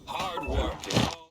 Hard work is all.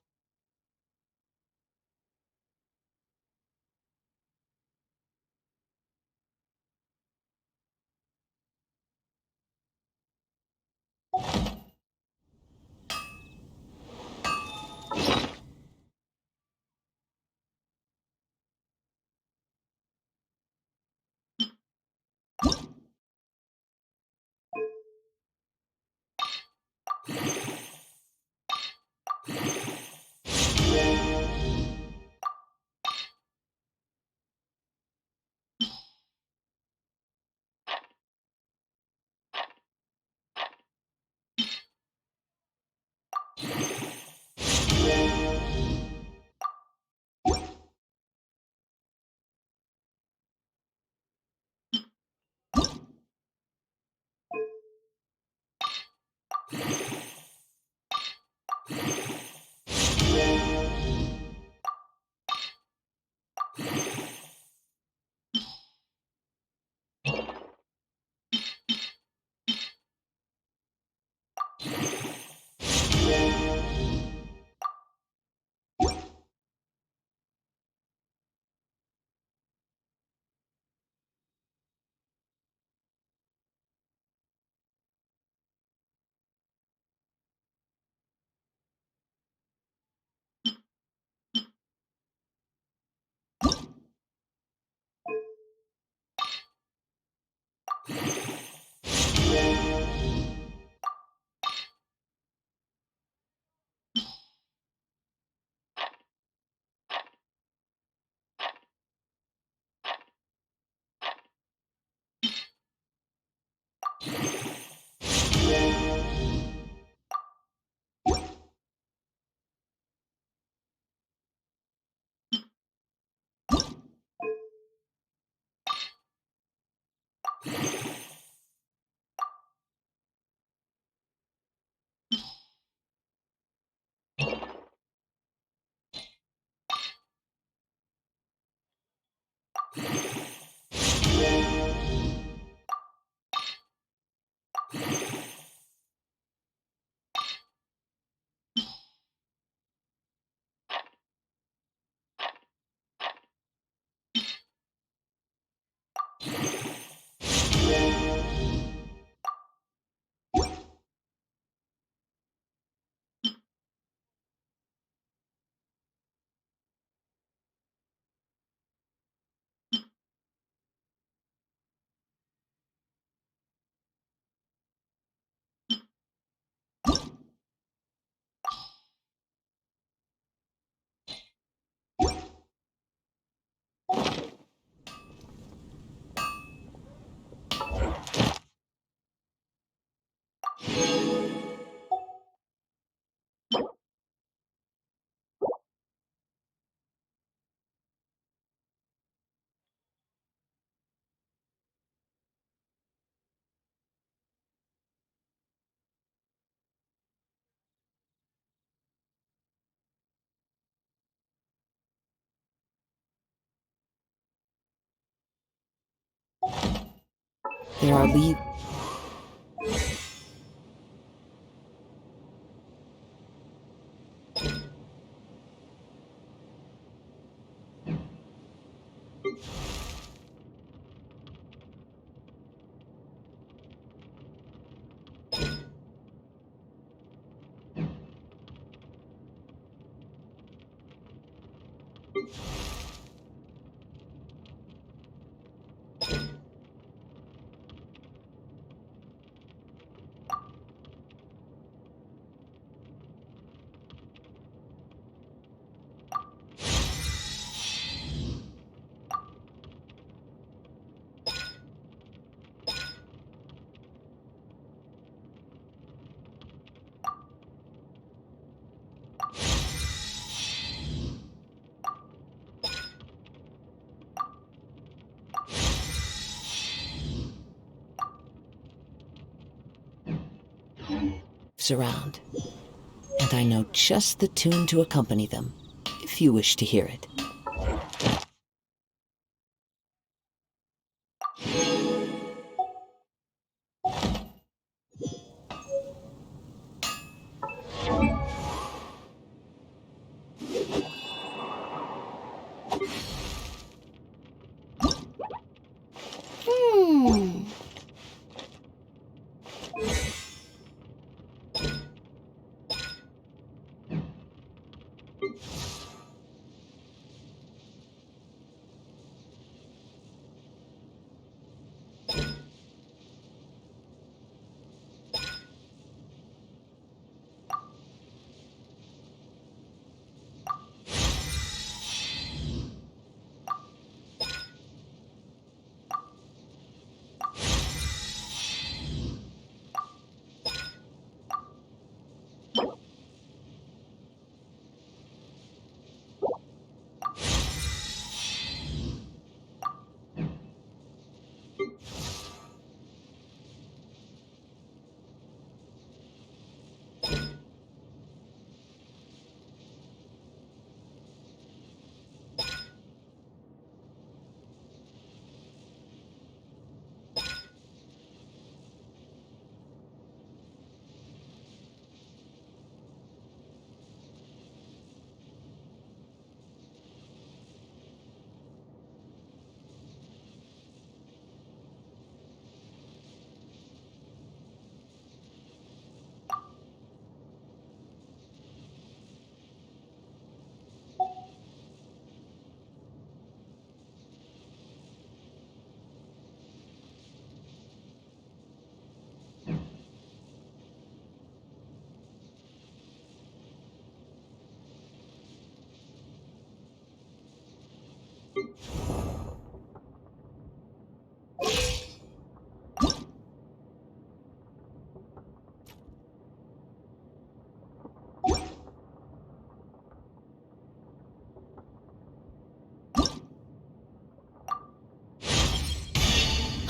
Grabe. around, and I know just the tune to accompany them, if you wish to hear it.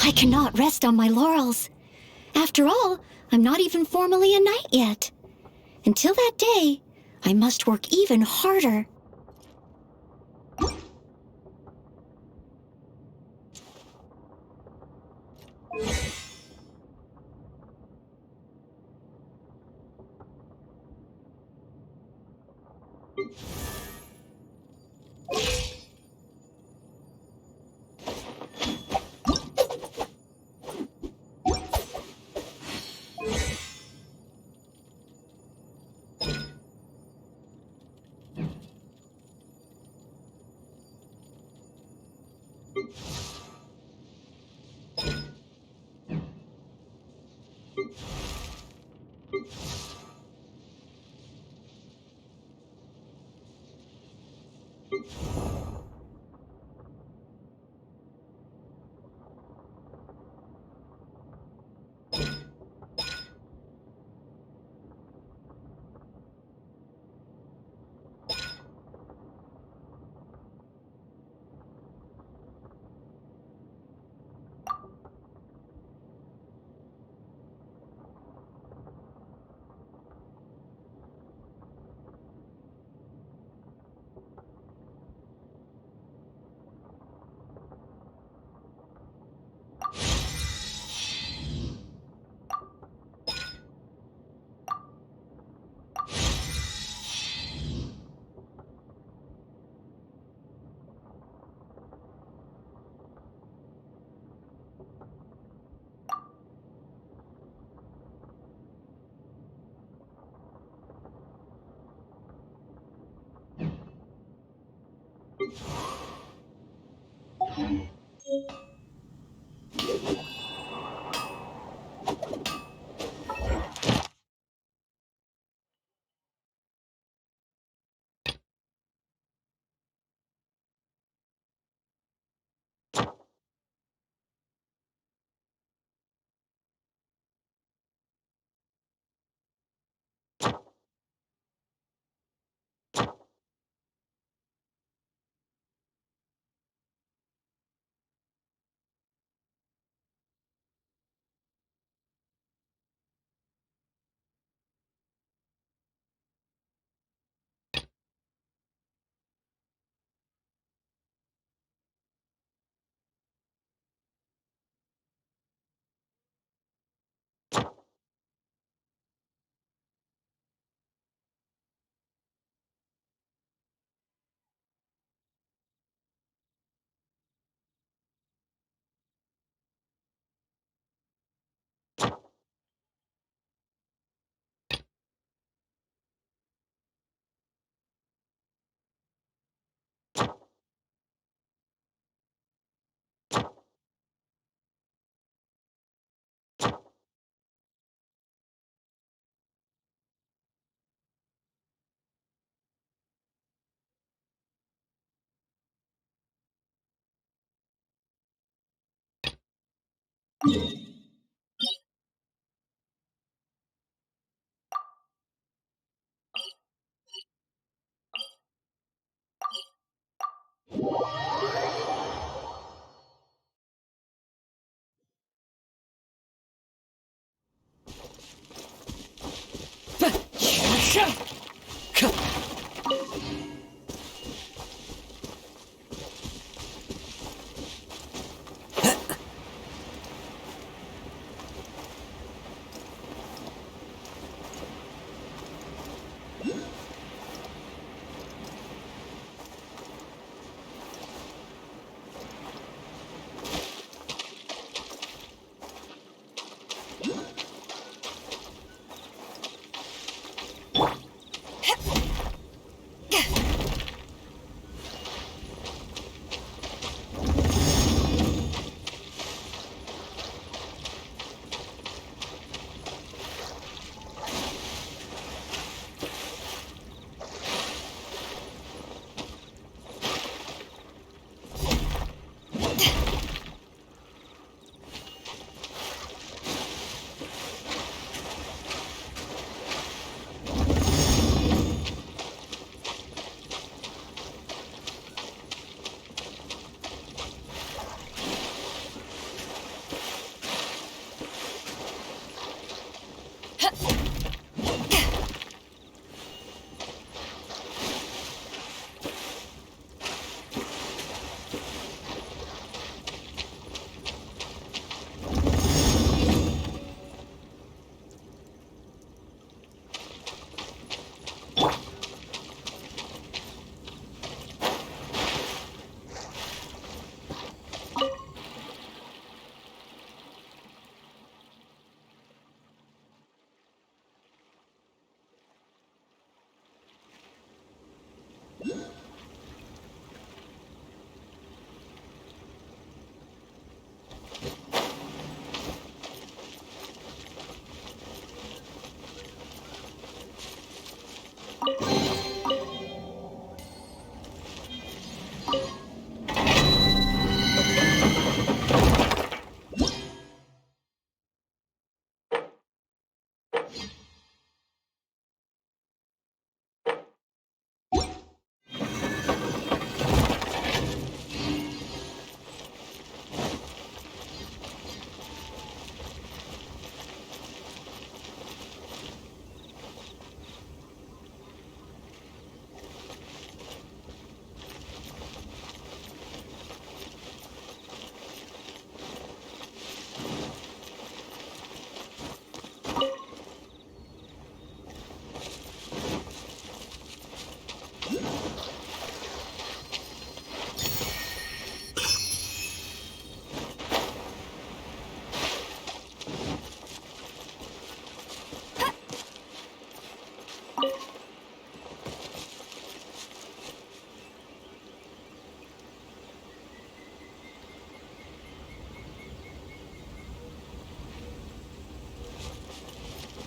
I cannot rest on my laurels. After all, I'm not even formally a knight yet. Until that day, I must work even harder.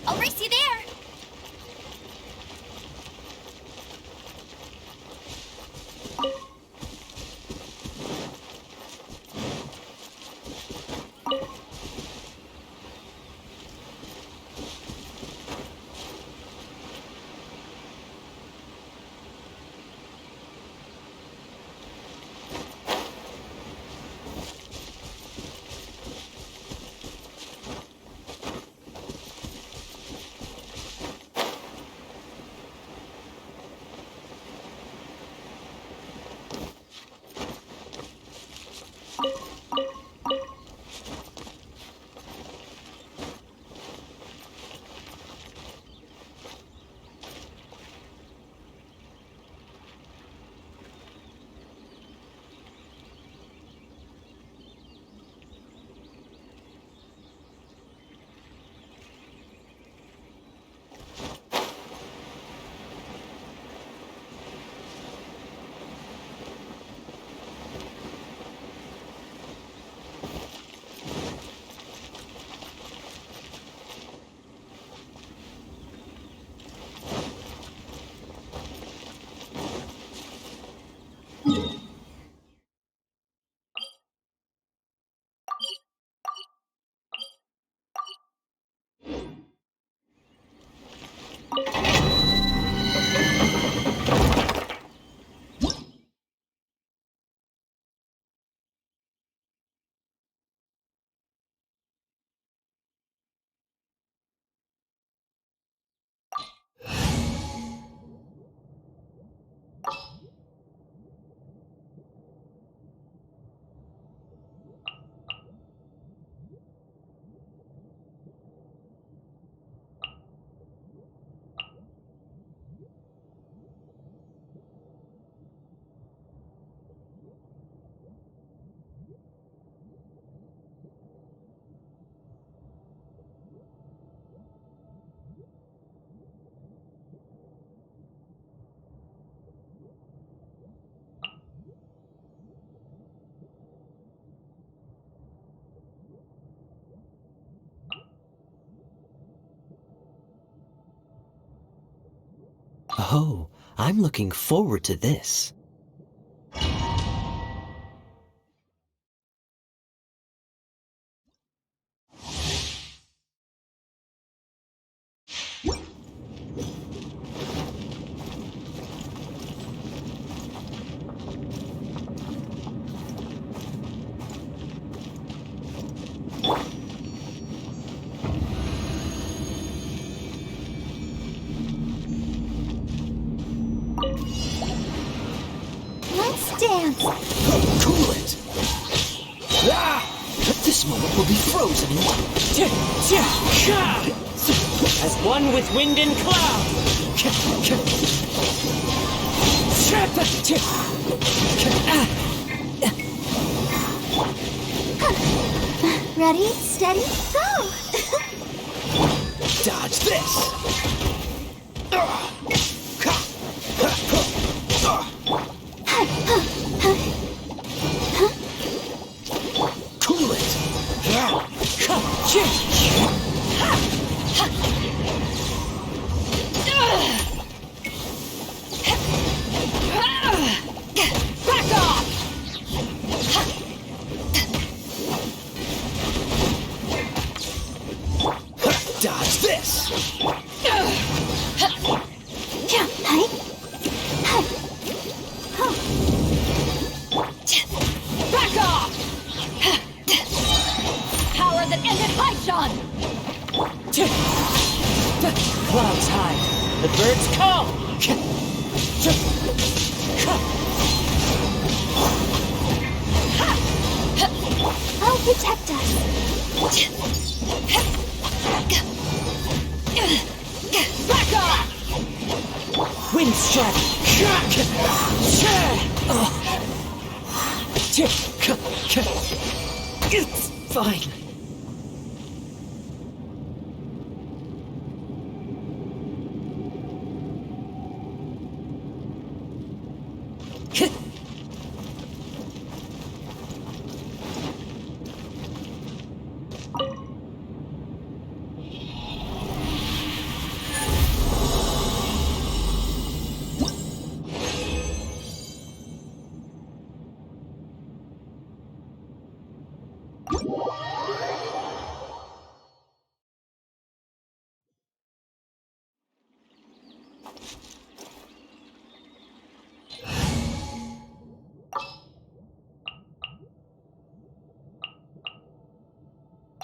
I'll race you there! Oh, I'm looking forward to this. Let's dance. Cool it! Ah! This moment will be frozen in As one with wind and cloud. Ready, steady, go! dodge this! Cool it! Back off! Dodge this! Back off! Power that ended Haishan! Clouds high, the birds call! I'll protect us. Back off! Wind strike! It's fine.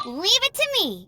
Leave it to me.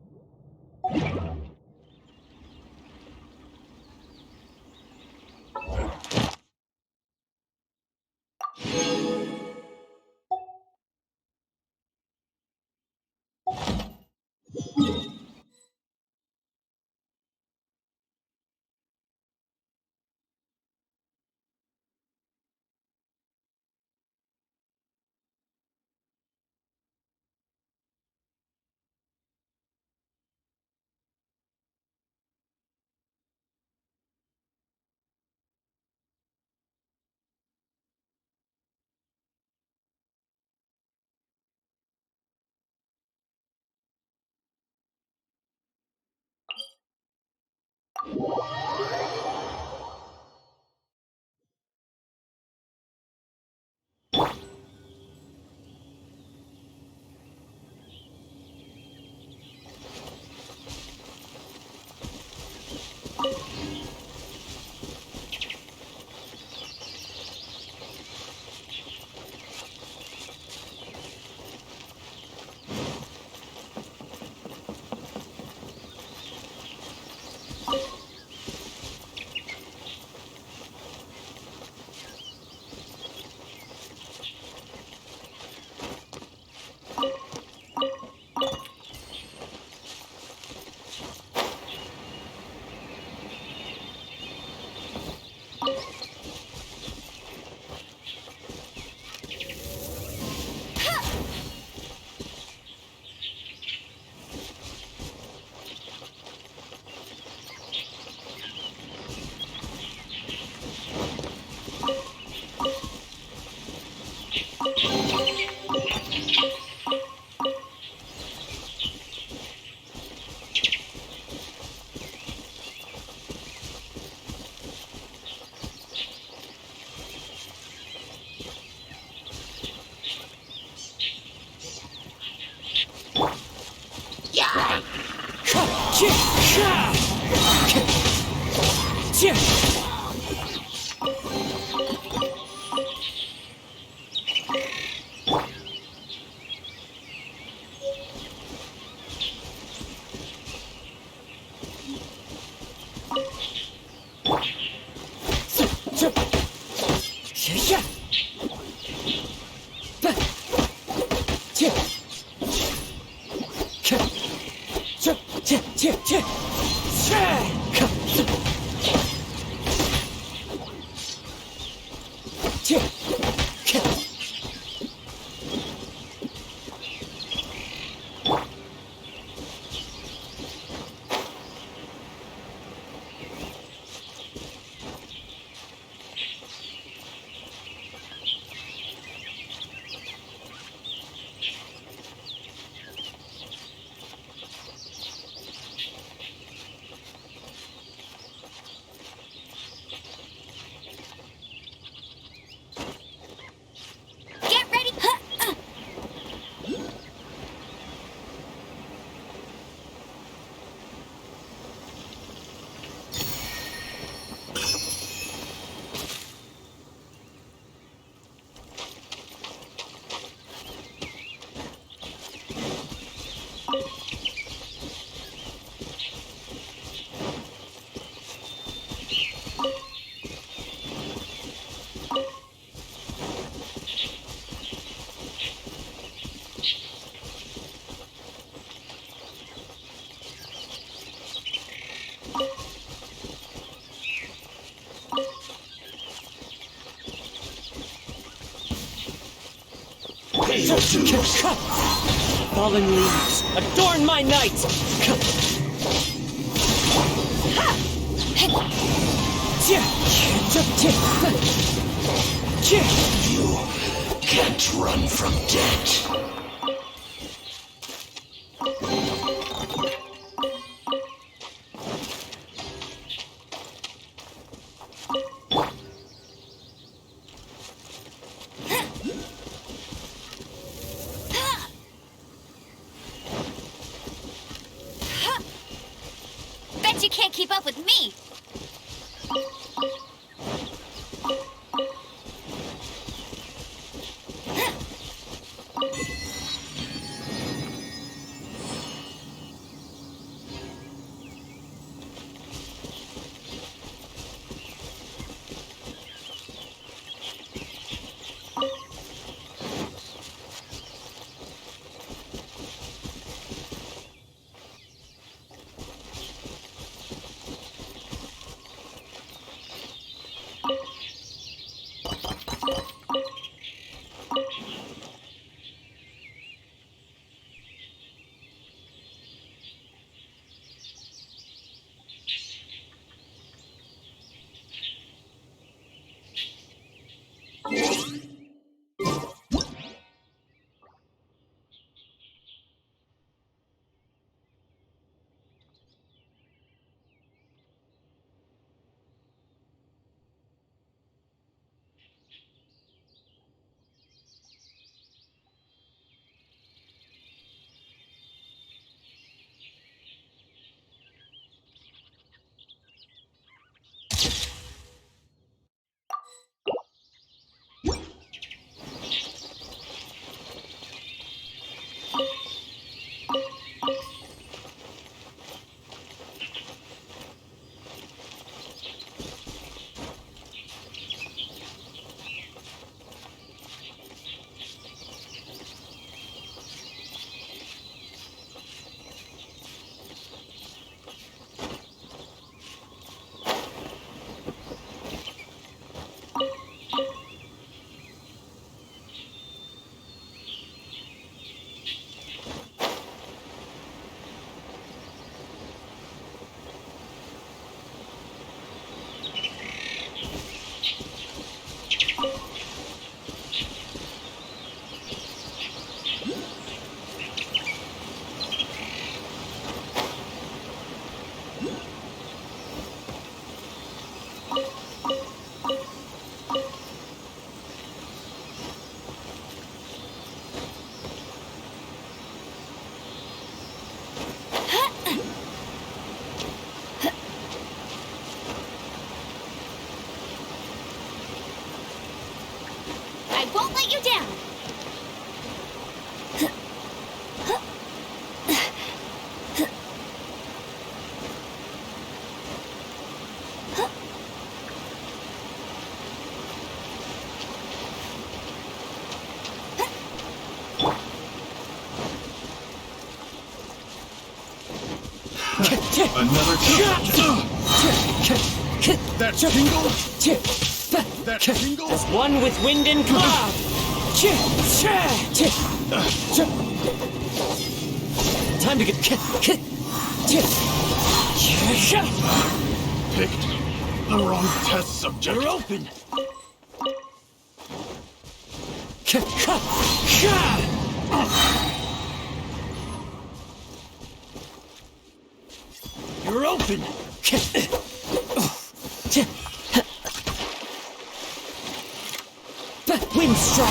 Get ready! Fallen leaves, adorn my night! You can't run from death. Bet you can't keep up with me! won't let you down. Another shot! That tingle? That tingle? As one with wind and cloud. Time to get. Picked the wrong test subject. You're open. You're open. Wind strike.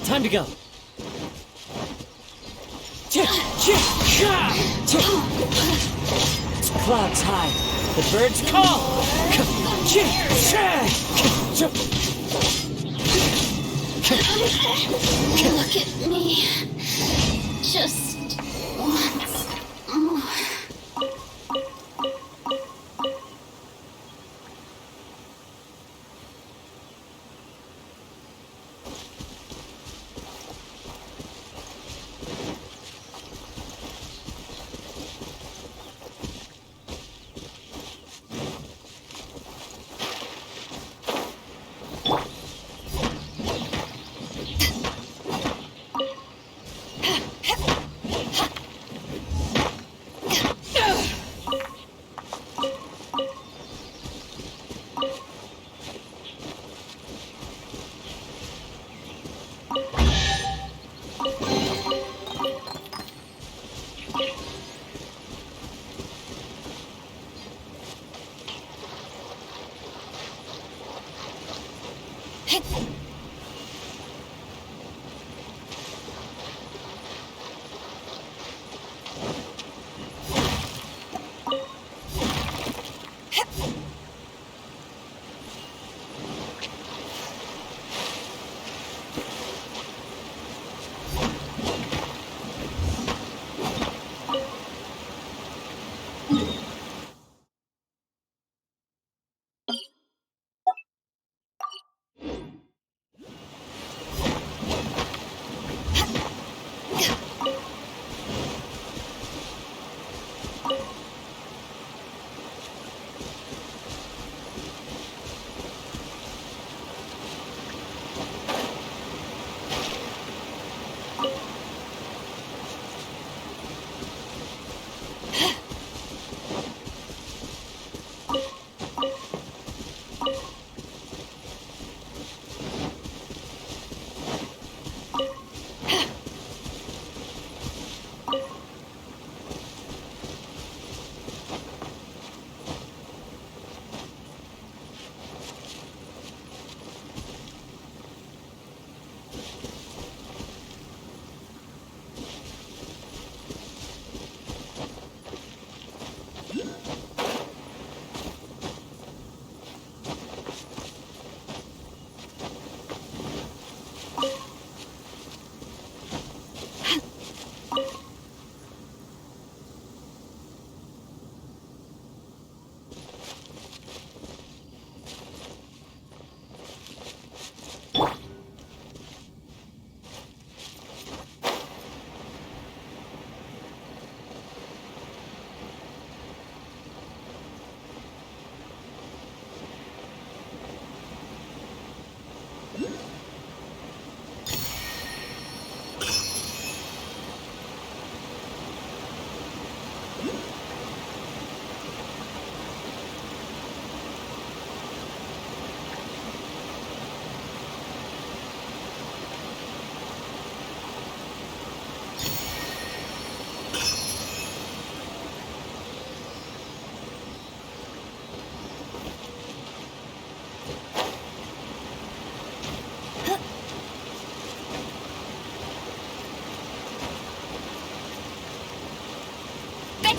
Time to go. Clouds high. The birds call. Look at me. Just once more.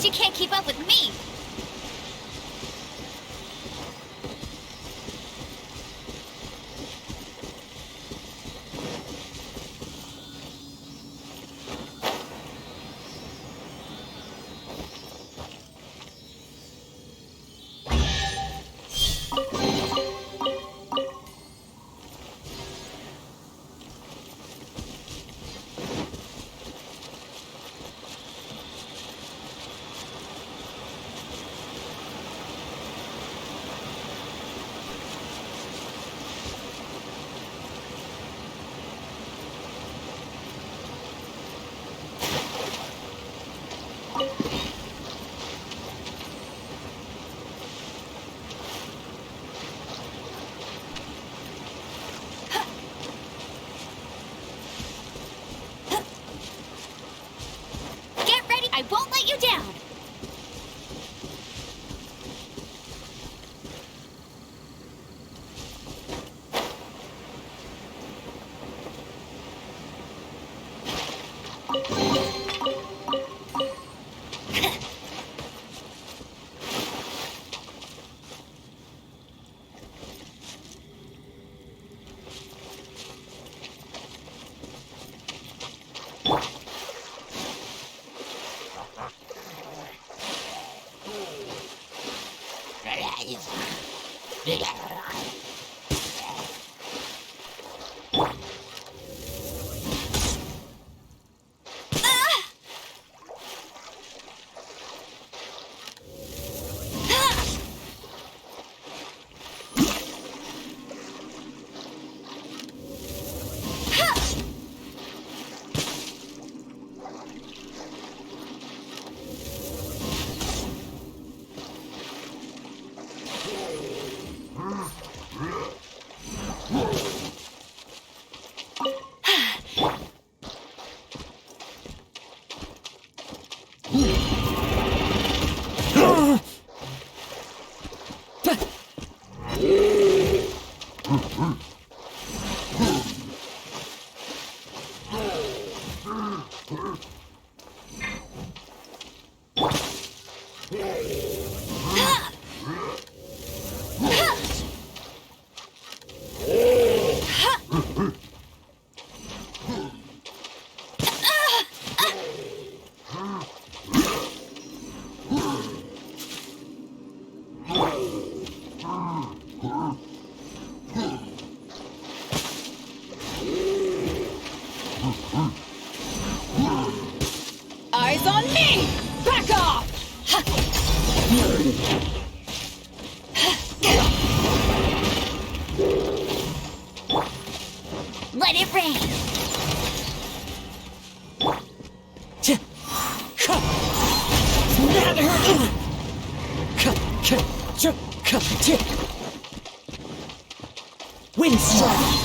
She can't keep up with me! Get ready! I won't let you down! Eyes on me! Back off! Let it rain! Wind strike!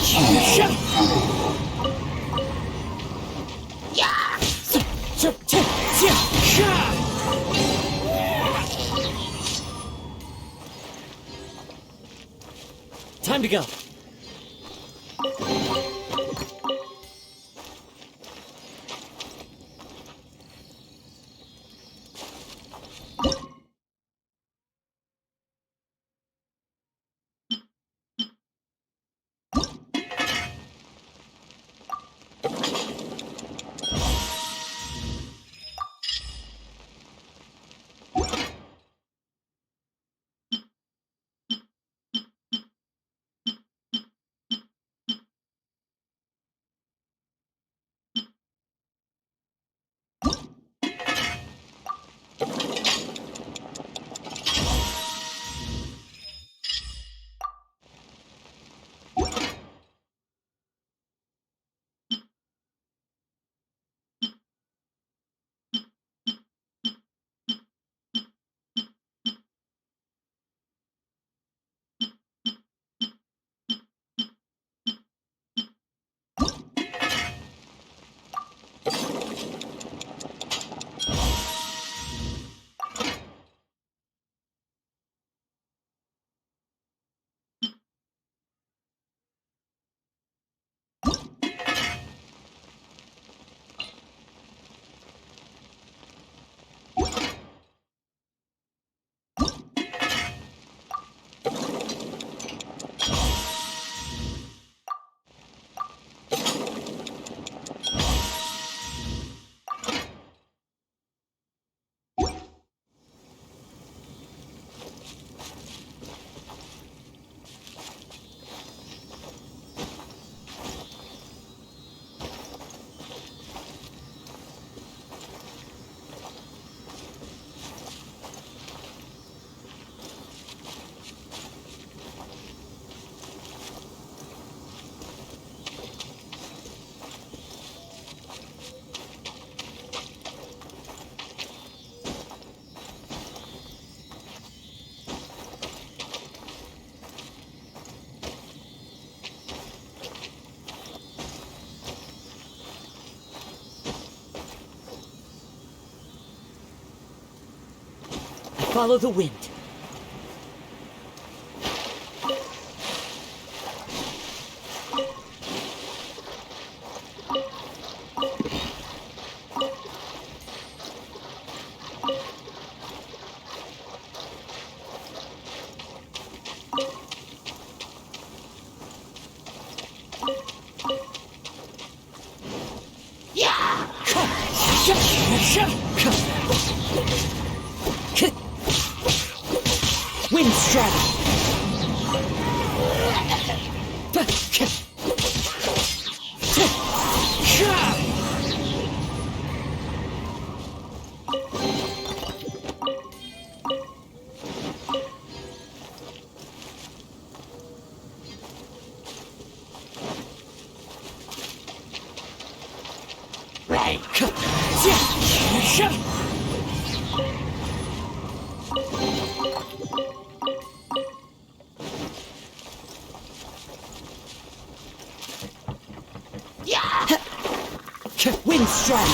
Time to go. Follow the wind. Wind strike. Right. Wind strike.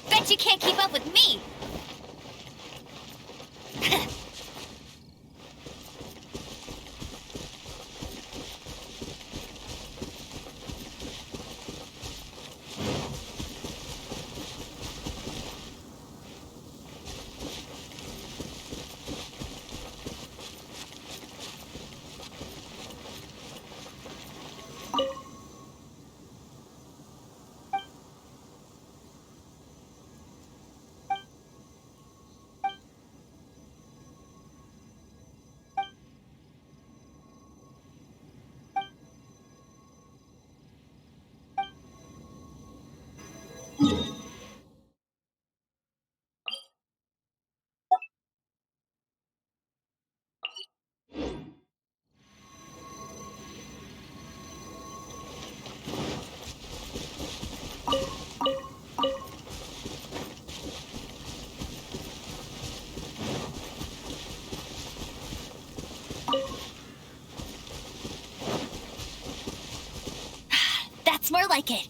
Bet you can't keep up with me! That's more like it.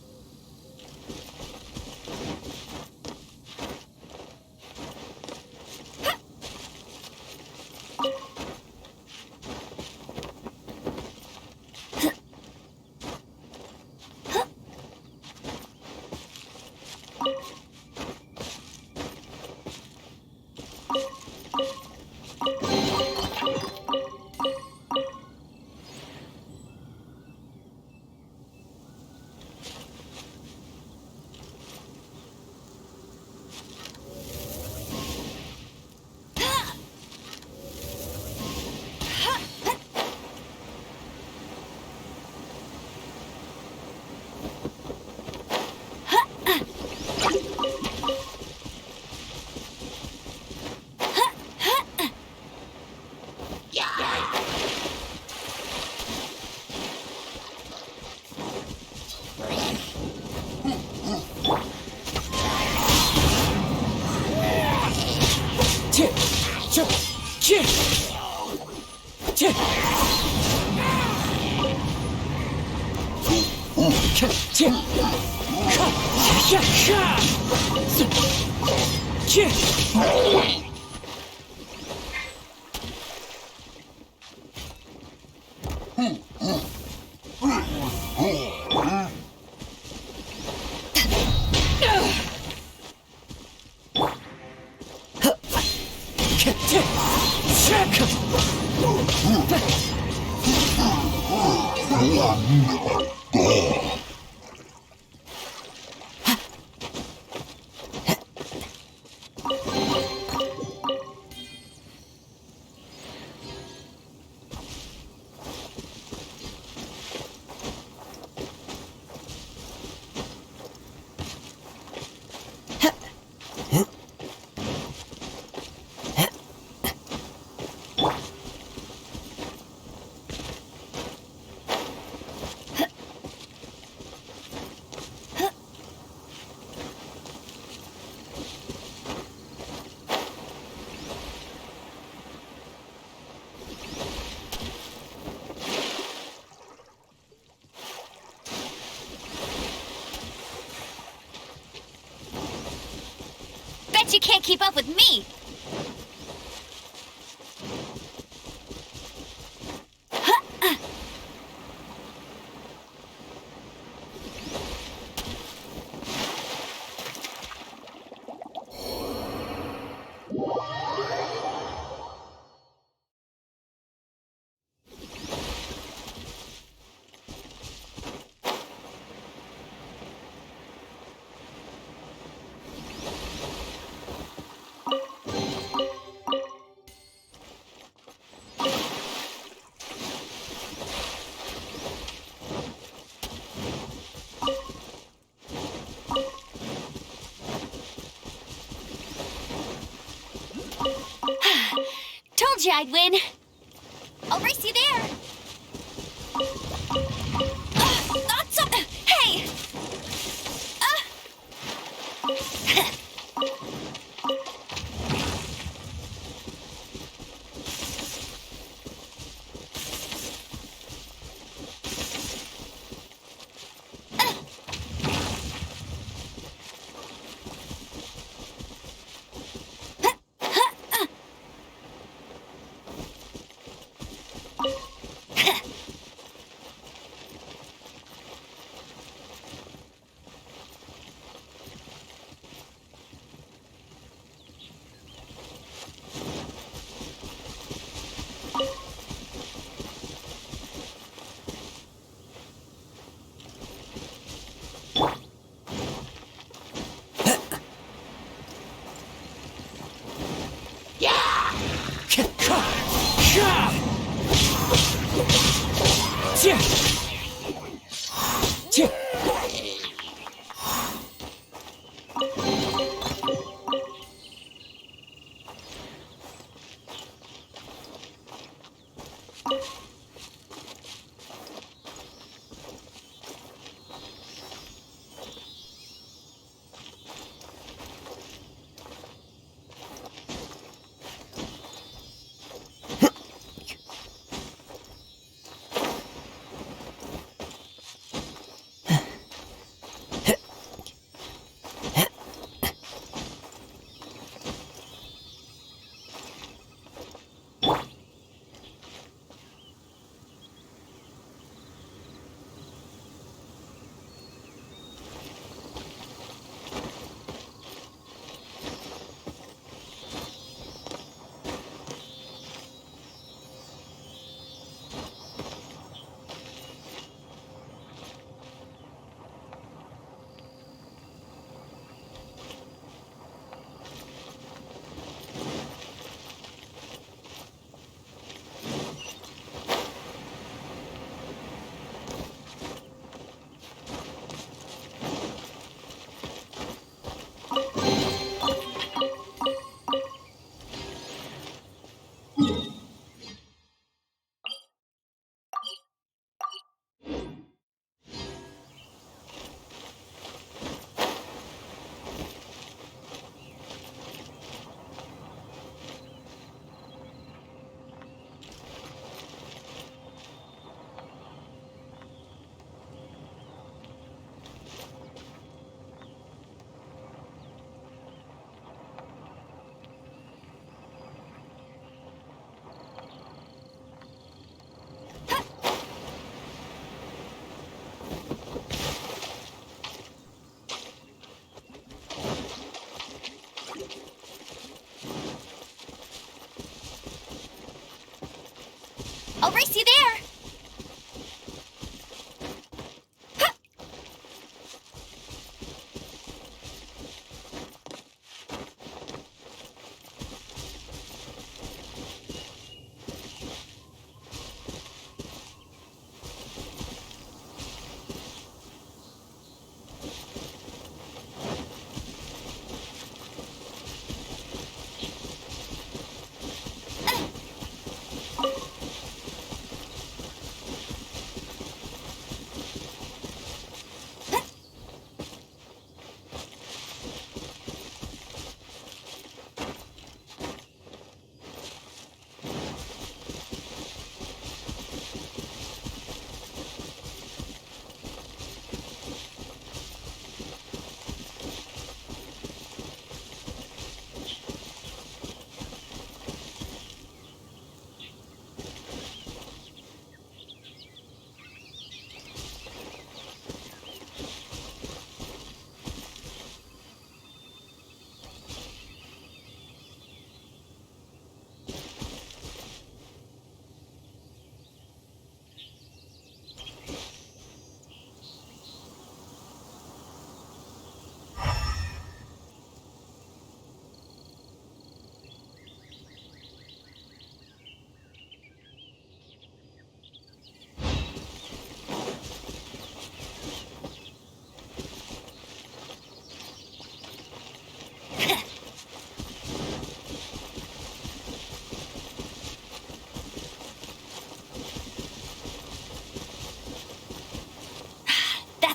Bet you can't keep up with me! Told you I'd win. I'll race you there. Not so. Hey!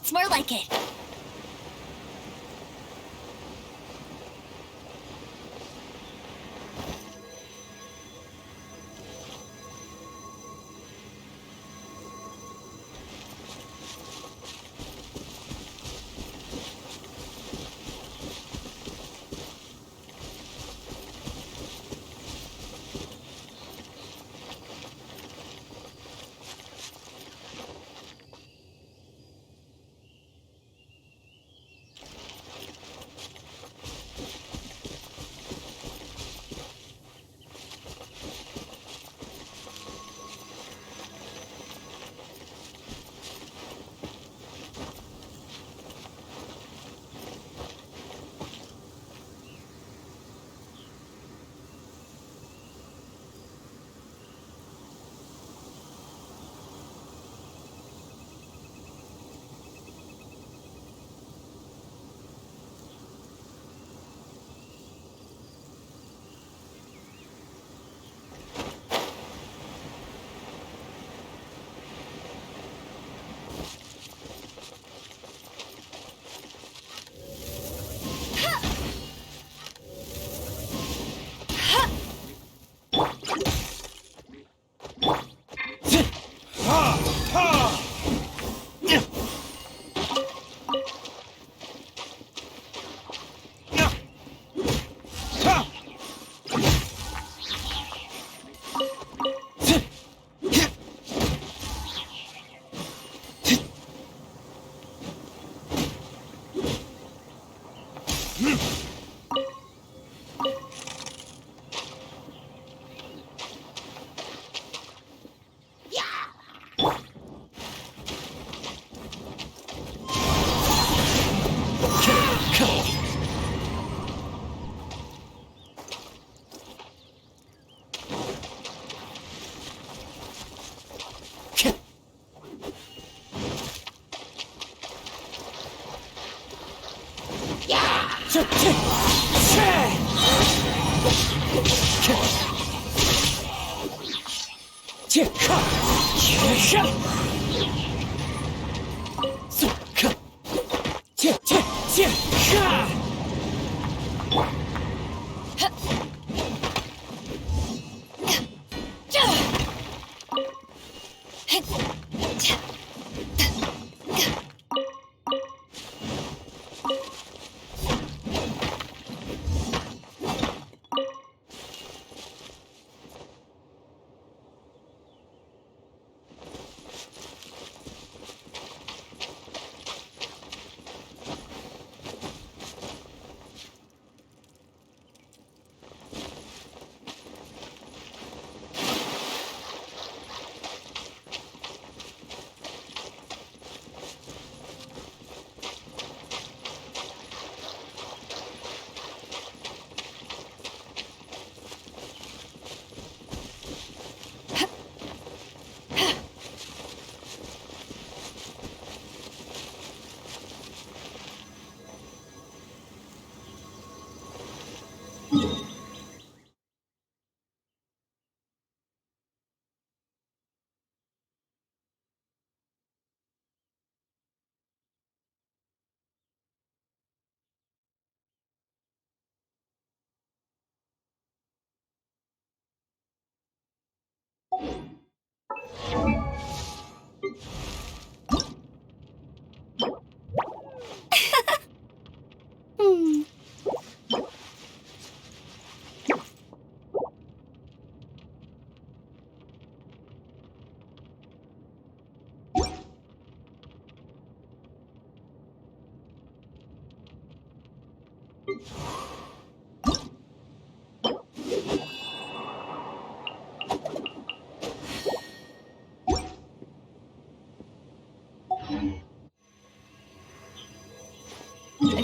That's more like it.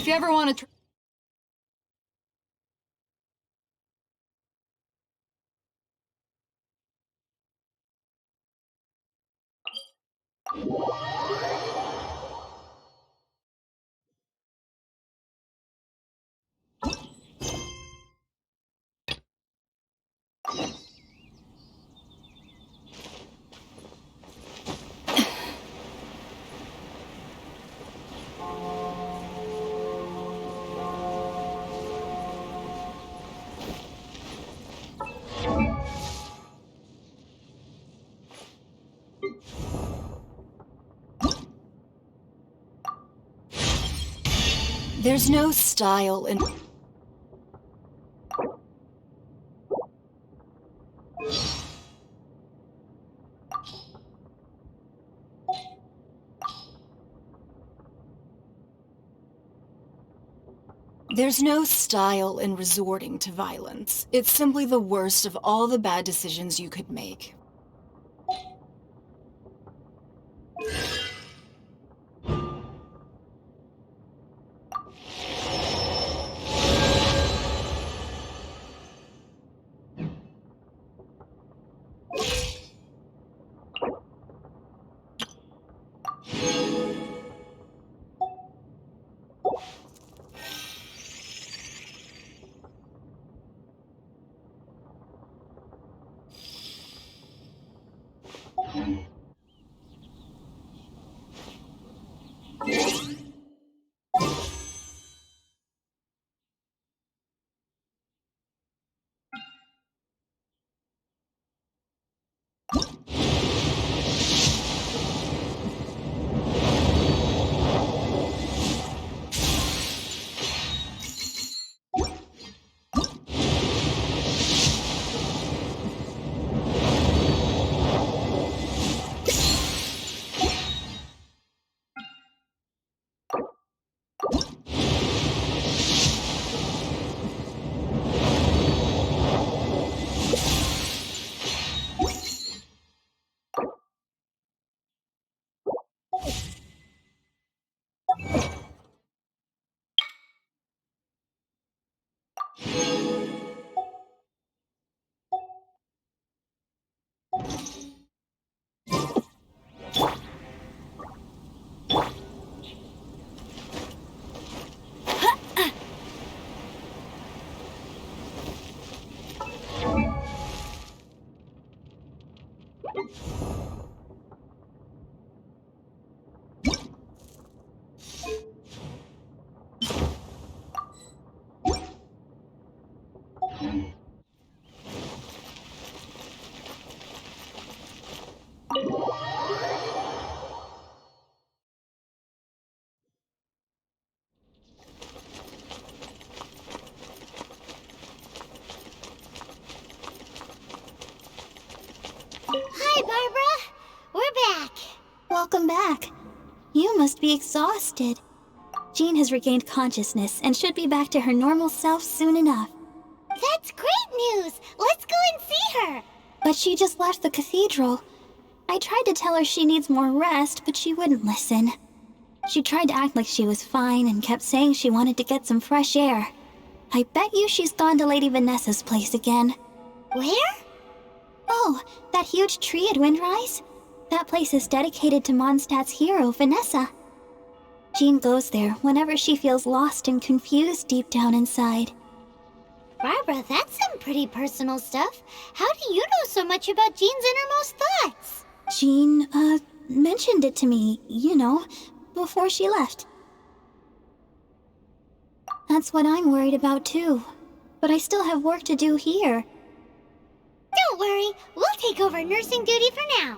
If you ever want to... There's no style in... There's no style in resorting to violence. It's simply the worst of all the bad decisions you could make. Hi, Barbara. We're back. Welcome back. You must be exhausted. Jean has regained consciousness and should be back to her normal self soon enough. That's great news! Let's go and see her! But she just left the cathedral. I tried to tell her she needs more rest, but she wouldn't listen. She tried to act like she was fine and kept saying she wanted to get some fresh air. I bet you she's gone to Lady Vanessa's place again. Where? Oh, that huge tree at Windrise? That place is dedicated to Mondstadt's hero, Vanessa. Jean goes there whenever she feels lost and confused deep down inside. Barbara, that's some pretty personal stuff. How do you know so much about Jean's innermost thoughts? Jean, mentioned it to me, before she left. That's what I'm worried about too. But I still have work to do here. Don't worry, we'll take over nursing duty for now.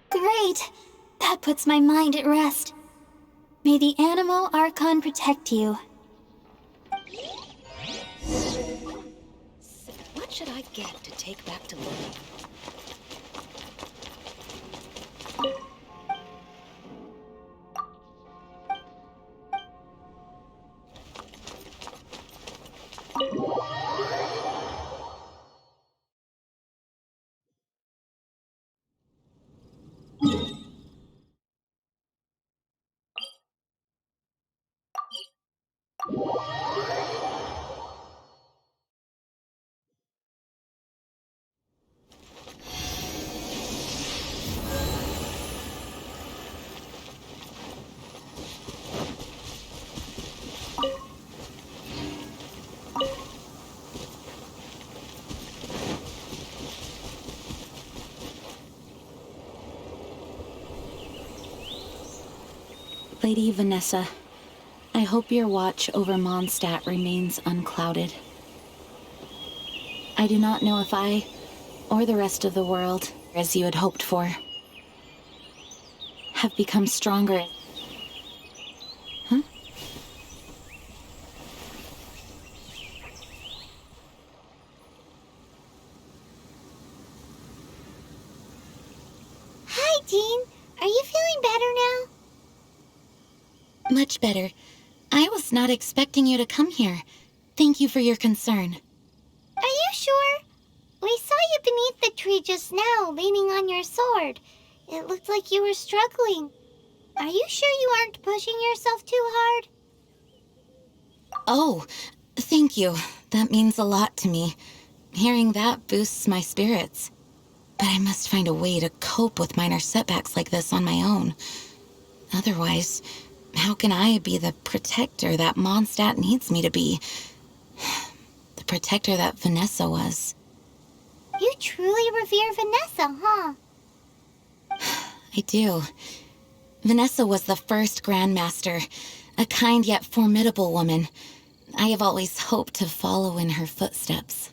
Great. That puts my mind at rest. May the Animal Archon protect you. What should I get to take back to Lily? Lady Vanessa, I hope your watch over Mondstadt remains unclouded. I do not know if I, or the rest of the world, as you had hoped for, have become stronger. Huh? Much better. I was not expecting you to come here. Thank you for your concern. Are you sure? We saw you beneath the tree just now, leaning on your sword. It looked like you were struggling. Are you sure you aren't pushing yourself too hard? Oh, thank you. That means a lot to me. Hearing that boosts my spirits. But I must find a way to cope with minor setbacks like this on my own. Otherwise, how can I be the protector that Mondstadt needs me to be? The protector that Vanessa was. You truly revere Vanessa, huh? I do. Vanessa was the first Grandmaster, a kind yet formidable woman. I have always hoped to follow in her footsteps.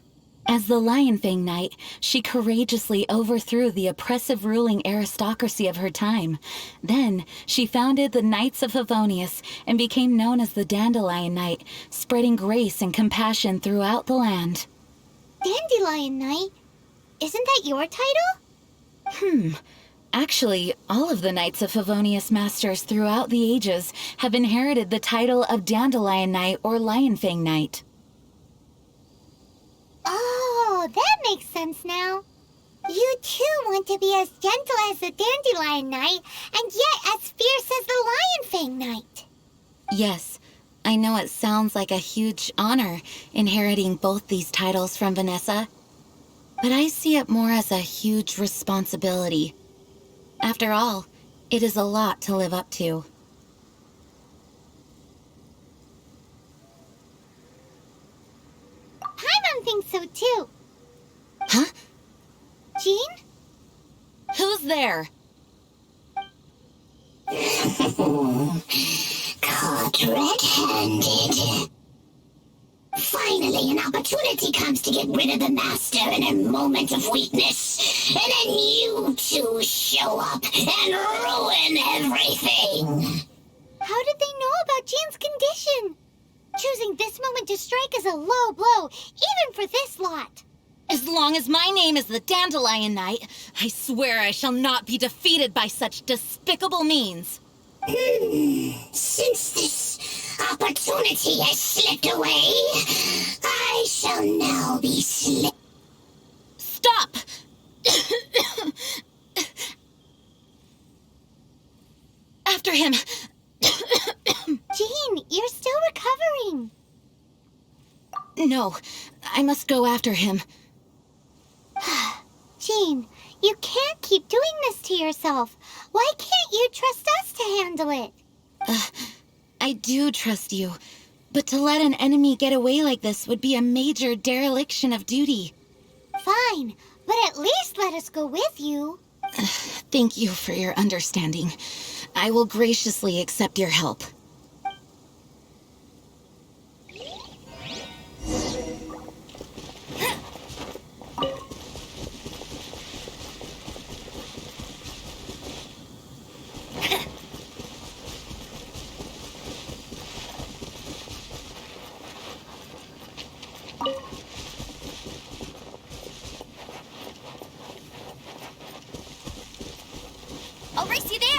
As the Lionfang Knight, she courageously overthrew the oppressive ruling aristocracy of her time. Then, she founded the Knights of Favonius and became known as the Dandelion Knight, spreading grace and compassion throughout the land. Dandelion Knight? Isn't that your title? Actually, all of the Knights of Favonius Masters throughout the ages have inherited the title of Dandelion Knight or Lionfang Knight. Oh, that makes sense now. You too want to be as gentle as the Dandelion Knight, and yet as fierce as the Lionfang Knight. Yes, I know it sounds like a huge honor inheriting both these titles from Vanessa, but I see it more as a huge responsibility. After all, it is a lot to live up to. Paimon thinks so too. Huh? Jean? Who's there? Caught red-handed. Finally, an opportunity comes to get rid of the Master in a moment of weakness. And then you two show up and ruin everything. How did they know about Jean's condition? Choosing this moment to strike is a low blow, even for this lot. As long as my name is the Dandelion Knight, I swear I shall not be defeated by such despicable means. Since this opportunity has slipped away, I shall now be Stop! After him! Jean, you're still recovering. No, I must go after him. Jean, you can't keep doing this to yourself. Why can't you trust us to handle it? I do trust you, but to let an enemy get away like this would be a major dereliction of duty. Fine, but at least let us go with you. Thank you for your understanding. I will graciously accept your help. I'll race you there.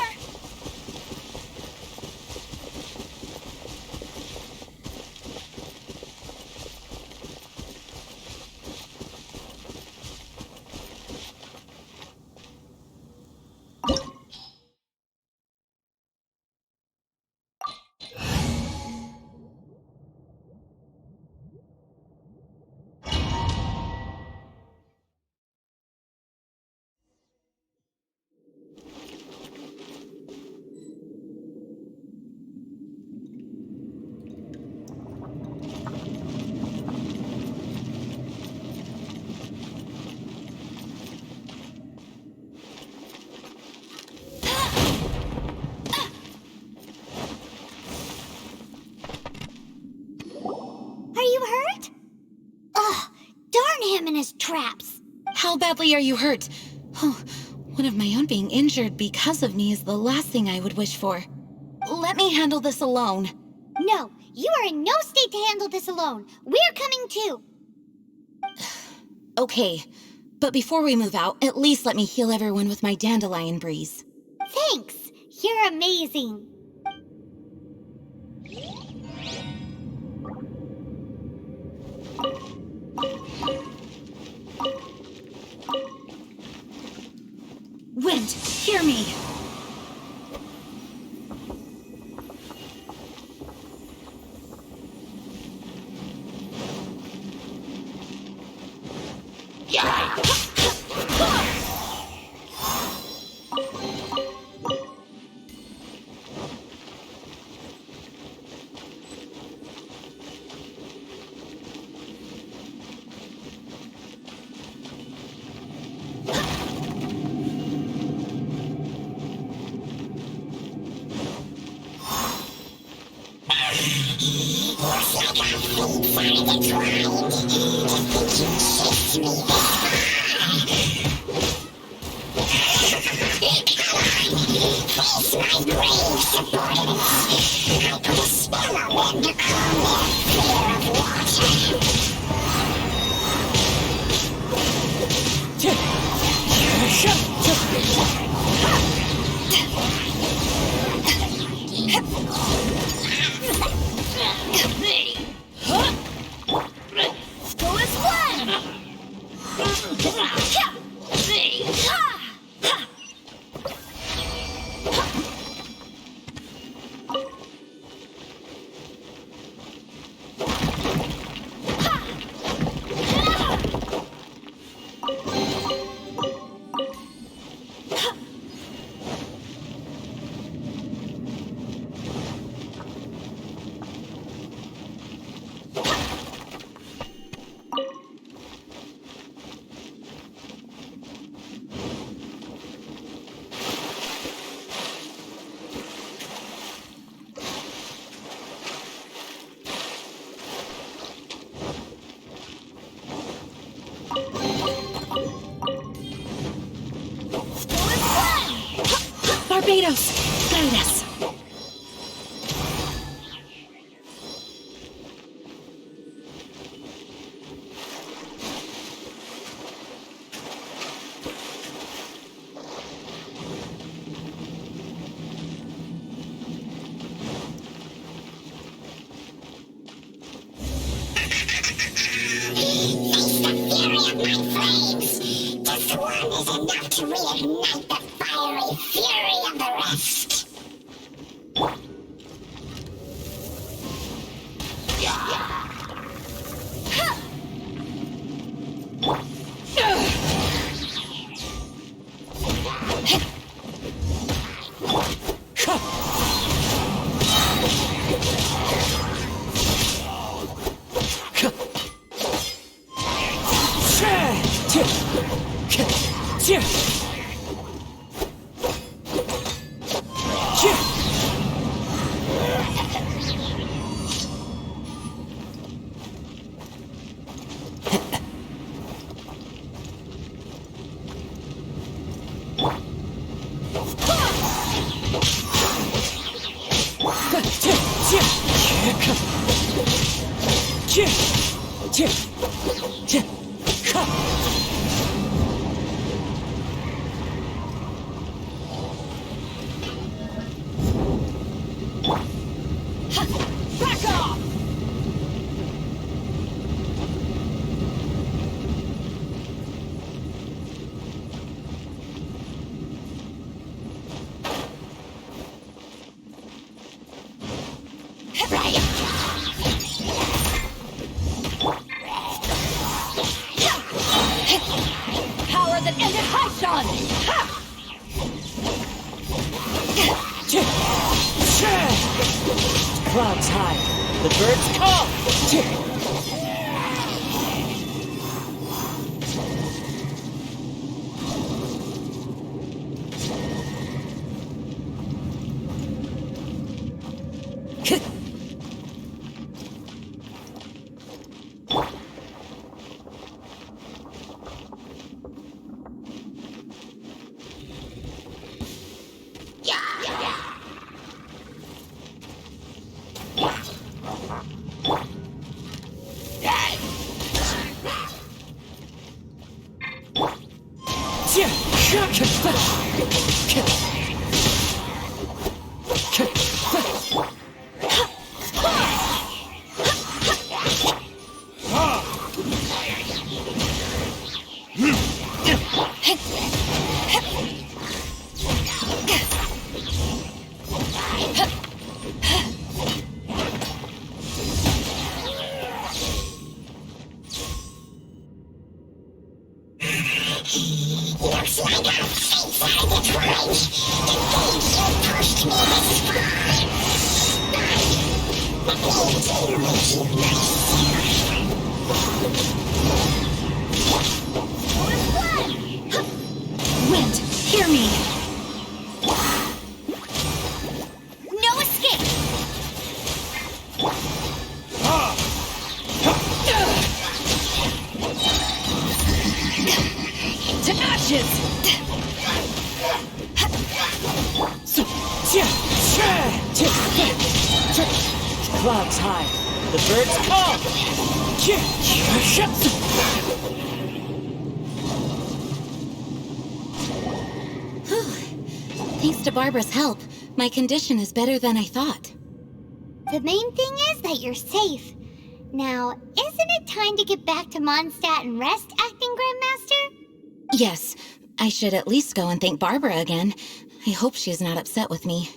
His traps. How badly are you hurt? Oh, one of my own being injured because of me is the last thing I would wish for. Let me handle this alone. No, you are in no state to handle this alone. We're coming too. Okay, but before we move out, at least let me heal everyone with my dandelion breeze. Thanks. You're amazing. Wind, hear me. Barbados, guide us. To reignite the fiery fury of the rest. Power that ended Haishan! Clouds high. The birds call. Looks like our fates are intertwined. The gates have pushed me this far. But you didn't make myself. Wind, hear me. No escape! To ashes! Clouds high. The birds come! Thanks to Barbara's help, my condition is better than I thought. The main thing is that you're safe. Now, isn't it time to get back to Mondstadt and rest, Acting Grandmaster? Yes, I should at least go and thank Barbara again. I hope she's not upset with me.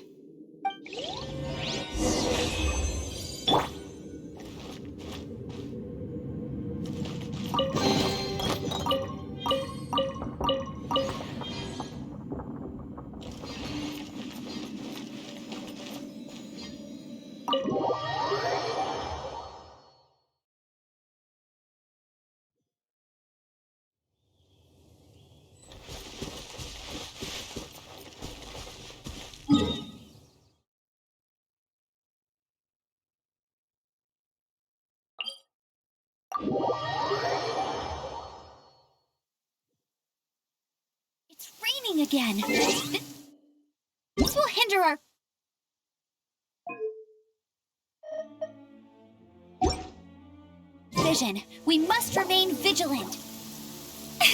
It's raining again. This will hinder our... vision. We must remain vigilant. I'm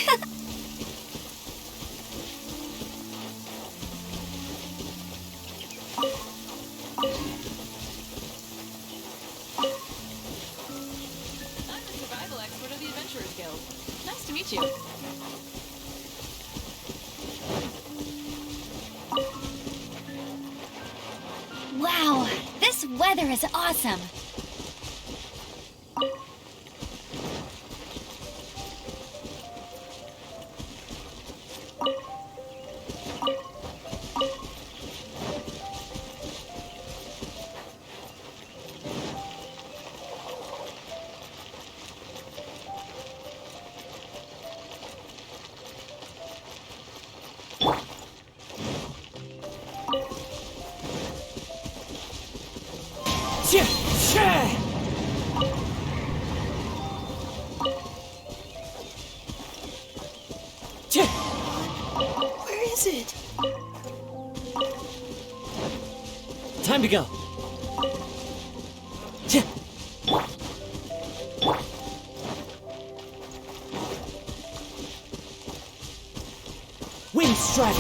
the survival expert of the Adventurers Guild. Nice to meet you. Wow, this weather is awesome. Where is it? Time to go. Wind strike.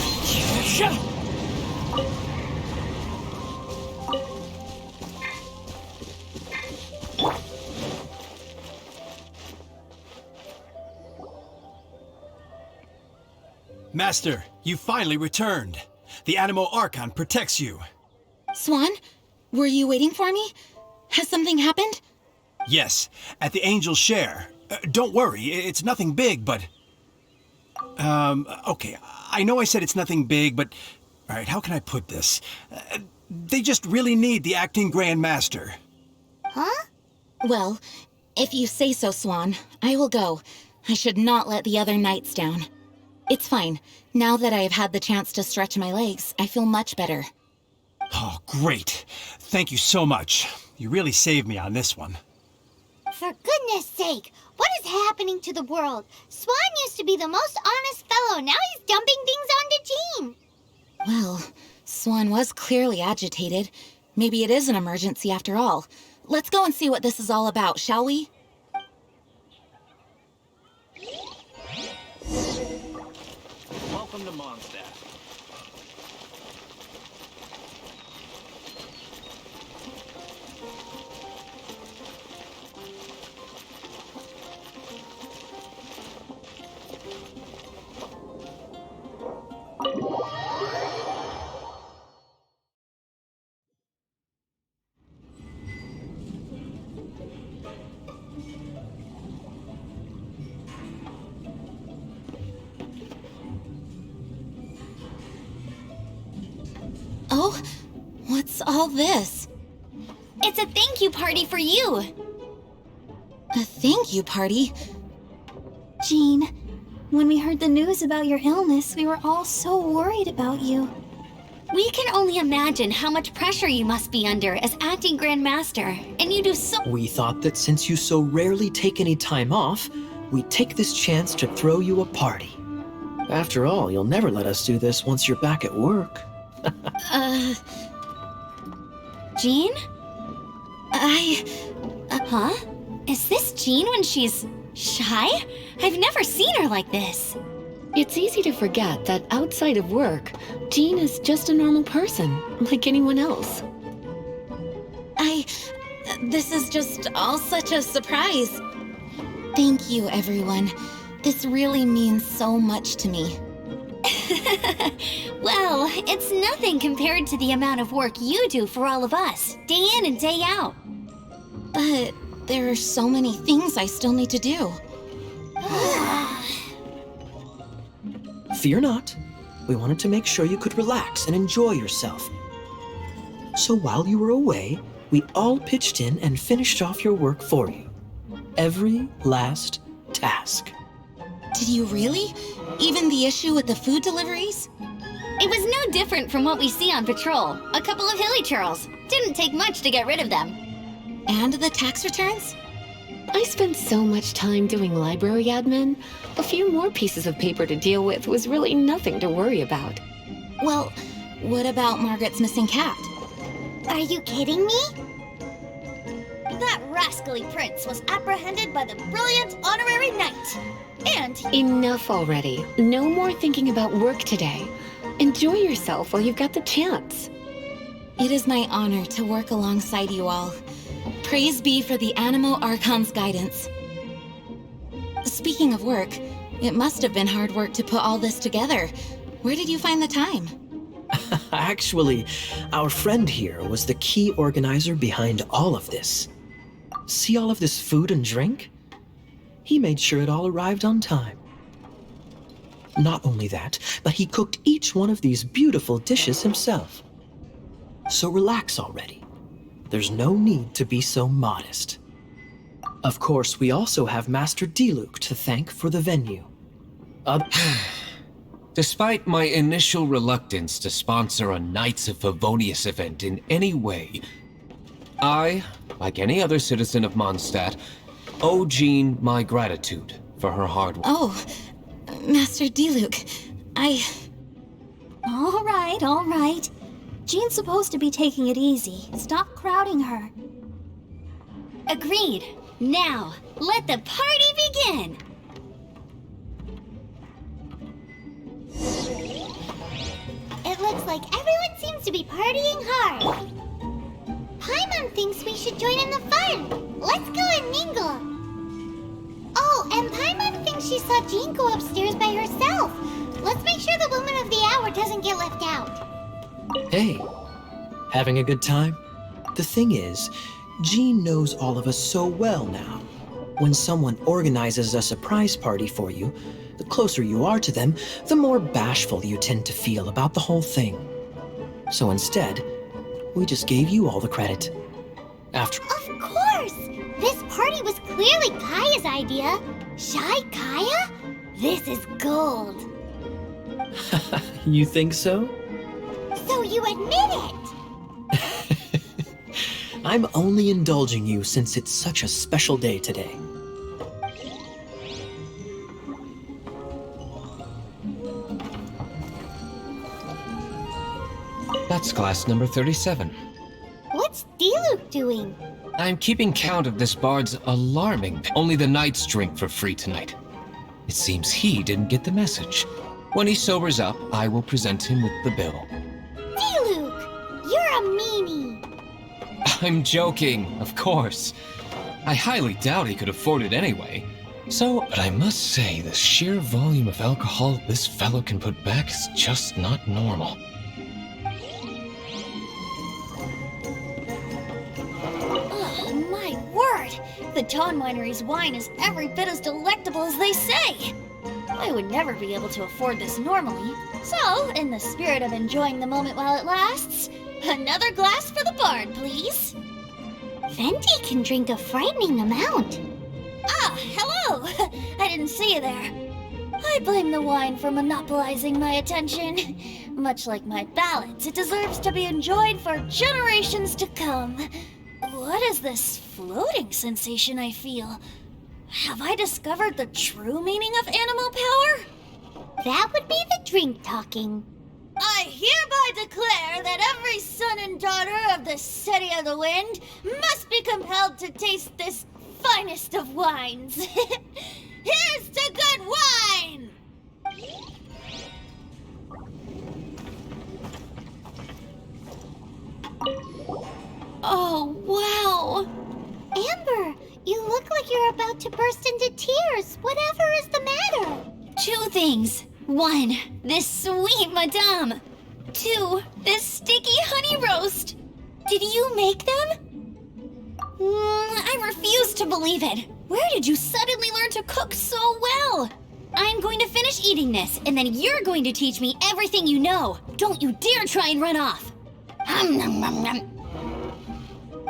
Master, you finally returned. The Animo Archon protects you. Swan, were you waiting for me? Has something happened? Yes, at the Angel's Share. Don't worry, it's nothing big, but... okay, I know I said it's nothing big, but... Alright, how can I put this? They just really need the Acting Grand Master. Huh? Well, if you say so, Swan, I will go. I should not let the other knights down. It's fine. Now that I have had the chance to stretch my legs, I feel much better. Oh, great. Thank you so much. You really saved me on this one. For goodness sake, what is happening to the world? Swan used to be the most honest fellow. Now he's dumping things onto Jean. Well, Swan was clearly agitated. Maybe it is an emergency after all. Let's go and see what this is all about, shall we? Welcome to Mondstadt. What's all this? It's a thank you party for you! A thank you party? Jean, when we heard the news about your illness, we were all so worried about you. We can only imagine how much pressure you must be under as acting Grand Master, and you do so— We thought that since you so rarely take any time off, we'd take this chance to throw you a party. After all, you'll never let us do this once you're back at work. Jean? Huh? Is this Jean when she's shy? I've never seen her like this. It's easy to forget that outside of work, Jean is just a normal person, like anyone else. This is just all such a surprise. Thank you, everyone. This really means so much to me. Well, it's nothing compared to the amount of work you do for all of us, day in and day out. But there are so many things I still need to do. Fear not. We wanted to make sure you could relax and enjoy yourself. So while you were away, we all pitched in and finished off your work for you. Every last task. Did you really? Even the issue with the food deliveries? It was no different from what we see on patrol. A couple of hilly churls. Didn't take much to get rid of them. And the tax returns? I spent so much time doing library admin. A few more pieces of paper to deal with was really nothing to worry about. Well, what about Margaret's missing cat? Are you kidding me? That rascally prince was apprehended by the brilliant honorary knight. And Enough already. No more thinking about work today. Enjoy yourself while you've got the chance. It is my honor to work alongside you all. Praise be for the Animo Archon's guidance. Speaking of work, it must have been hard work to put all this together. Where did you find the time? Actually, our friend here was the key organizer behind all of this. See all of this food and drink? He made sure it all arrived on time. Not only that, but he cooked each one of these beautiful dishes himself. So relax already. There's no need to be so modest. Of course, we also have Master Diluc to thank for the venue. Despite my initial reluctance to sponsor a Knights of Favonius event in any way, I, like any other citizen of Mondstadt, owe Jean my gratitude for her hard work. Oh, Master Diluc, all right. Jean's supposed to be taking it easy. Stop crowding her. Agreed. Now, let the party begin! It looks like everyone seems to be partying hard. Paimon thinks we should join in the fun. Let's go and mingle. Oh, and Paimon thinks she saw Jean go upstairs by herself. Let's make sure the woman of the hour doesn't get left out. Hey, having a good time? The thing is, Jean knows all of us so well now. When someone organizes a surprise party for you, the closer you are to them, the more bashful you tend to feel about the whole thing. So instead, we just gave you all the credit. After— Of course! This party was clearly Kaya's idea. Shy Kaya? This is gold. You think so? So you admit it! I'm only indulging you since it's such a special day today. That's class number 37. What's Diluc doing? I'm keeping count of this bard's alarming. Only the knights drink for free tonight. It seems he didn't get the message. When he sobers up, I will present him with the bill. Diluc, you're a meanie. I'm joking, of course. I highly doubt he could afford it anyway. But I must say, the sheer volume of alcohol this fellow can put back is just not normal. Oh, my word! The Dawn Winery's wine is every bit as delectable as they say. I would never be able to afford this normally. So, in the spirit of enjoying the moment while it lasts, Another glass for the bard, please. Venti can drink a frightening amount. Ah, hello! I didn't see you there. I blame the wine for monopolizing my attention. Much like my ballads, it deserves to be enjoyed for generations to come. What is this floating sensation I feel? Have I discovered the true meaning of animal power? That would be the drink talking. I hereby declare that every son and daughter of the City of the Wind must be compelled to taste this finest of wines. Here's to good wine! Oh, wow! Amber, you look like you're about to burst into tears. Whatever is the matter? 2 things. 1, this sweet madame. 2, this sticky honey roast. Did you make them? I refuse to believe it. Where did you suddenly learn to cook so well? I'm going to finish eating this, and then you're going to teach me everything you know. Don't you dare try and run off.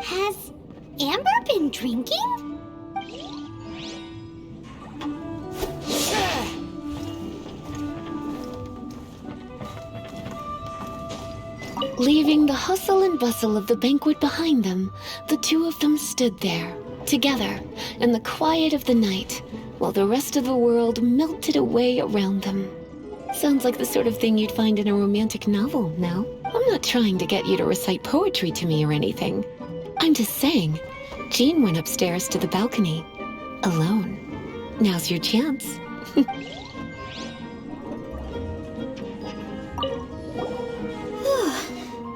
Has Amber been drinking? Leaving the hustle and bustle of the banquet behind them, the two of them stood there, together, in the quiet of the night, while the rest of the world melted away around them. Sounds like the sort of thing you'd find in a romantic novel, no? I'm not trying to get you to recite poetry to me or anything. I'm just saying, Jean went upstairs to the balcony, alone. Now's your chance.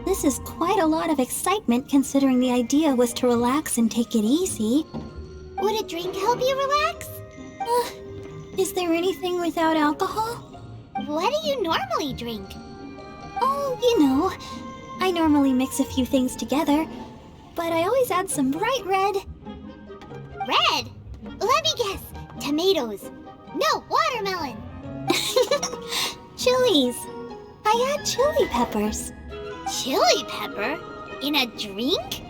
This is quite a lot of excitement considering the idea was to relax and take it easy. Would a drink help you relax? Is there anything without alcohol? What do you normally drink? Oh, you know, I normally mix a few things together, but I always add some bright red. Red? Let me guess. Tomatoes. No, watermelon. Chilies. I add chili peppers. Chili pepper? In a drink?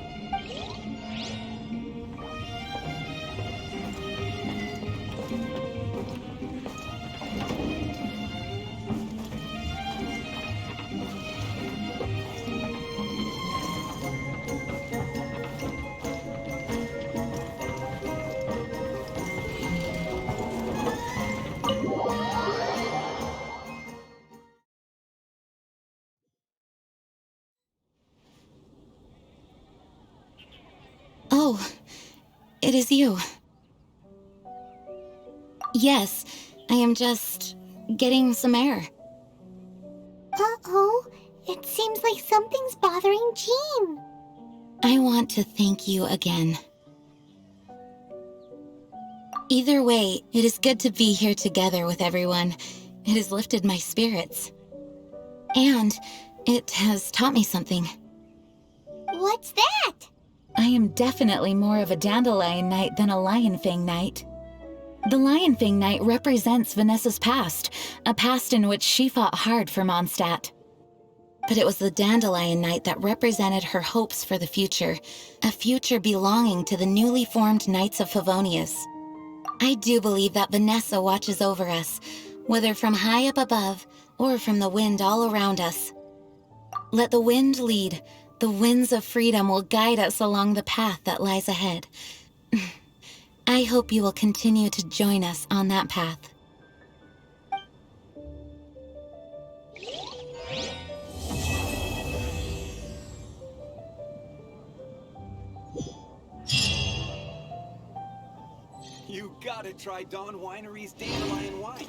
Oh, it is you. Yes, I am just getting some air. Uh-oh. It seems like something's bothering Jean. I want to thank you again. Either way, it is good to be here together with everyone. It has lifted my spirits. And it has taught me something. What's that? I am definitely more of a Dandelion Knight than a Lionfang Knight. The Lionfang Knight represents Vanessa's past, a past in which she fought hard for Mondstadt. But it was the Dandelion Knight that represented her hopes for the future, a future belonging to the newly formed Knights of Favonius. I do believe that Vanessa watches over us, whether from high up above or from the wind all around us. Let the wind lead. The winds of freedom will guide us along the path that lies ahead. I hope you will continue to join us on that path. You gotta try Dawn Winery's Dandelion Wine.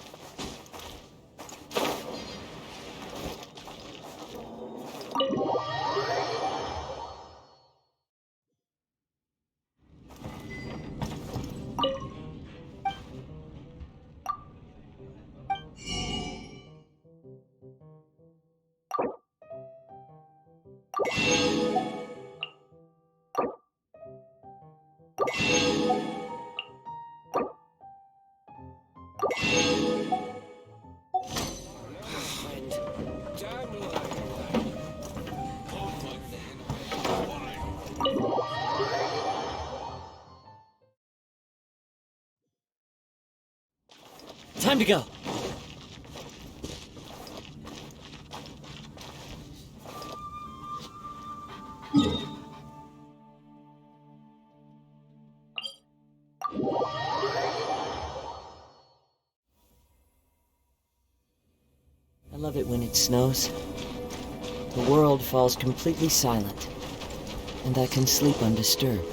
Time to go. I love it when it snows. The world falls completely silent, and I can sleep undisturbed.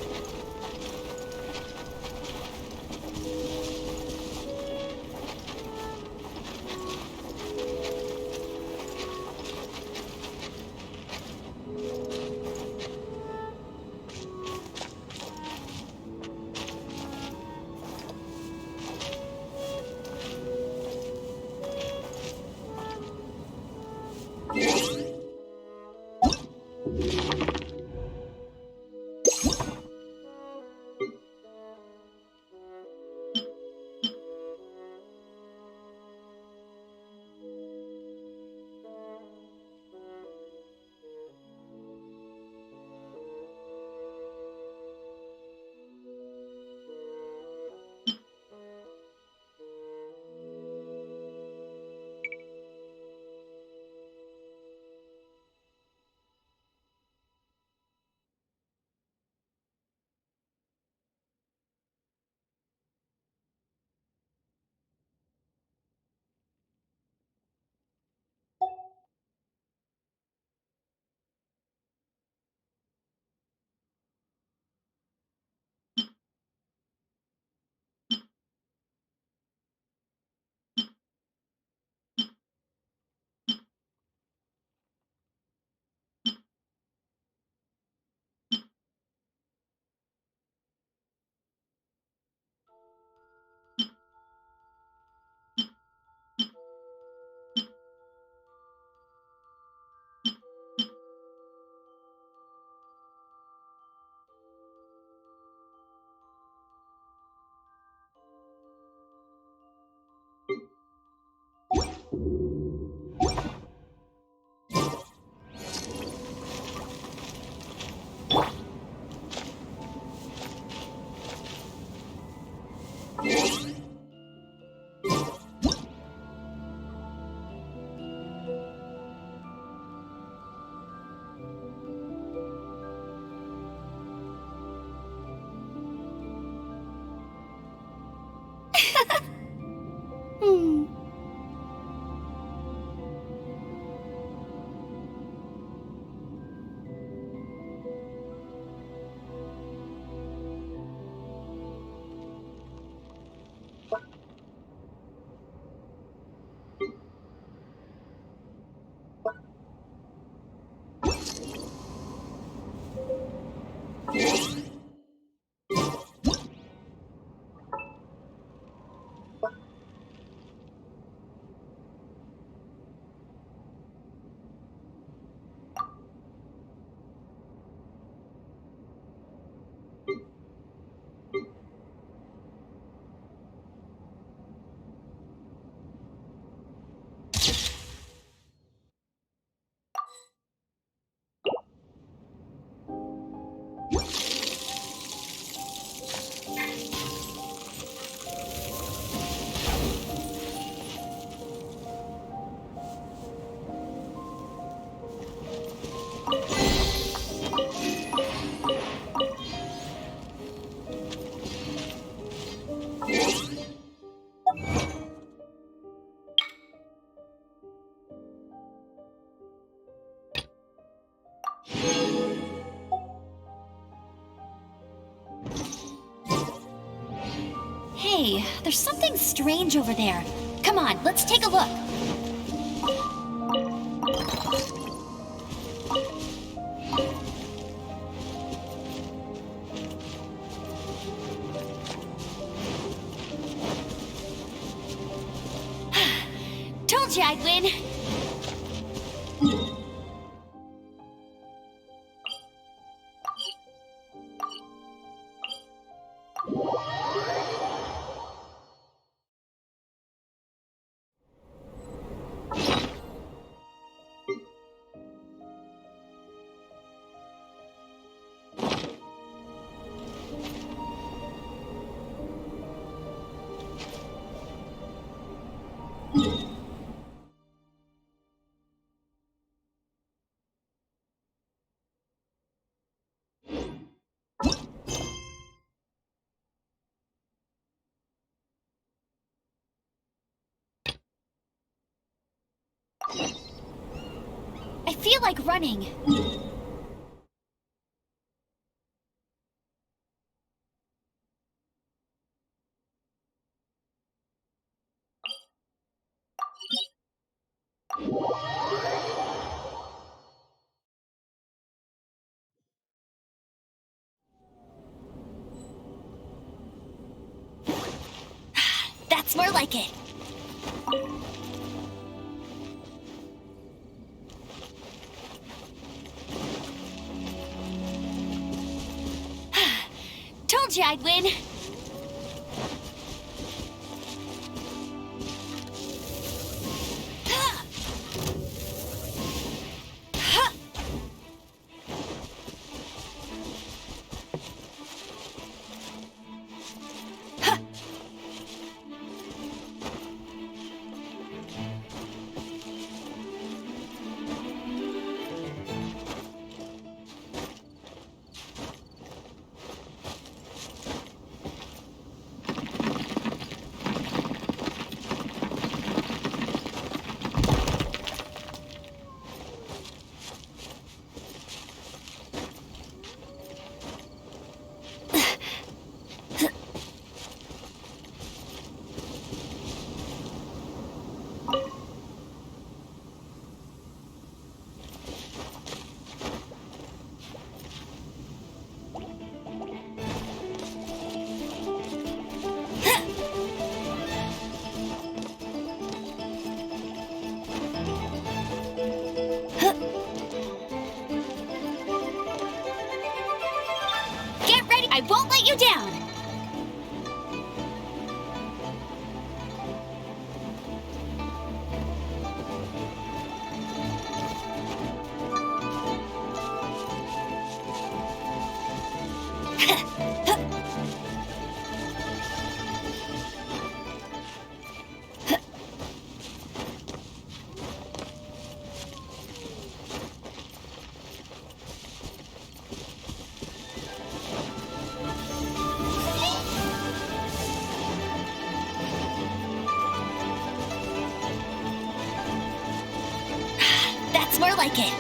Hey, there's something strange over there. Come on, let's take a look. Told you I'd win. I feel like running. That's more like it. Told you I'd win. Get ready! I won't let you down! That's more like it.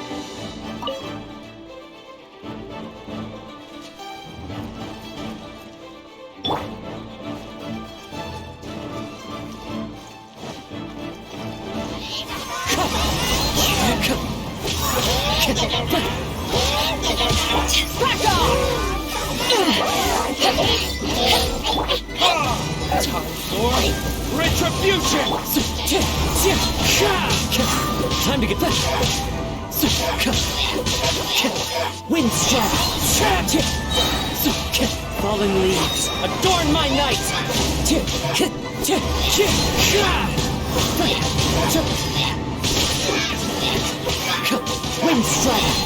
Back Time for retribution! Time to get back! Wind strike! Fallen leaves, adorn my night! Wind strike!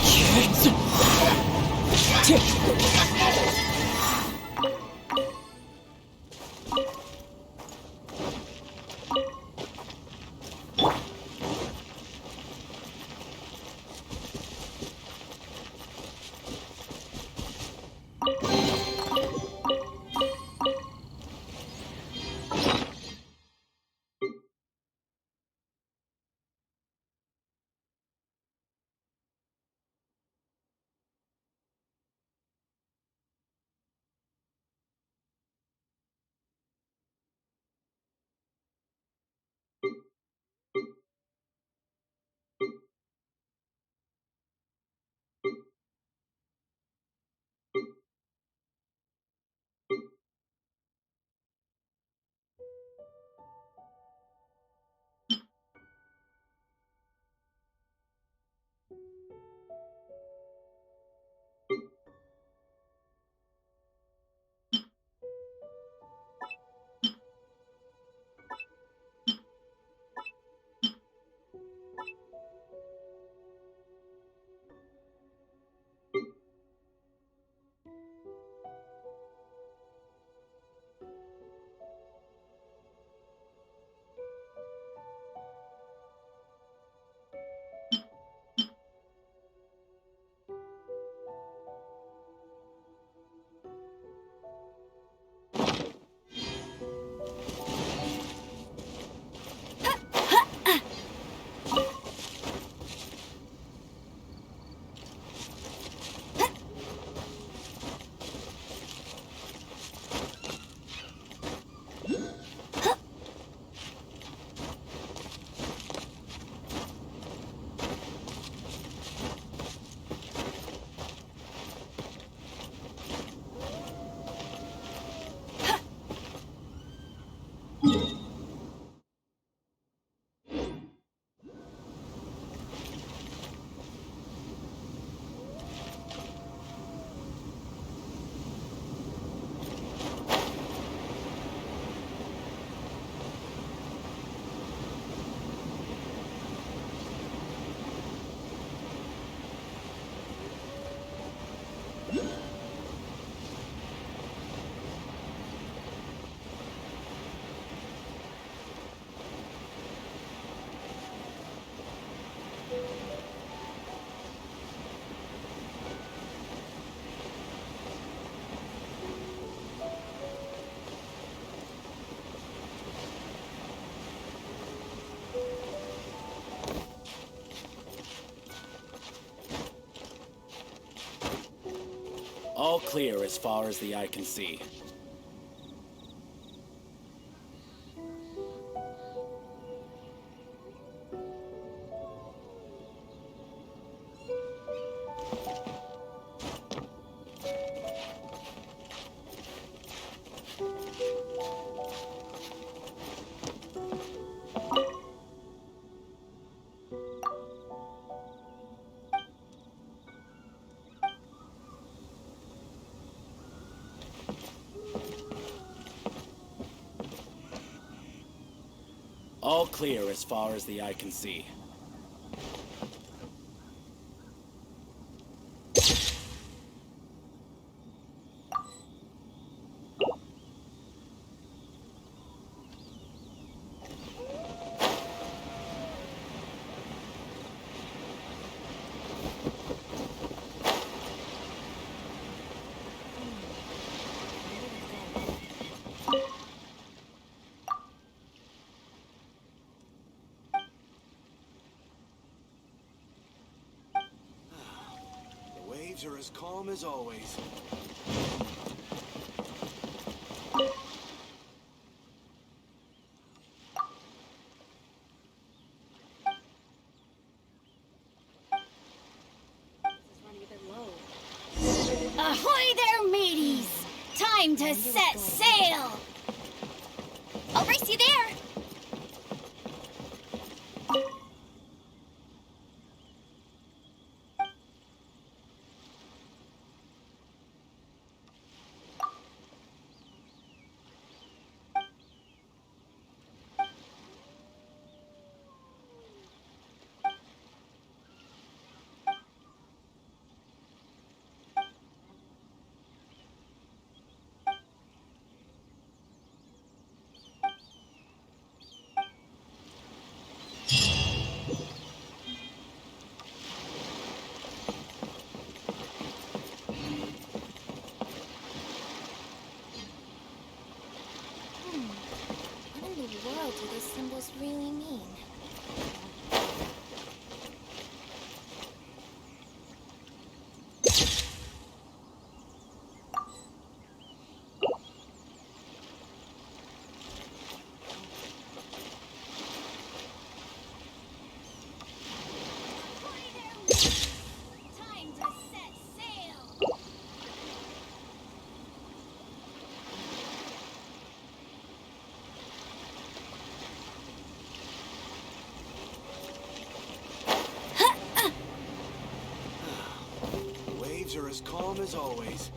All clear as far as the eye can see. All clear as far as the eye can see. Are as calm as always. Ahoy there, mateys! Time to set sail! I'll race you there! What in the world do those symbols really mean? Are as calm as always.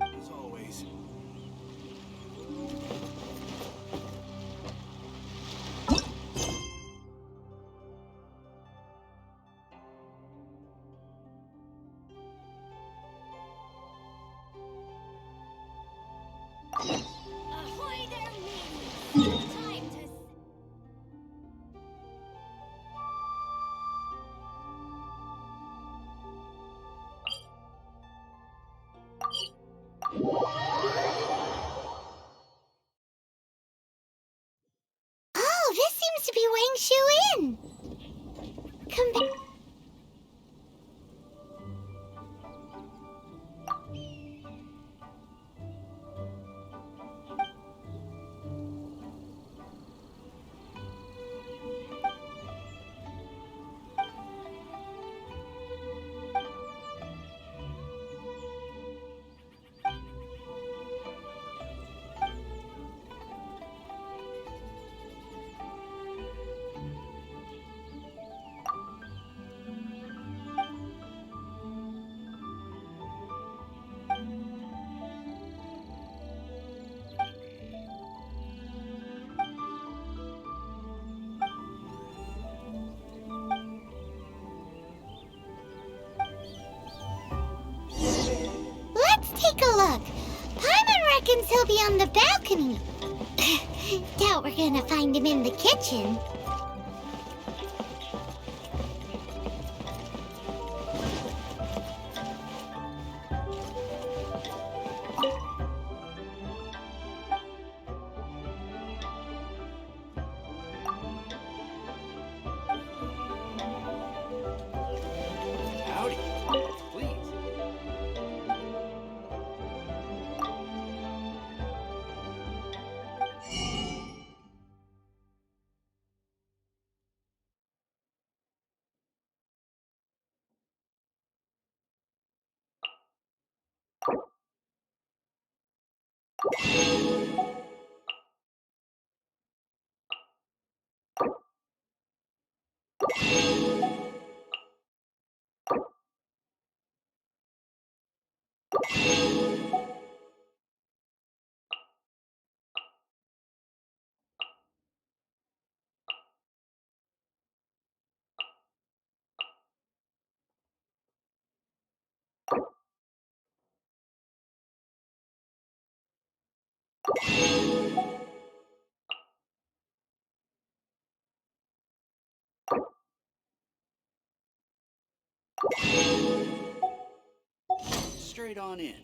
As always. Ahoy there, mateys! Time to... Oh, this seems to be Wang Shu Inn! Come back. Let's take a look. Paimon reckons he'll be on the balcony. Doubt we're gonna find him in the kitchen. Howdy. Please. Straight on in.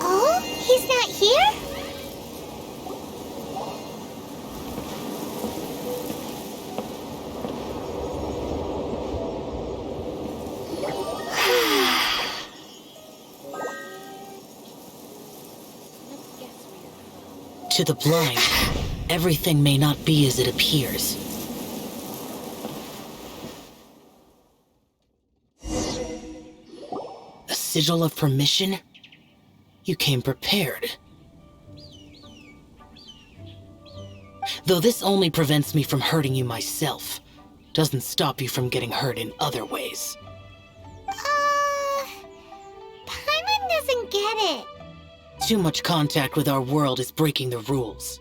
Oh, he's not here? To the blind, everything may not be as it appears. A sigil of permission? You came prepared. Though this only prevents me from hurting you myself, doesn't stop you from getting hurt in other ways. Paimon doesn't get it. Too much contact with our world is breaking the rules.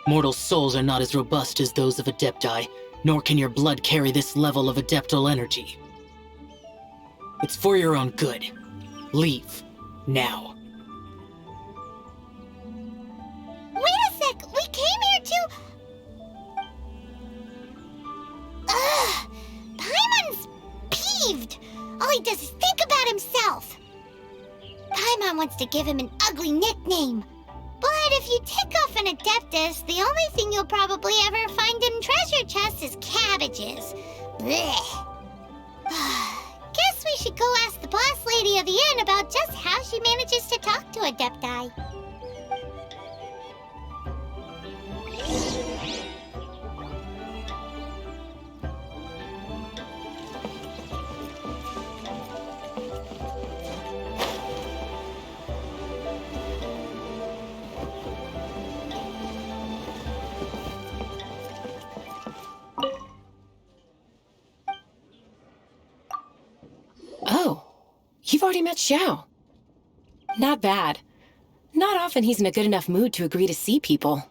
Mortal souls are not as robust as those of Adepti, nor can your blood carry this level of adeptal energy. It's for your own good. Leave. Now. Wait a sec, we came here to... Ugh! Paimon's peeved. All he does is think about himself. Paimon wants to give him an ugly nickname. But if you tick off an Adeptus, the only thing you'll probably ever find in treasure chests is cabbages. Blech. Guess we should go ask the boss lady of the inn about just how she manages to talk to Adepti. Oh, you've already met Xiao. Not bad. Not often he's in a good enough mood to agree to see people.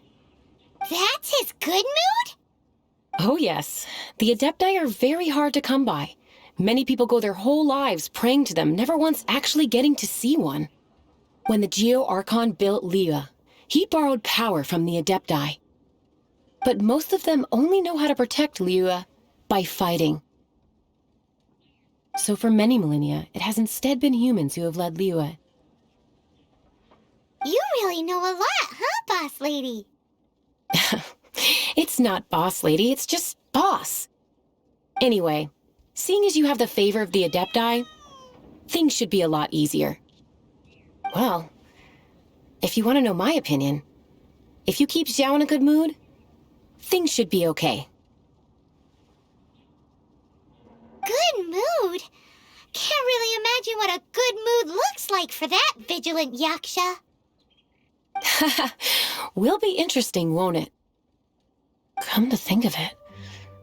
That good mood? Oh yes, the Adepti are very hard to come by. Many people go their whole lives praying to them, never once actually getting to see one. When the Geo Archon built Liyue, he borrowed power from the Adepti. But most of them only know how to protect Liyue by fighting. So for many millennia, it has instead been humans who have led Liyue. You really know a lot, huh, boss lady? It's not boss lady, it's just boss. Anyway, seeing as you have the favor of the Adepti, things should be a lot easier. Well, if you want to know my opinion, if you keep Xiao in a good mood, things should be okay. Good mood? Can't really imagine what a good mood looks like for that vigilant yaksha. Will be interesting, won't it? Come to think of it,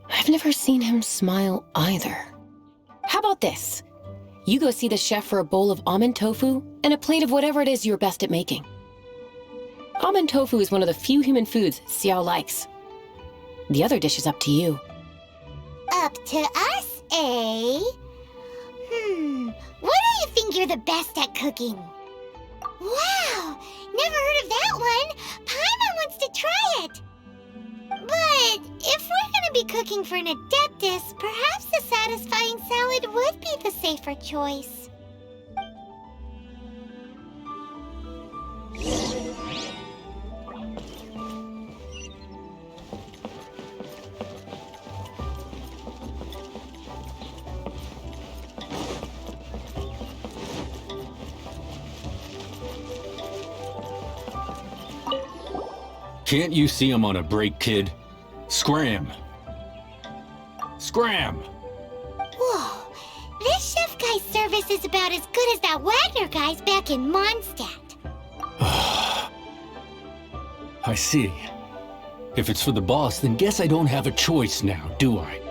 I've never seen him smile either. How about this? You go see the chef for a bowl of almond tofu and a plate of whatever it is you're best at making. Almond tofu is one of the few human foods Xiao likes. The other dish is up to you. Up to us, eh? What do you think you're the best at cooking? Wow, never heard of that one. Paimon wants to try it. But if we're gonna be cooking for an Adeptus, perhaps a satisfying salad would be the safer choice. Can't you see I'm on a break, kid? Scram! Scram! Whoa, this chef guy's service is about as good as that Wagner guy's back in Mondstadt. I see. If it's for the boss, then guess I don't have a choice now, do I?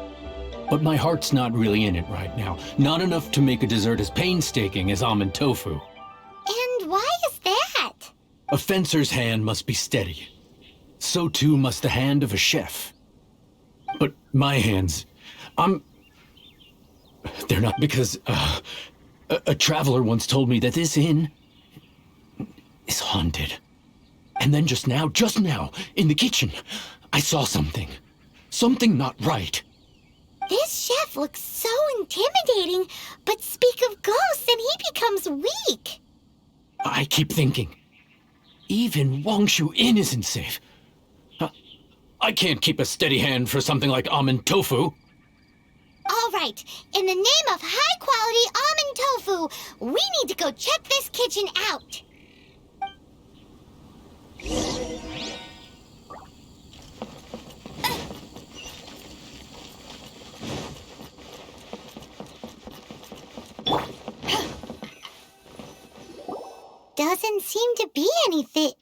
But my heart's not really in it right now. Not enough to make a dessert as painstaking as almond tofu. And why is that? A fencer's hand must be steady. So too must the hand of a chef. But my hands, they're not, because a traveler once told me that this inn is haunted. And then just now, in the kitchen, I saw something. Something not right. This chef looks so intimidating, but speak of ghosts and he becomes weak. I keep thinking, even Wangshu Inn isn't safe. I can't keep a steady hand for something like almond tofu. All right, in the name of high-quality almond tofu, we need to go check this kitchen out. Doesn't seem to be anything.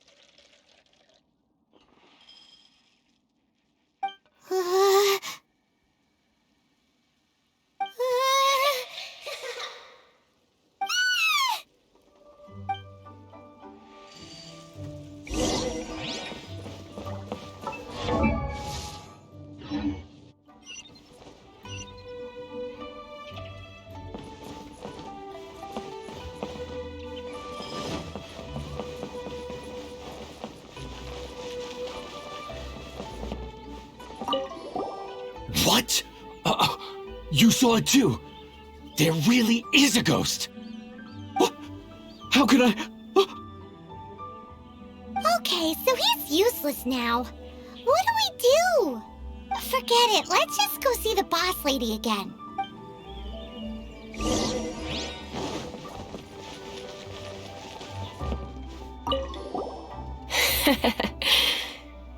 What? You saw it too? There really is a ghost! How could I? Okay, so he's useless now. What do we do? Forget it, let's just go see the boss lady again.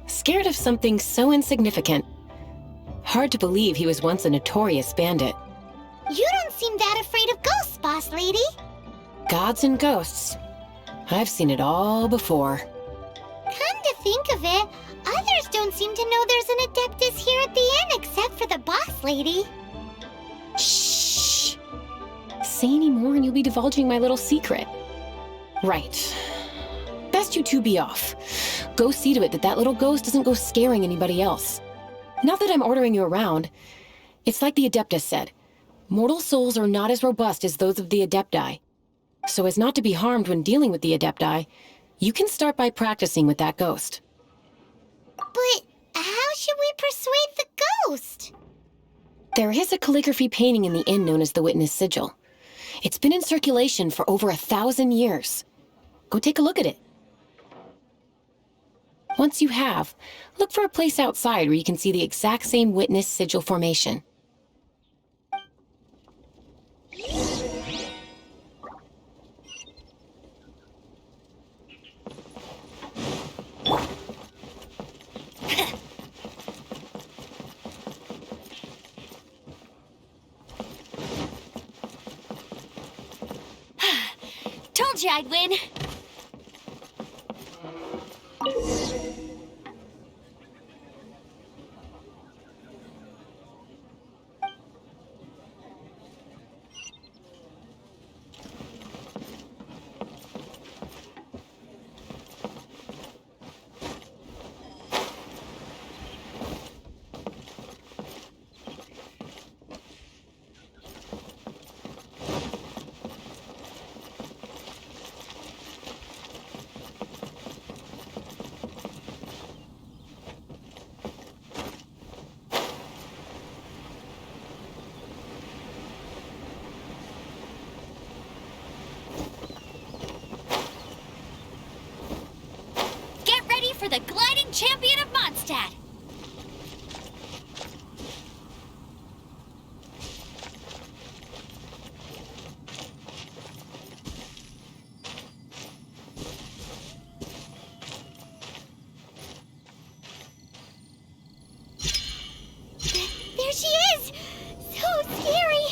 Scared of something so insignificant. Hard to believe he was once a notorious bandit. You don't seem that afraid of ghosts, boss lady. Gods and ghosts. I've seen it all before. Come to think of it, others don't seem to know there's an Adeptus here at the inn except for the boss lady. Shh! Say any more and you'll be divulging my little secret. Right. Best you two be off. Go see to it that that little ghost doesn't go scaring anybody else. Not that I'm ordering you around. It's like the Adeptus said. Mortal souls are not as robust as those of the Adepti. So as not to be harmed when dealing with the Adepti, you can start by practicing with that ghost. But how should we persuade the ghost? There is a calligraphy painting in the inn known as the Witness Sigil. It's been in circulation for over 1,000 years. Go take a look at it. Once you have, look for a place outside where you can see the exact same Witness Sigil formation. Told you I'd win. For the gliding champion of Mondstadt. There she is! So scary!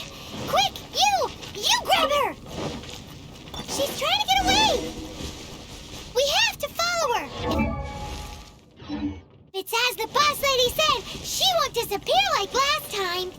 Quick, you grab her! She's trying to get away! We have to follow her! It's as the boss lady said, she won't disappear like last time.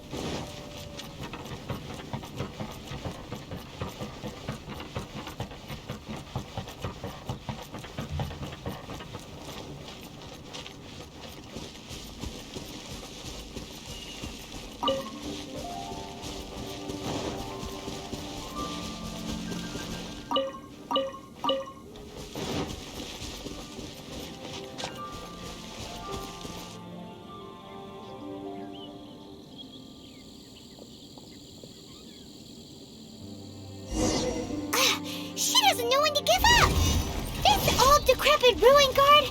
Decrepit ruin guard?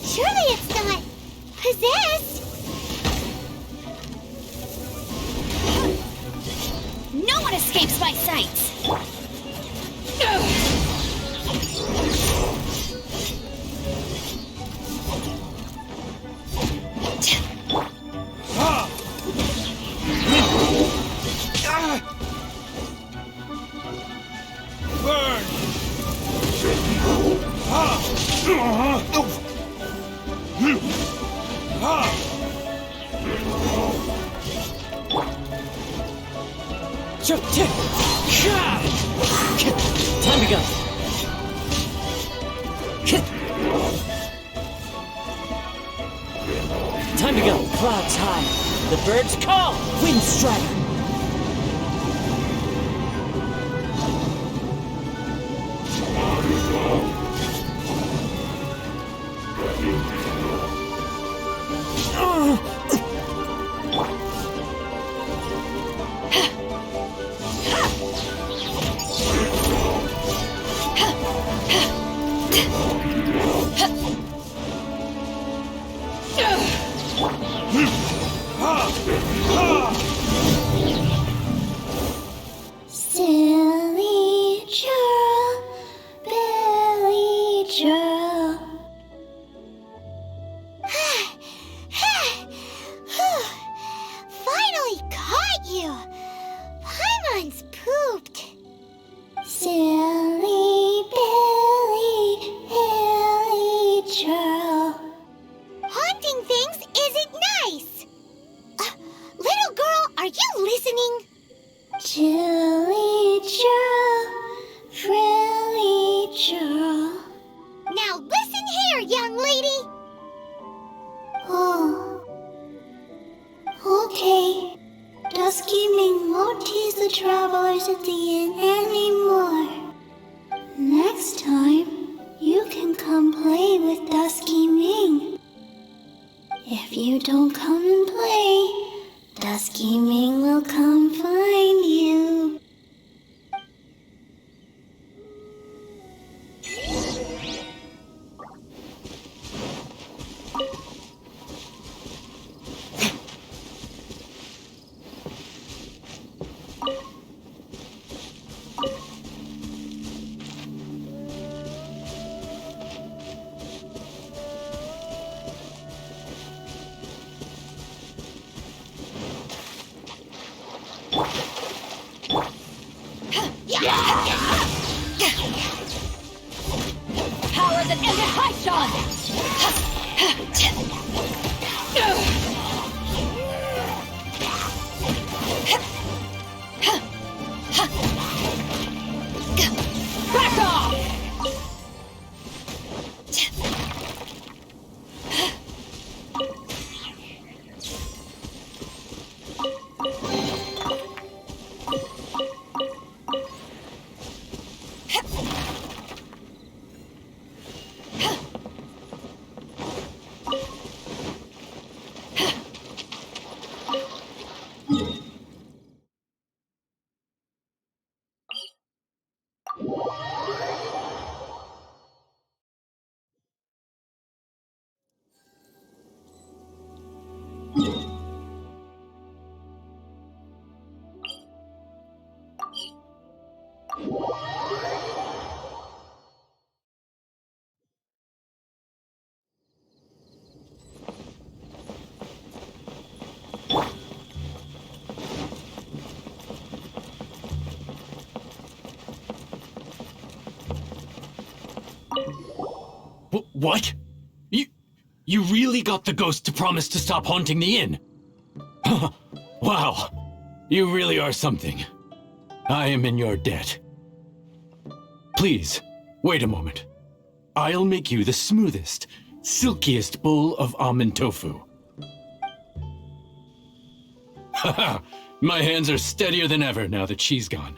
Surely it's not possessed. No one escapes my sights. Time to go. Time to go. Clouds high. The birds call. Wind strider. Silly churl, Billy churl. Finally caught you. Paimon's pooped. Silly Billy, Billy churl. Haunting things isn't nice. Little girl, are you listening? Chilly churl, frilly churl. Now listen here, young lady. Okay. Dusky Ming won't tease the travelers at the inn anymore. Next time, you can come play with Dusky Ming. If you don't come and play, Dusky Ming will come find you. Power that ended Haishan! Back off! What? You really got the ghost to promise to stop haunting the inn? Wow. You really are something. I am in your debt. Please, wait a moment. I'll make you the smoothest, silkiest bowl of almond tofu. Haha, my hands are steadier than ever now that she's gone.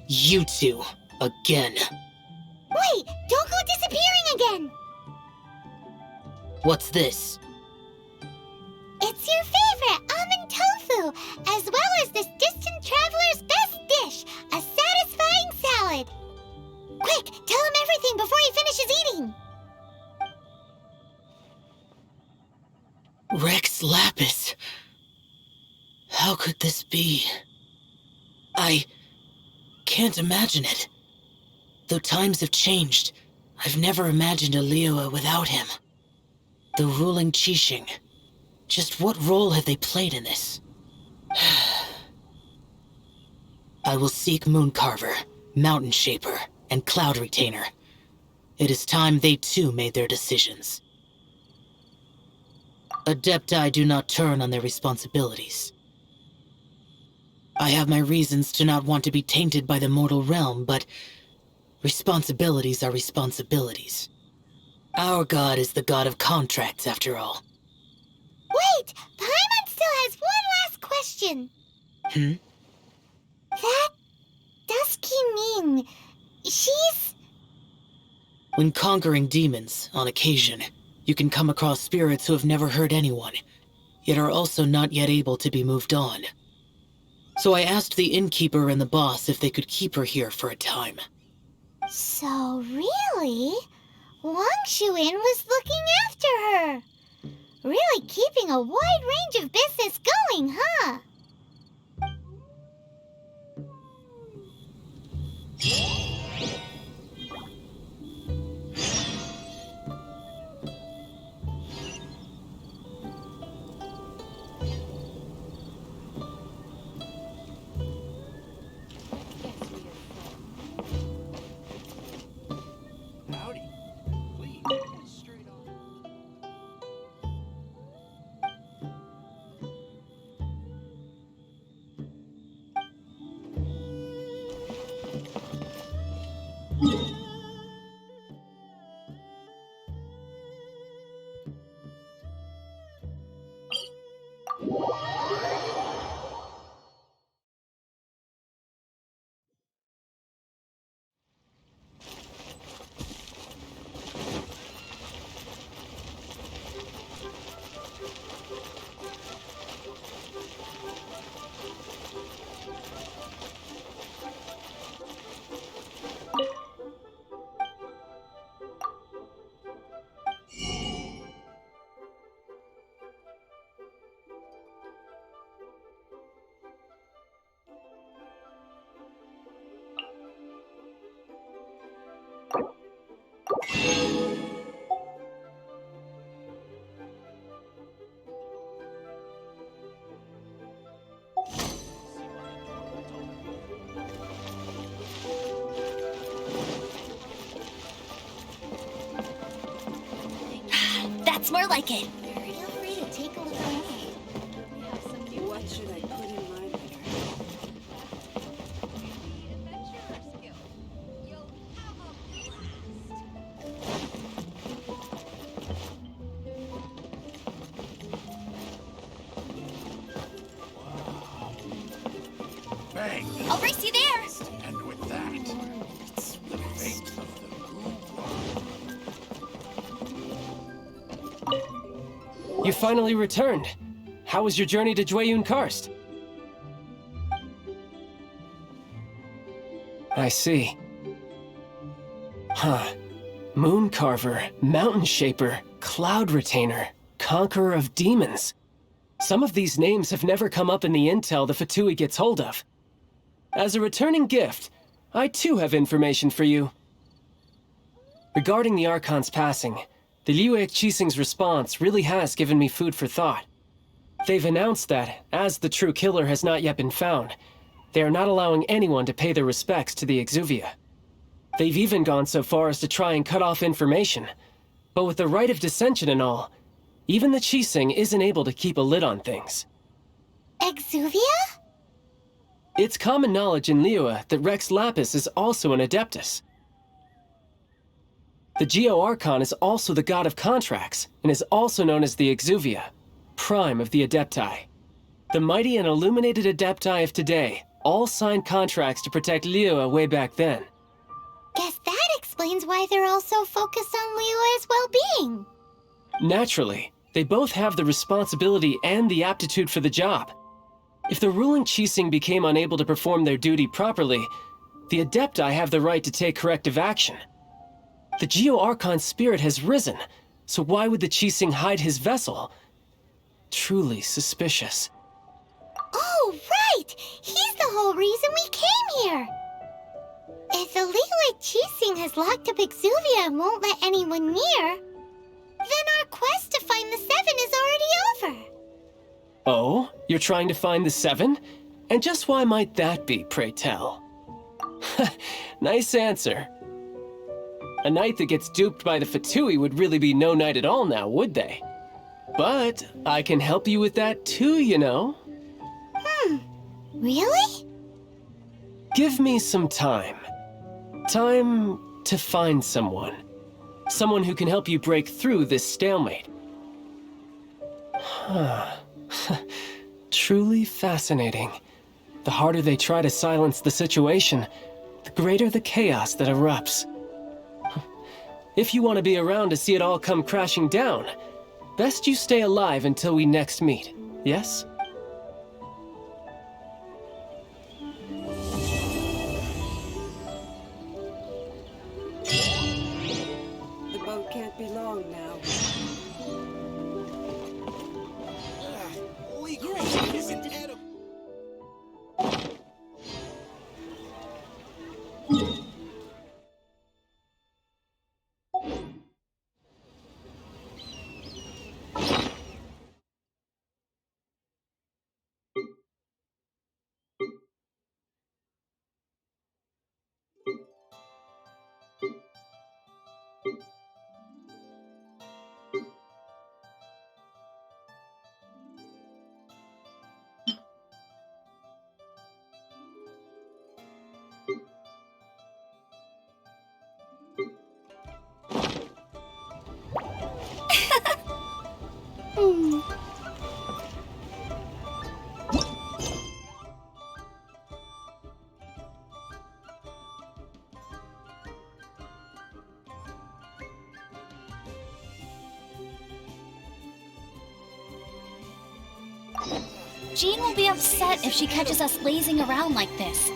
You two, again. Wait, don't go disappearing again! What's this? It's your favorite almond tofu, as well as this distant traveler's best dish, a satisfying salad. Quick, tell him everything before he finishes eating. Rex Lapis. How could this be? I can't imagine it. Though times have changed, I've never imagined a Liyue without him. The ruling Qixing. Just what role have they played in this? I will seek Mooncarver, Mountain Shaper, and Cloud Retainer. It is time they too made their decisions. Adepti do not turn on their responsibilities. I have my reasons to not want to be tainted by the mortal realm, but responsibilities are responsibilities. Our god is the god of contracts, after all. Wait, Paimon still has one last question. That Dusky Ming, she's... When conquering demons, on occasion, you can come across spirits who have never hurt anyone, yet are also not yet able to be moved on. So I asked the innkeeper and the boss if they could keep her here for a time. So really, Wangshu Inn was looking after her. Really keeping a wide range of business going, huh? That's more like it. Feel free to take a look around. What should I put in my letter? Bang! I'll race you there. And with that, the fate of the group. You finally returned. How was your journey to Jueyun Karst? I see. Huh. Moon Carver, Mountain Shaper, Cloud Retainer, Conqueror of Demons. Some of these names have never come up in the intel the Fatui gets hold of. As a returning gift, I too have information for you. Regarding the Archon's passing, the Liu Qixing's response really has given me food for thought. They've announced that, as the true killer has not yet been found, they are not allowing anyone to pay their respects to the Exuvia. They've even gone so far as to try and cut off information. But with the right of dissension and all, even the Qixing isn't able to keep a lid on things. Exuvia? It's common knowledge in Liyue that Rex Lapis is also an Adeptus. The Geo Archon is also the god of contracts, and is also known as the Exuvia, prime of the Adepti. The mighty and illuminated Adepti of today all signed contracts to protect Liyue way back then. Guess that explains why they're all so focused on Liyue's well-being. Naturally, they both have the responsibility and the aptitude for the job. If the ruling Qixing became unable to perform their duty properly, the Adepti have the right to take corrective action. The Geo Archon's spirit has risen, so why would the Qixing hide his vessel? Truly suspicious. Oh, right! He's the whole reason we came here! If the Liyue Qixing has locked up Exuvia and won't let anyone near, then our quest to find the Seven is already over. Oh? You're trying to find the Seven? And just why might that be, pray tell? Nice answer. A knight that gets duped by the Fatui would really be no knight at all now, would they? But I can help you with that too, you know. Really? Give me some time. Time to find someone. Someone who can help you break through this stalemate. Truly fascinating. The harder they try to silence the situation, the greater the chaos that erupts. If you want to be around to see it all come crashing down, best you stay alive until we next meet, yes? The boat can't be long now. Holy crap, this isn't edible. Jean will be upset if she catches us lazing around like this.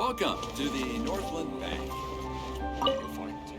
Welcome to the Northland Bank. You'll find tea.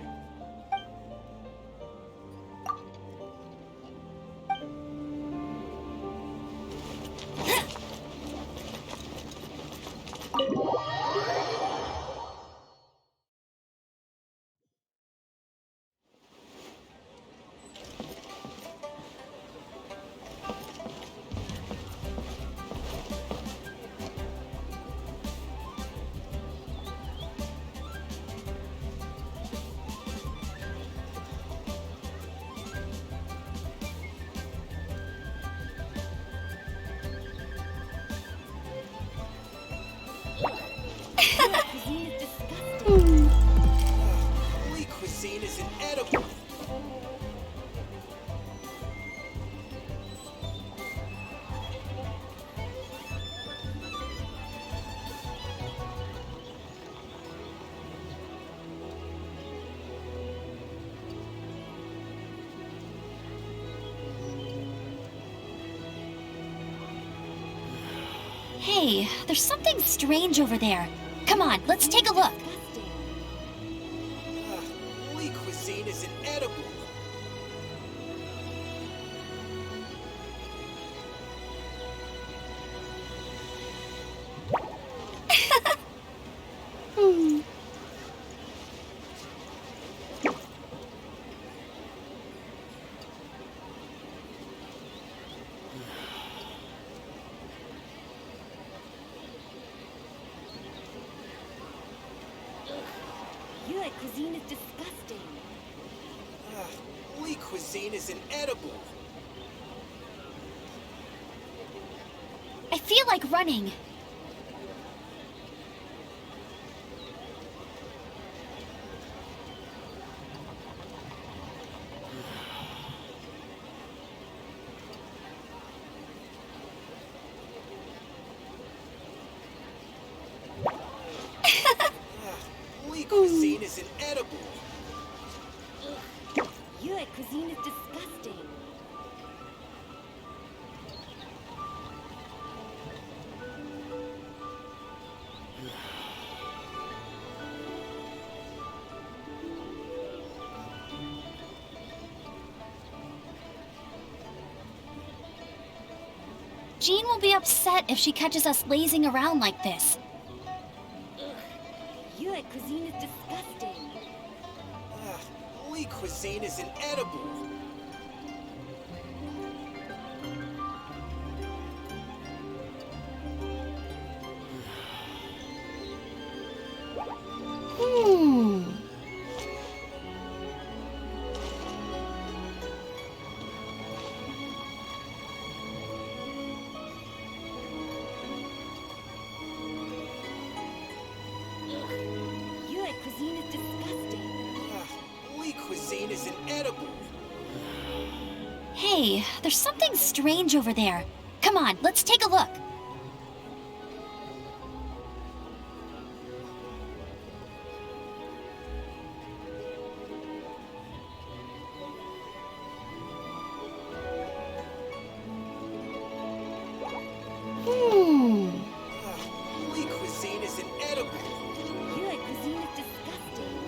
Holy cuisine is inedible. Hey, there's something strange over there. Come on, let's take a look. Holy cuisine is inedible. Your cuisine is disgusting. Holy cuisine is inedible. I feel like running. Holy cuisine is inedible. Your cuisine is disgusting. Jean will be upset if she catches us lazing around like this. Your cuisine is disgusting. Holy cuisine is inedible. Your cuisine is disgusting. Holy cuisine is inedible. Hey, there's something strange over there. Come on, let's take a look. Holy cuisine is inedible. Your cuisine is disgusting.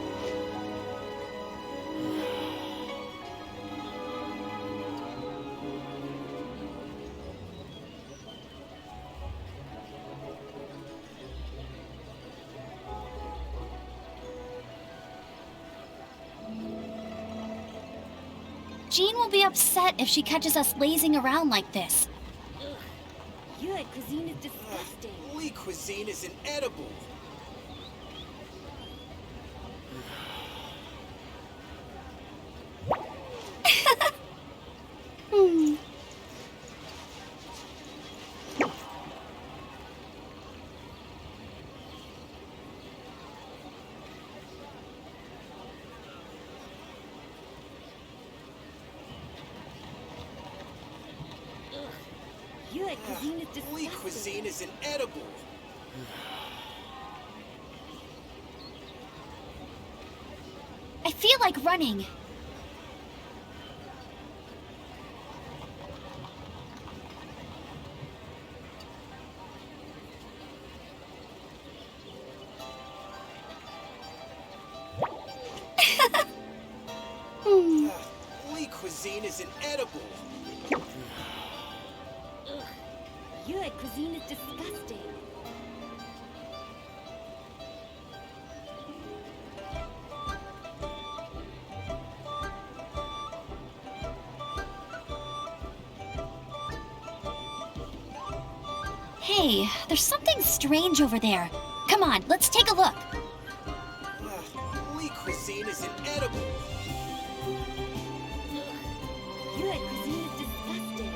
Jean will be upset if she catches us lazing around like this. Your cuisine is disgusting. Holy cuisine is inedible. Your cuisine is Holy disgusting. cuisine is inedible. I feel like running. cuisine is inedible. Ugh. Your cuisine is disgusting. Hey, there's something strange over there. Come on, let's take a look. Holy cuisine is inedible. Your cuisine is disgusting.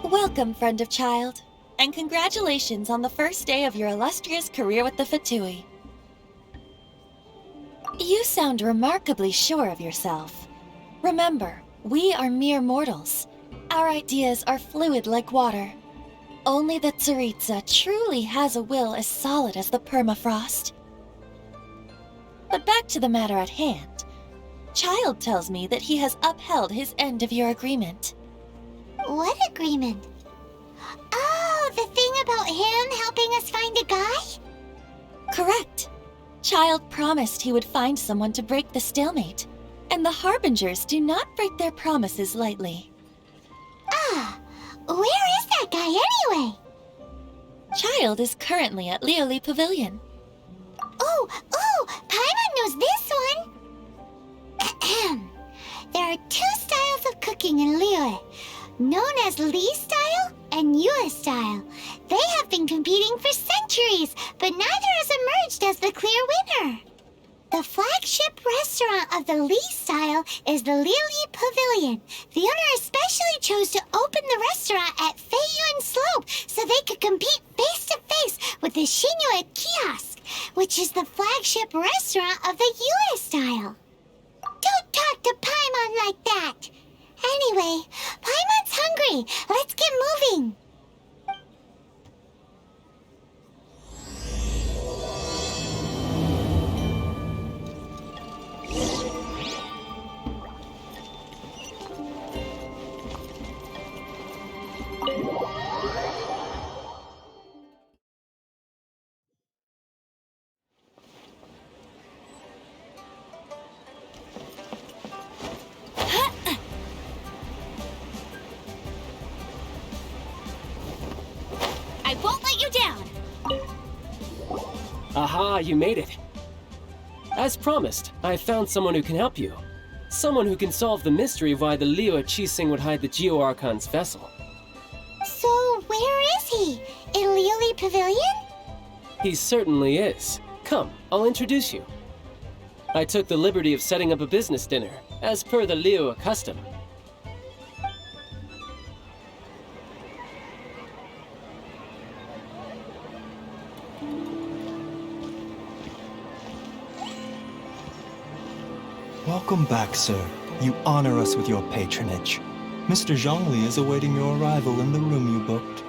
Welcome, friend of child, and congratulations on the first day of your illustrious career with the Fatui. You sound remarkably sure of yourself. Remember, we are mere mortals. Our ideas are fluid like water. Only the Tsaritsa truly has a will as solid as the permafrost. But back to the matter at hand. Child tells me that he has upheld his end of your agreement. What agreement? Oh, the thing about him helping us find a guy? Correct. Child promised he would find someone to break the stalemate, and the Harbingers do not break their promises lightly. Ah, where is that guy anyway? Child is currently at Lioli Pavilion. Oh, Paimon knows this one. Ahem. There are two styles of cooking in Liyue, known as Li style and Yue style. They have been competing for centuries, but neither has emerged as the clear winner. The flagship restaurant of the Li style is the Lioli Pavilion. The owner especially chose to open the restaurant at Feiyuan Slope so they could compete face to face with the Shinue Kiosk, which is the flagship restaurant of the Yue style. Don't talk to Paimon like that. Anyway, Paimon's hungry. Let's get moving. I won't let you down. Aha, you made it. As promised, I found someone who can help you. Someone who can solve the mystery of why the Liyue Qixing would hide the Geo Archon's vessel. So, where is he? In Lioli Pavilion? He certainly is. Come, I'll introduce you. I took the liberty of setting up a business dinner, as per the Liyue custom. Welcome back, sir. You honor us with your patronage. Mr. Zhongli is awaiting your arrival in the room you booked.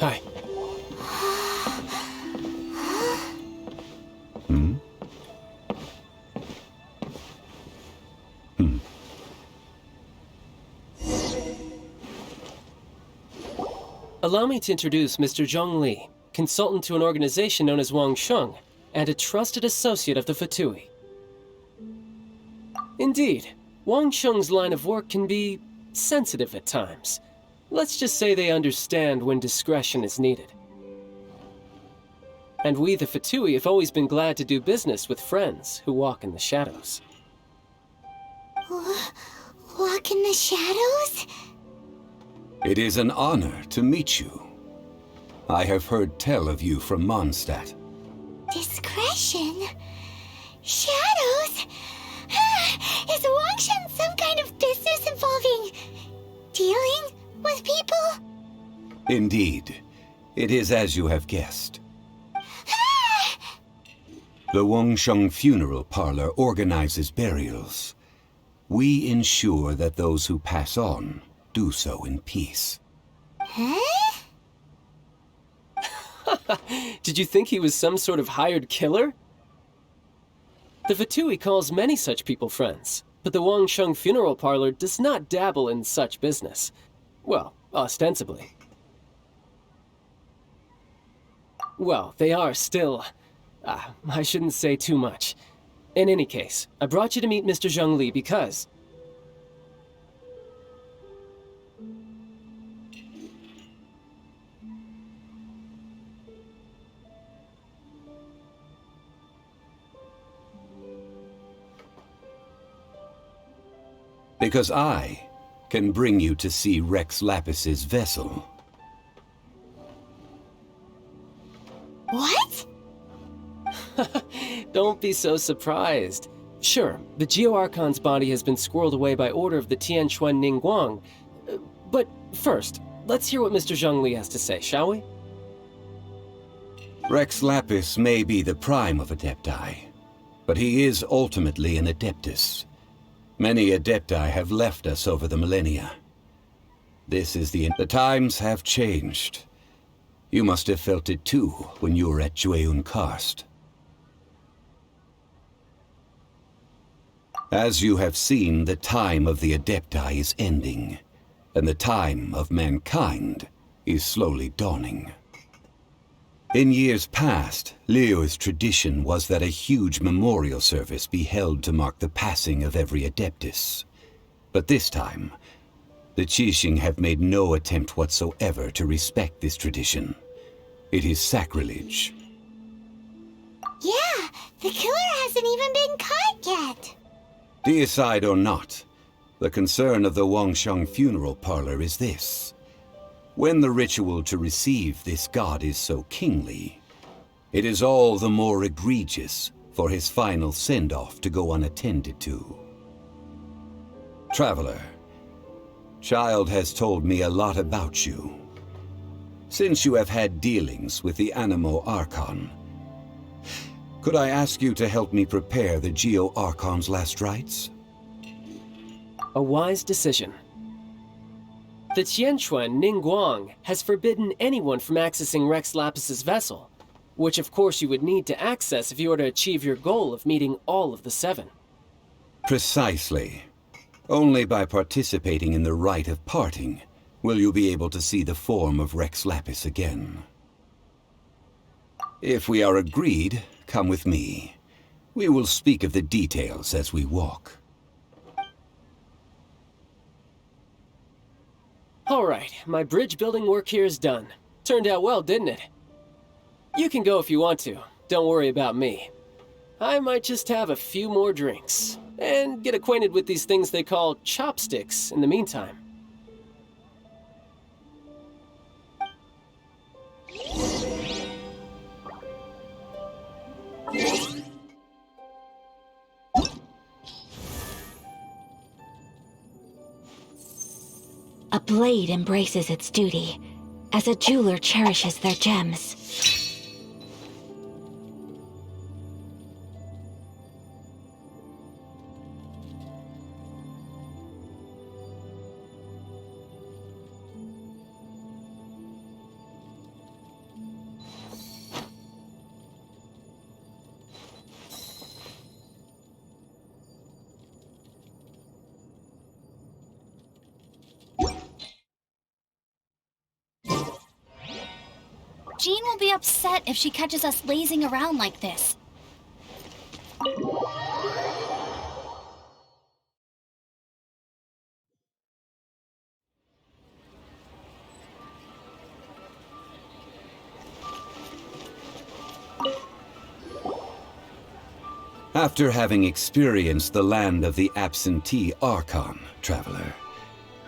Hi. Allow me to introduce Mr. Zhongli, consultant to an organization known as Wangsheng, and a trusted associate of the Fatui. Indeed, Wangsheng's line of work can be sensitive at times. Let's just say they understand when discretion is needed. And we, the Fatui, have always been glad to do business with friends who walk in the shadows. Walk in the shadows? It is an honor to meet you. I have heard tell of you from Mondstadt. Discretion? Shadows? Is Wangshan some kind of business involving dealing with people? Indeed. It is as you have guessed. The Wangsheng Funeral Parlor organizes burials. We ensure that those who pass on do so in peace. Huh? Did you think he was some sort of hired killer? The Fatui calls many such people friends, but the Wangsheng Funeral Parlor does not dabble in such business. Well, ostensibly. Well, they are still... I shouldn't say too much. In any case, I brought you to meet Mr. Zhongli because... Because I can bring you to see Rex Lapis's vessel. What? Don't be so surprised. Sure, the Geo Archon's body has been squirreled away by order of the Tianquan Ningguang. But first, let's hear what Mr. Zhongli has to say, shall we? Rex Lapis may be the prime of Adepti, but he is ultimately an Adeptus. Many Adepti have left us over the millennia. This is the times have changed. You must have felt it too when you were at Jueyun Karst. As you have seen, the time of the Adepti is ending, and the time of mankind is slowly dawning. In years past, Leo's tradition was that a huge memorial service be held to mark the passing of every Adeptus. But this time, the Qixing have made no attempt whatsoever to respect this tradition. It is sacrilege. Yeah, the killer hasn't even been caught yet. Deicide or not, the concern of the Wangsheng Funeral Parlor is this. When the ritual to receive this god is so kingly, it is all the more egregious for his final send-off to go unattended to. Traveler, Child has told me a lot about you. Since you have had dealings with the Animo Archon, could I ask you to help me prepare the Geo Archon's last rites? A wise decision. The Tianquan Ningguang has forbidden anyone from accessing Rex Lapis's vessel, which of course you would need to access if you were to achieve your goal of meeting all of the seven. Precisely. Only by participating in the rite of parting will you be able to see the form of Rex Lapis again. If we are agreed, come with me. We will speak of the details as we walk. Alright, my bridge building work here is done. Turned out well, didn't it? You can go if you want to. Don't worry about me. I might just have a few more drinks, and get acquainted with these things they call chopsticks in the meantime. A blade embraces its duty, as a jeweler cherishes their gems. Jean will be upset if she catches us lazing around like this. After having experienced the land of the absentee Archon, traveler,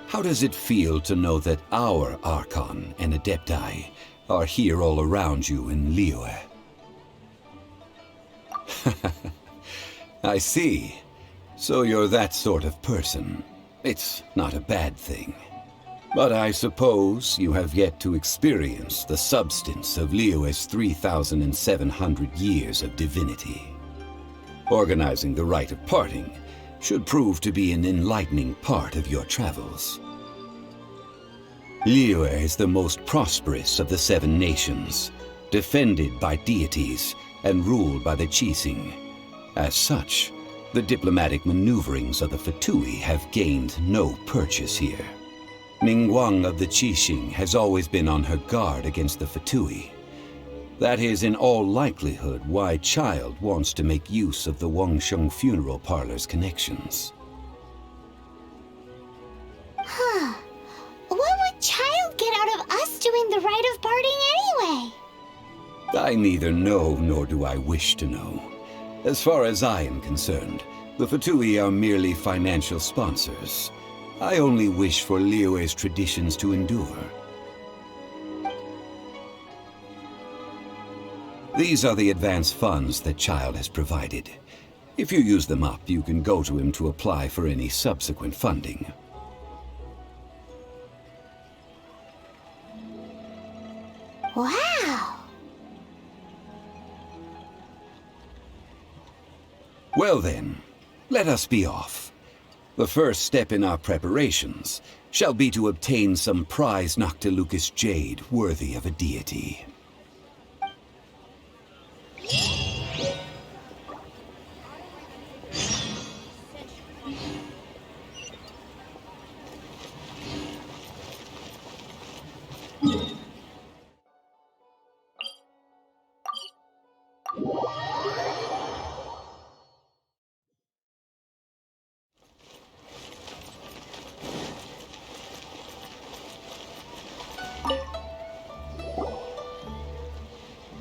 how does it feel to know that our Archon and Adepti are here all around you in Liyue? I see. So you're that sort of person. It's not a bad thing. But I suppose you have yet to experience the substance of Liyue's 3,700 years of divinity. Organizing the rite of parting should prove to be an enlightening part of your travels. Liyue is the most prosperous of the 7 nations, defended by deities and ruled by the Qixing. As such, the diplomatic maneuverings of the Fatui have gained no purchase here. Ningguang of the Qixing has always been on her guard against the Fatui. That is in all likelihood why Child wants to make use of the Wangsheng funeral parlor's connections. Huh. What would Child get out of us doing the rite of parting anyway? I neither know nor do I wish to know. As far as I am concerned, the Fatui are merely financial sponsors. I only wish for Liyue's traditions to endure. These are the advance funds that Child has provided. If you use them up, you can go to him to apply for any subsequent funding. Wow! Well then, let us be off. The first step in our preparations shall be to obtain some prize Noctilucous jade worthy of a deity.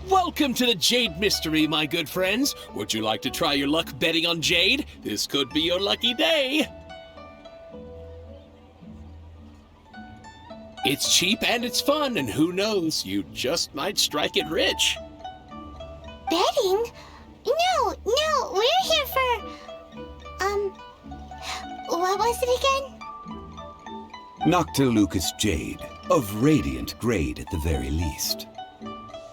Welcome to the Jade Mystery, my good friends. Would you like to try your luck betting on Jade? This could be your lucky day. It's cheap and it's fun, and who knows, you just might strike it rich. Betting? No, we're here for... what was it again? Noctilucous jade, of radiant grade at the very least.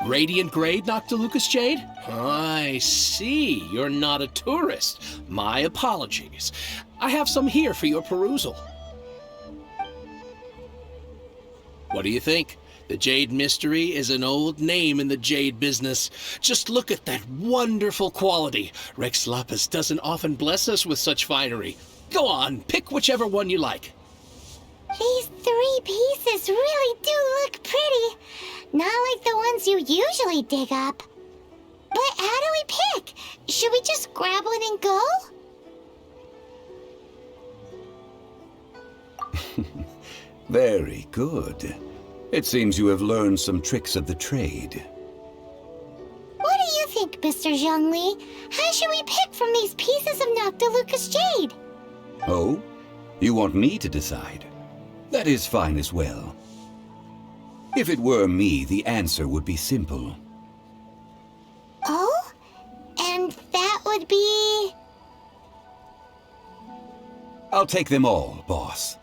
Radiant grade, Noctilucous jade? I see. You're not a tourist. My apologies. I have some here for your perusal. What do you think? The Jade Mystery is an old name in the jade business. Just look at that wonderful quality. Rex Lapis doesn't often bless us with such finery. Go on, pick whichever one you like. These 3 pieces really do look pretty. Not like the ones you usually dig up. But how do we pick? Should we just grab one and go? Very good. It seems you have learned some tricks of the trade. What do you think, Mr. Zhongli? How should we pick from these pieces of Noctilucous jade? Oh? You want me to decide? That is fine as well. If it were me, the answer would be simple. Oh? And that would be... I'll take them all, boss.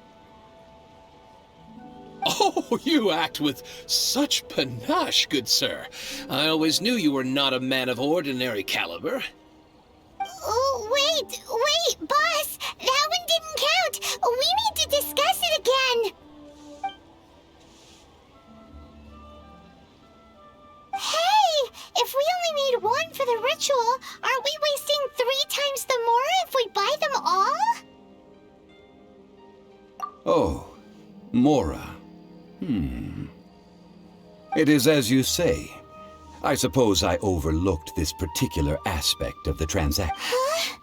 Oh, you act with such panache, good sir. I always knew you were not a man of ordinary caliber. Oh, wait, boss! That one didn't count! We need to discuss it again! Hey! If we only need one for the ritual, aren't we wasting 3 times the more if we buy them all? Oh, Mora. It is as you say. I suppose I overlooked this particular aspect of the transaction. Huh?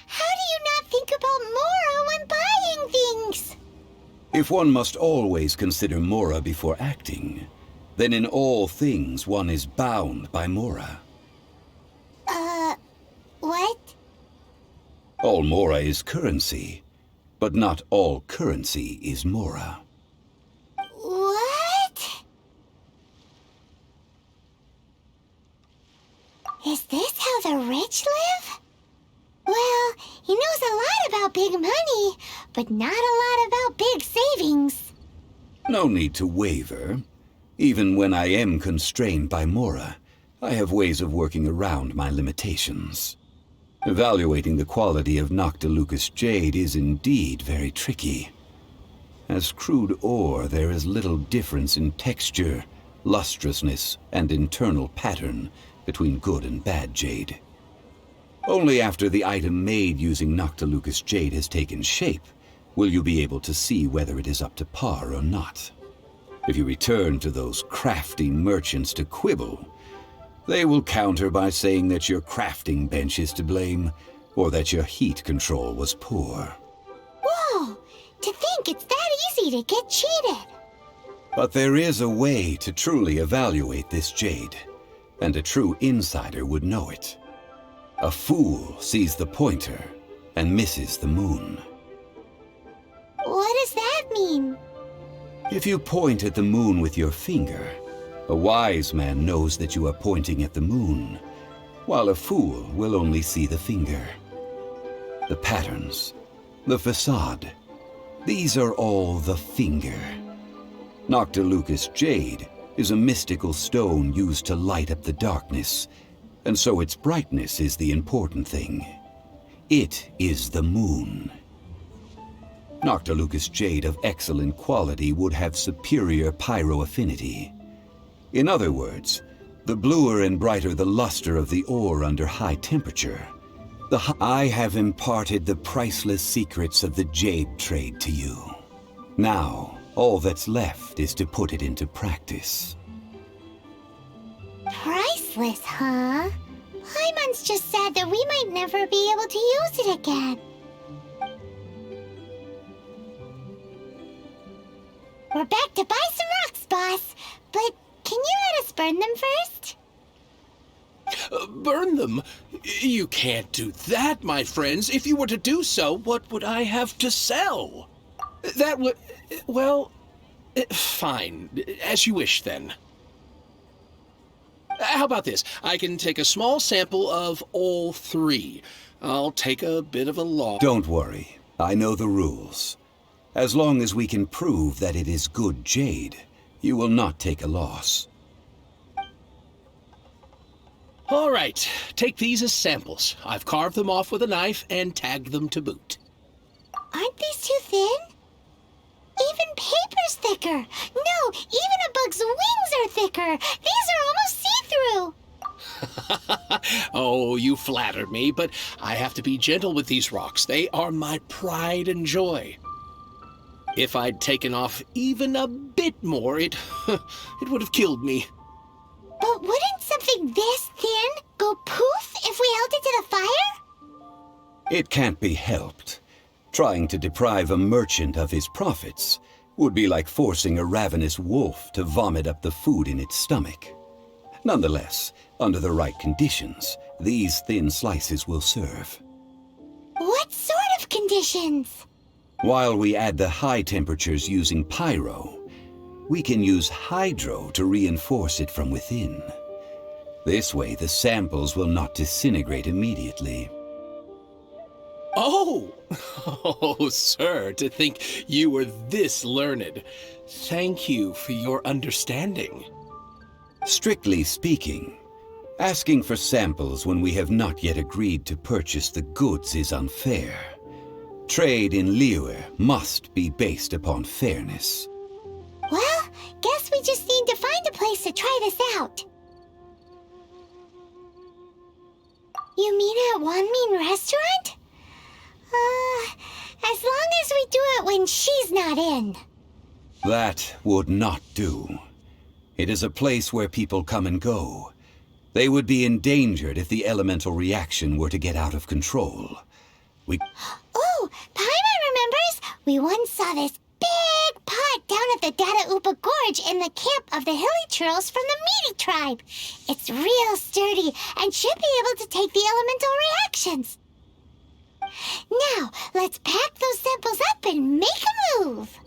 How do you not think about Mora when buying things? If one must always consider Mora before acting, then in all things one is bound by Mora. What? All Mora is currency, but not all currency is Mora. What? Is this how the rich live? Well, he knows a lot about big money, but not a lot about big savings. No need to waver. Even when I am constrained by Mora, I have ways of working around my limitations. Evaluating the quality of Noctilucous jade is indeed very tricky. As crude ore, there is little difference in texture, lustrousness, and internal pattern between good and bad jade. Only after the item made using Noctilucous jade has taken shape will you be able to see whether it is up to par or not. If you return to those crafty merchants to quibble, they will counter by saying that your crafting bench is to blame, or that your heat control was poor. Whoa! To think it's that easy to get cheated! But there is a way to truly evaluate this jade, and a true insider would know it. A fool sees the pointer and misses the moon. What does that mean? If you point at the moon with your finger, a wise man knows that you are pointing at the moon, while a fool will only see the finger. The patterns, the facade, these are all the finger. Noctilucous jade is a mystical stone used to light up the darkness, and so its brightness is the important thing. It is the moon. Noctilucous jade of excellent quality would have superior pyro affinity. In other words, the bluer and brighter the luster of the ore under high temperature, I have imparted the priceless secrets of the jade trade to you. Now, all that's left is to put it into practice. Priceless, huh? Paimon's just said that we might never be able to use it again. We're back to buy some rocks, boss, but can you let us burn them first? Burn them? You can't do that, my friends. If you were to do so, what would I have to sell? That would... well... fine. As you wish, then. How about this? I can take a small sample of all three. I'll take a bit of a loss. Don't worry. I know the rules. As long as we can prove that it is good jade, you will not take a loss. All right. Take these as samples. I've carved them off with a knife and tagged them to boot. Aren't these too thin? Even paper's thicker. No, even a bug's wings are thicker. These are almost see-through. Oh, you flatter me, but I have to be gentle with these rocks. They are my pride and joy. If I'd taken off even a bit more, it would have killed me. But wouldn't something this thin go poof if we held it to the fire? It can't be helped. Trying to deprive a merchant of his profits would be like forcing a ravenous wolf to vomit up the food in its stomach. Nonetheless, under the right conditions, these thin slices will serve. What sort of conditions? While we add the high temperatures using pyro, we can use hydro to reinforce it from within. This way, the samples will not disintegrate immediately. Oh! Oh, sir, to think you were this learned. Thank you for your understanding. Strictly speaking, asking for samples when we have not yet agreed to purchase the goods is unfair. Trade in Liyue must be based upon fairness. Well, guess we just need to find a place to try this out. You mean at Wanmin Restaurant? As long as we do it when she's not in. That would not do. It is a place where people come and go. They would be endangered if the elemental reaction were to get out of control. Oh, Paimon remembers! We once saw this big pot down at the Data Upa Gorge in the camp of the hilly churls from the Meaty tribe. It's real sturdy and should be able to take the elemental reactions. Now, let's pack those samples up and make a move.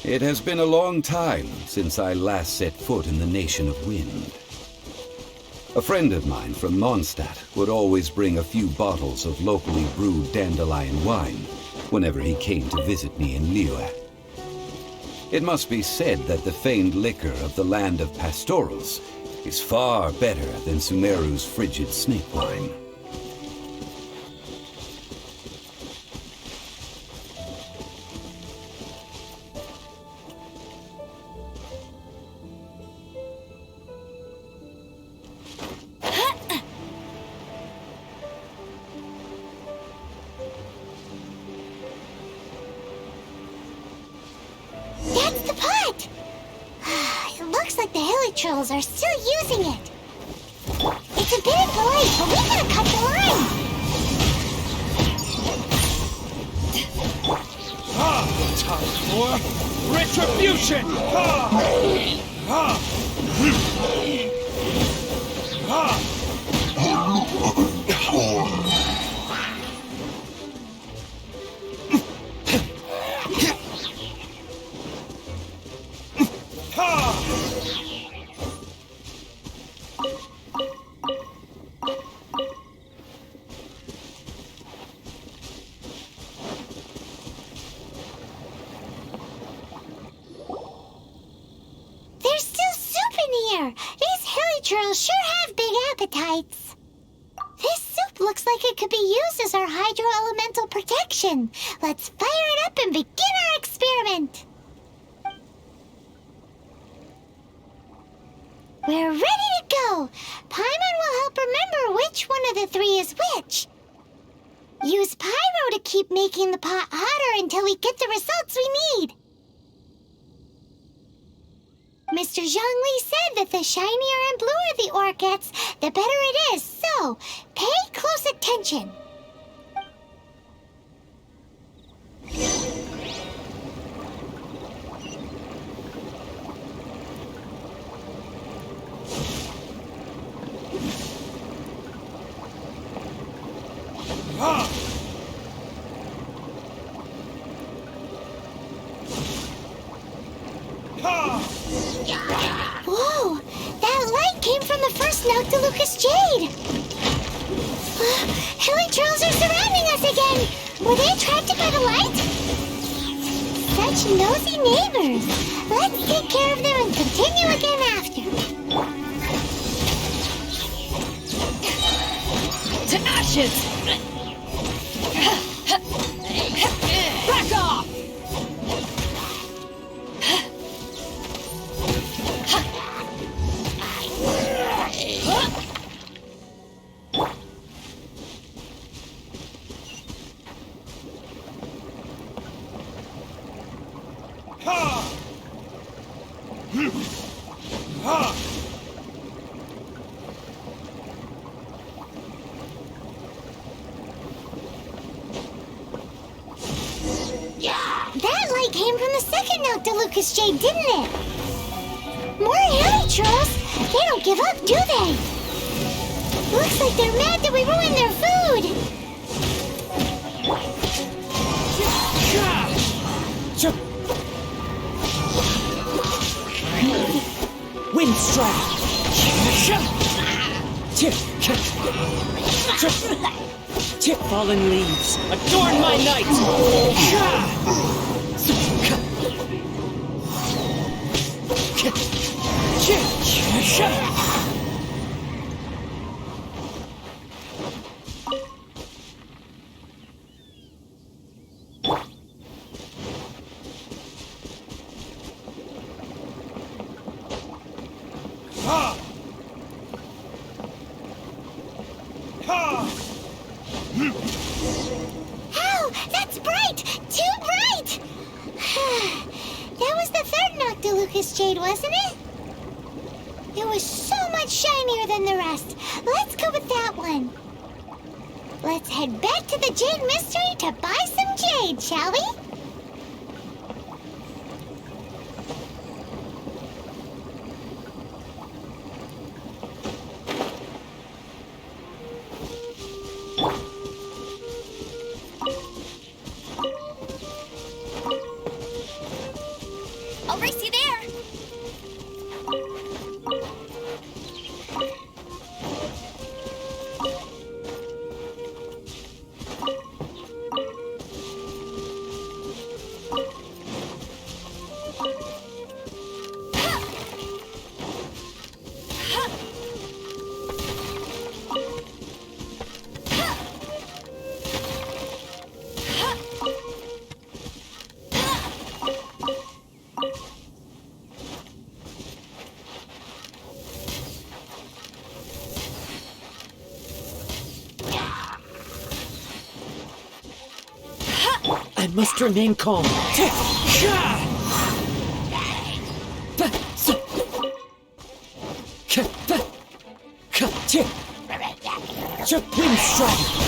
It has been a long time since I last set foot in the Nation of Wind. A friend of mine from Mondstadt would always bring a few bottles of locally brewed dandelion wine whenever he came to visit me in Liyue. It must be said that the famed liquor of the land of pastorals is far better than Sumeru's frigid snake wine. That's the pot! It looks like the hilly trolls are still using it. It's a bit impolite, but we gotta cut the line! Time for retribution! There's still soup in here! These hilly trolls sure have big appetites! This soup looks like it could be used as our hydro-elemental protection. Let's fire it up and begin our experiment! We're ready to go! Paimon will help remember which one of the three is which. Use Pyro to keep making the pot hotter until we get the results we need. Mr. Zhongli said that the shinier and bluer the ore gets, the better it is, so pay close attention. Whoa! That light came from the first Noctilucous Jade! Hilly trolls are surrounding us again! Were they attracted by the light? Such nosy neighbors! Let's take care of them and continue again after. To ashes! Back off! That light came from the second Noctilucous Jade, didn't it? More hilly trolls! They don't give up, do they? Looks like they're mad that we ruined their food! Wind strike! Fallen leaves, adorn my night! Oh, that's bright! Too bright! That was the third Noctilucous Jade, wasn't it? It was so much shinier than the rest. Let's go with that one. Let's head back to the Jade Mystery to buy some jade, shall we? I'll race you there. I must remain calm. Wind strike!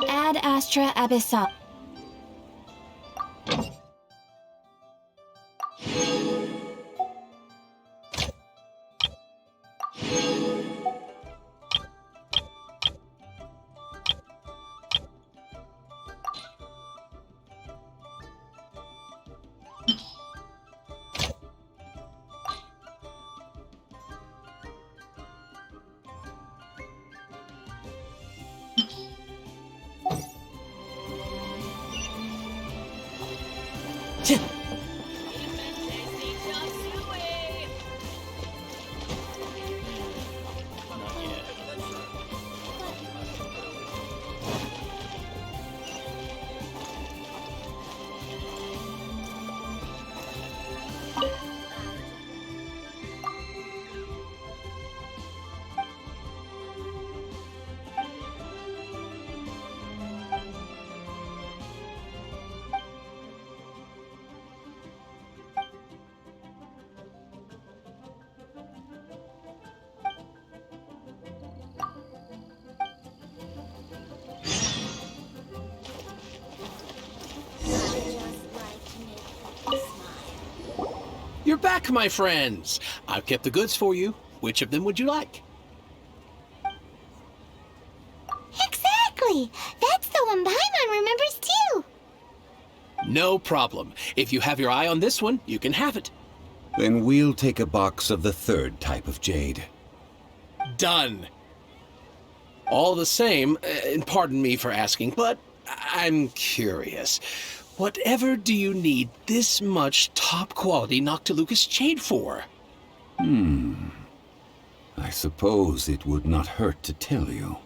Ad Astra Abyssal. You're back, my friends. I've kept the goods for you. Which of them would you like? Exactly! That's the one Paimon remembers too! No problem. If you have your eye on this one, you can have it. Then we'll take a box of the third type of jade. Done. All the same, and pardon me for asking, but I'm curious. Whatever do you need this much top-quality Noctilucous jade for? I suppose it would not hurt to tell you.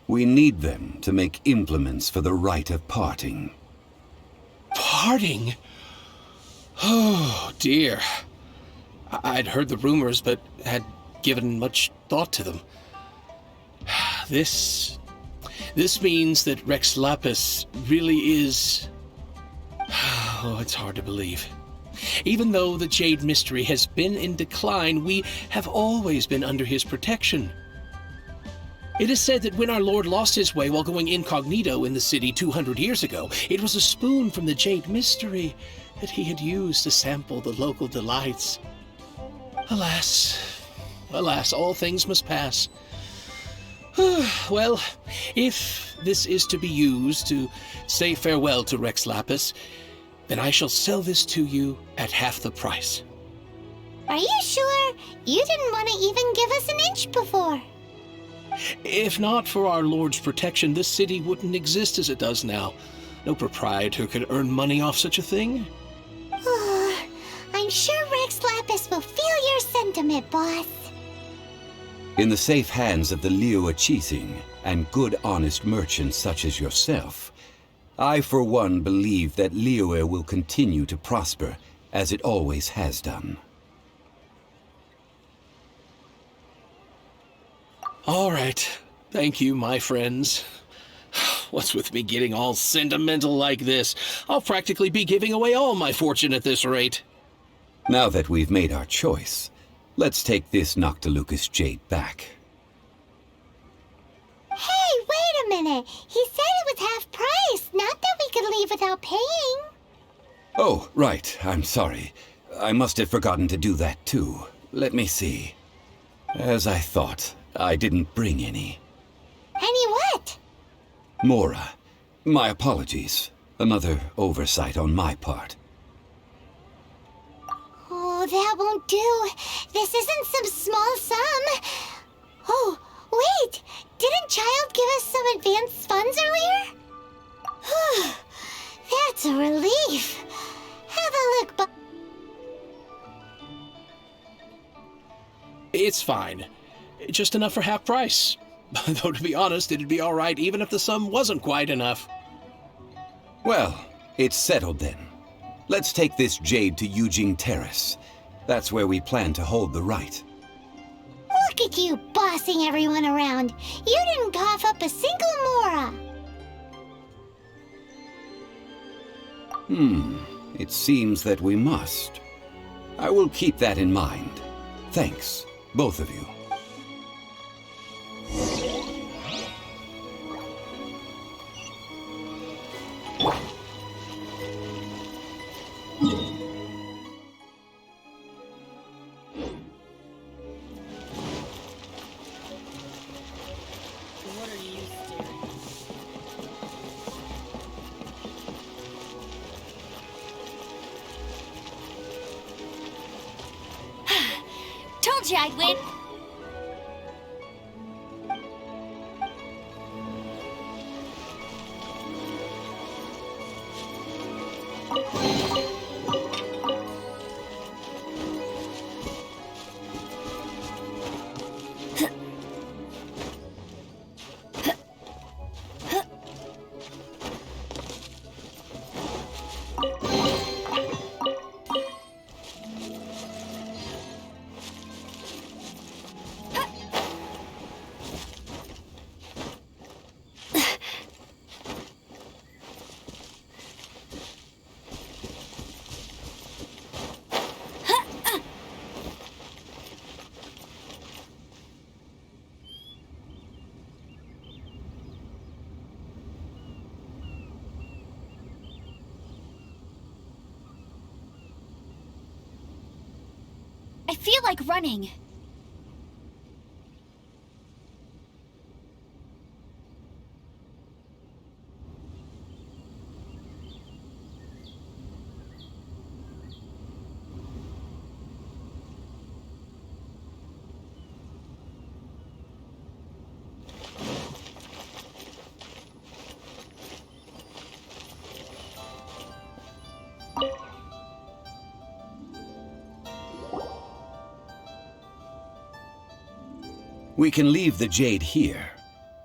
We need them to make implements for the rite of parting. Parting? Oh, dear. I'd heard the rumors, but had given much thought to them. This means that Rex Lapis really is... Oh, it's hard to believe. Even though the Jade Mystery has been in decline, we have always been under his protection. It is said that when our Lord lost his way while going incognito in the city 200 years ago, it was a spoon from the Jade Mystery that he had used to sample the local delights. Alas, all things must pass. Well, if this is to be used to say farewell to Rex Lapis, then I shall sell this to you at half the price. Are you sure? You didn't want to even give us an inch before. If not for our Lord's protection, this city wouldn't exist as it does now. No proprietor could earn money off such a thing. I'm sure Rex Lapis will feel your sentiment, boss. In the safe hands of the Liu Chising and good honest merchants such as yourself, I for one believe that Liyue will continue to prosper as it always has done. All right. Thank you, my friends. What's with me getting all sentimental like this? I'll practically be giving away all my fortune at this rate. Now that we've made our choice, let's take this Noctilucous jade back. Hey, wait a minute. He said it was half price, not that we could leave without paying. Oh, right. I'm sorry. I must have forgotten to do that too. Let me see. As I thought, I didn't bring any. Any what? Mora, my apologies. Another oversight on my part. Oh, that won't do. This isn't some small sum. Oh, wait. Didn't Child give us some advanced funds earlier? That's a relief. Have a look, It's fine. Just enough for half price. Though, to be honest, it'd be all right even if the sum wasn't quite enough. Well, it's settled then. Let's take this jade to Yujing Terrace. That's where we plan to hold the rite. Look at you bossing everyone around. You didn't cough up a single Mora. It seems that we must. I will keep that in mind. Thanks, both of you. Told you I'd win. I feel like running. We can leave the jade here.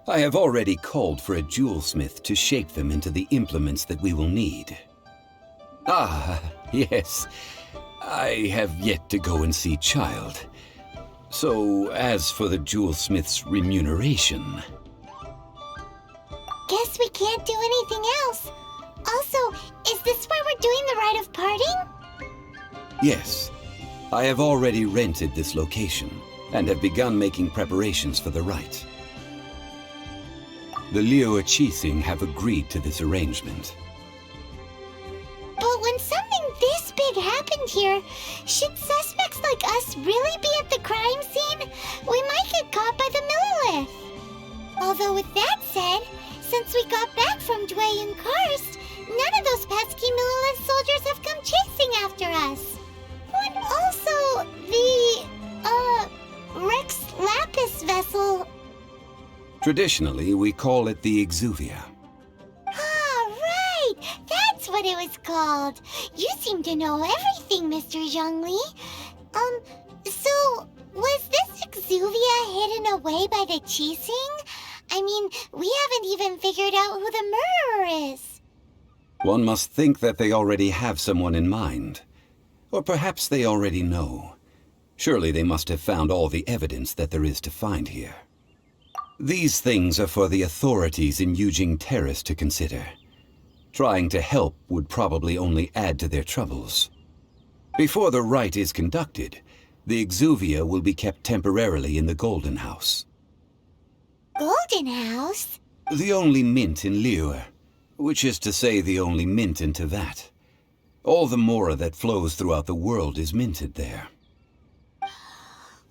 I have already called for a jewelsmith to shape them into the implements that we will need. Ah, yes. I have yet to go and see Child. So, as for the jewelsmith's remuneration... Guess we can't do anything else. Also, is this where we're doing the rite of parting? Yes. I have already rented this location, and have begun making preparations for the rite. The Liu Qixing have agreed to this arrangement. But when something this big happened here, should suspects like us really be at the crime scene? We might get caught by the Millilith. Although with that said, since we got back from Dwayne Karst, none of those pesky Millilith soldiers have come chasing after us. But also, the, Rex Lapis vessel... Traditionally, we call it the Exuvia. Ah, right! That's what it was called. You seem to know everything, Mr. Zhongli. So, was this Exuvia hidden away by the Qixing? I mean, we haven't even figured out who the murderer is. One must think that they already have someone in mind. Or perhaps they already know. Surely they must have found all the evidence that there is to find here. These things are for the authorities in Yujing Terrace to consider. Trying to help would probably only add to their troubles. Before the rite is conducted, the Exuvia will be kept temporarily in the Golden House. Golden House? The only mint in Liyue, which is to say the only mint in Tevat. All the mora that flows throughout the world is minted there.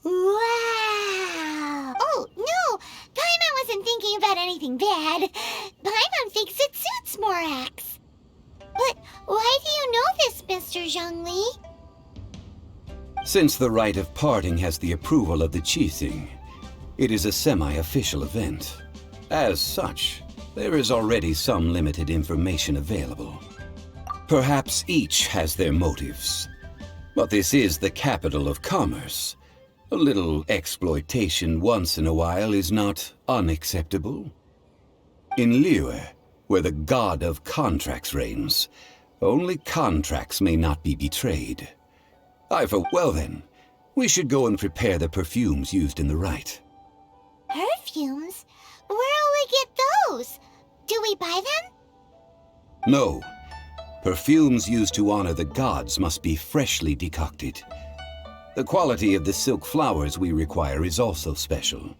Wow! Oh, no! Paimon wasn't thinking about anything bad. Paimon thinks it suits Morax. But why do you know this, Mr. Zhongli? Since the rite of parting has the approval of the Qixing, it is a semi-official event. As such, there is already some limited information available. Perhaps each has their motives. But this is the capital of commerce. A little exploitation once in a while is not unacceptable. In Liyue, where the god of contracts reigns, only contracts may not be betrayed. Well then, we should go and prepare the perfumes used in the rite. Perfumes? Where'll we get those? Do we buy them? No. Perfumes used to honor the gods must be freshly decocted. The quality of the silk flowers we require is also special.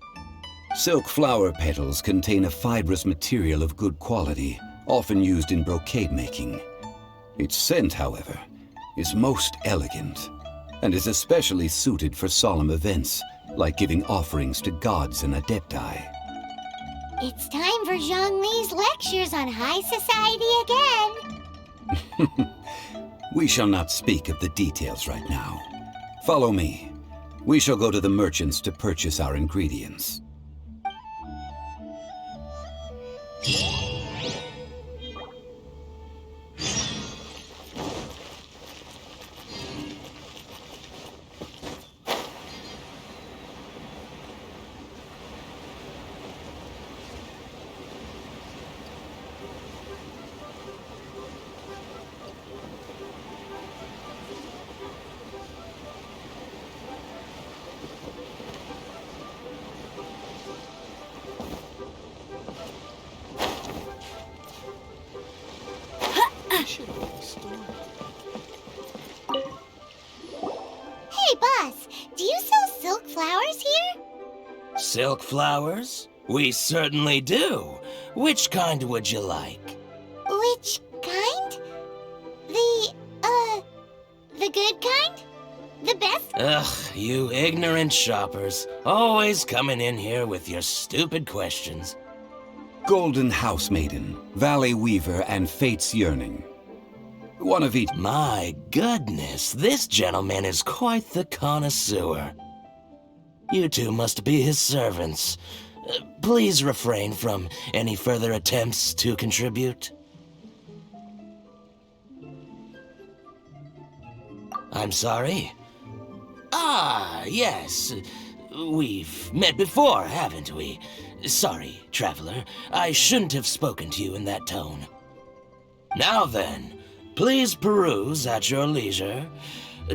Silk flower petals contain a fibrous material of good quality, often used in brocade making. Its scent, however, is most elegant, and is especially suited for solemn events, like giving offerings to gods and adepti. It's time for Zhongli's lectures on high society again. We shall not speak of the details right now. Follow me. We shall go to the merchants to purchase our ingredients. Hey, boss, do you sell silk flowers here? Silk flowers? We certainly do. Which kind would you like? Which kind? The good kind? The best? Ugh, you ignorant shoppers. Always coming in here with your stupid questions. Golden House Maiden, Valley Weaver, and Fate's Yearning. One of each. My goodness, this gentleman is quite the connoisseur. You two must be his servants. Please refrain from any further attempts to contribute. I'm sorry? Ah, yes. We've met before, haven't we? Sorry, traveler. I shouldn't have spoken to you in that tone. Now then, please peruse at your leisure.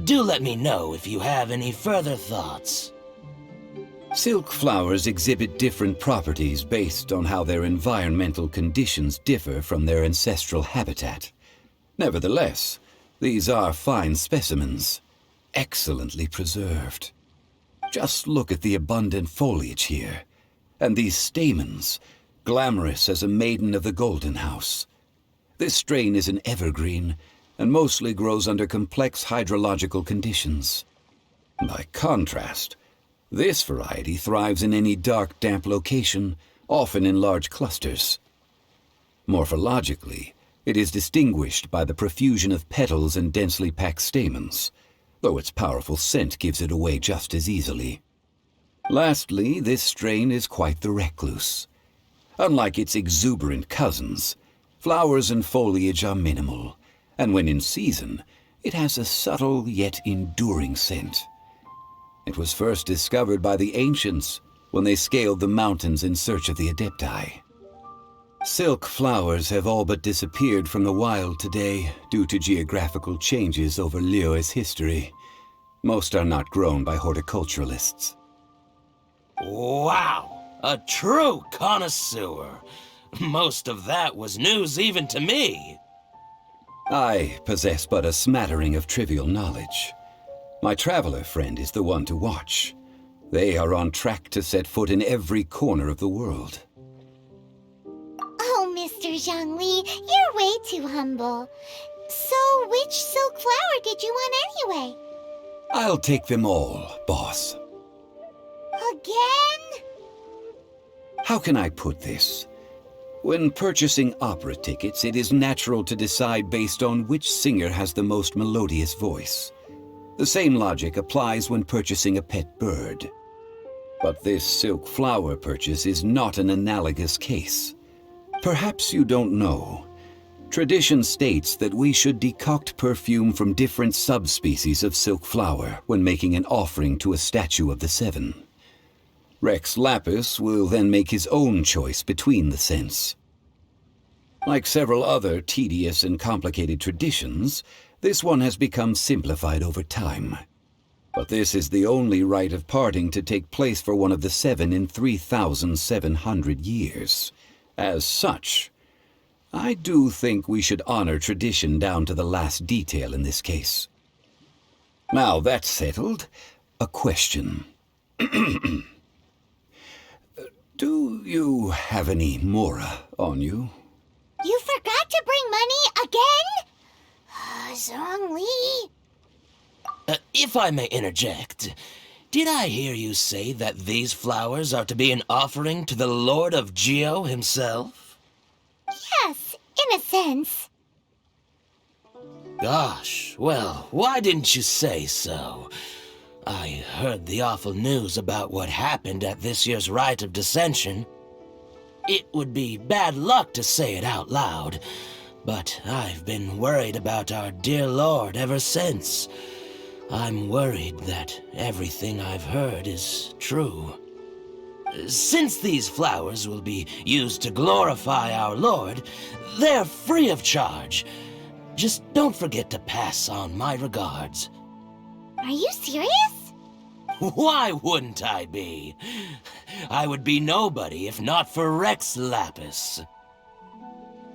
Do let me know if you have any further thoughts. Silk flowers exhibit different properties based on how their environmental conditions differ from their ancestral habitat. Nevertheless, these are fine specimens, excellently preserved. Just look at the abundant foliage here, and these stamens, glamorous as a maiden of the Golden House. This strain is an evergreen, and mostly grows under complex hydrological conditions. By contrast, this variety thrives in any dark, damp location, often in large clusters. Morphologically, it is distinguished by the profusion of petals and densely packed stamens, though its powerful scent gives it away just as easily. Lastly, this strain is quite the recluse. Unlike its exuberant cousins, flowers and foliage are minimal, and when in season, it has a subtle yet enduring scent. It was first discovered by the ancients when they scaled the mountains in search of the Adepti. Silk flowers have all but disappeared from the wild today due to geographical changes over Liyue's history. Most are not grown by horticulturalists. Wow! A true connoisseur! Most of that was news even to me. I possess but a smattering of trivial knowledge. My traveler friend is the one to watch. They are on track to set foot in every corner of the world. Oh, Mr. Zhongli, you're way too humble. So, which silk flower did you want anyway? I'll take them all, boss. Again? How can I put this? When purchasing opera tickets, it is natural to decide based on which singer has the most melodious voice. The same logic applies when purchasing a pet bird. But this silk flower purchase is not an analogous case. Perhaps you don't know. Tradition states that we should decoct perfume from different subspecies of silk flower when making an offering to a statue of the Seven. Rex Lapis will then make his own choice between the scents. Like several other tedious and complicated traditions, this one has become simplified over time. But this is the only rite of parting to take place for one of the Seven in 3,700 years. As such, I do think we should honor tradition down to the last detail in this case. Now that's settled, a question. Do you have any Mora on you? You forgot to bring money again? Zhongli. If I may interject, did I hear you say that these flowers are to be an offering to the Lord of Geo himself? Yes, in a sense. Gosh, well, why didn't you say so? I heard the awful news about what happened at this year's Rite of Dissension. It would be bad luck to say it out loud, but I've been worried about our dear Lord ever since. I'm worried that everything I've heard is true. Since these flowers will be used to glorify our Lord, they're free of charge. Just don't forget to pass on my regards. Are you serious? Why wouldn't I be? I would be nobody if not for Rex Lapis.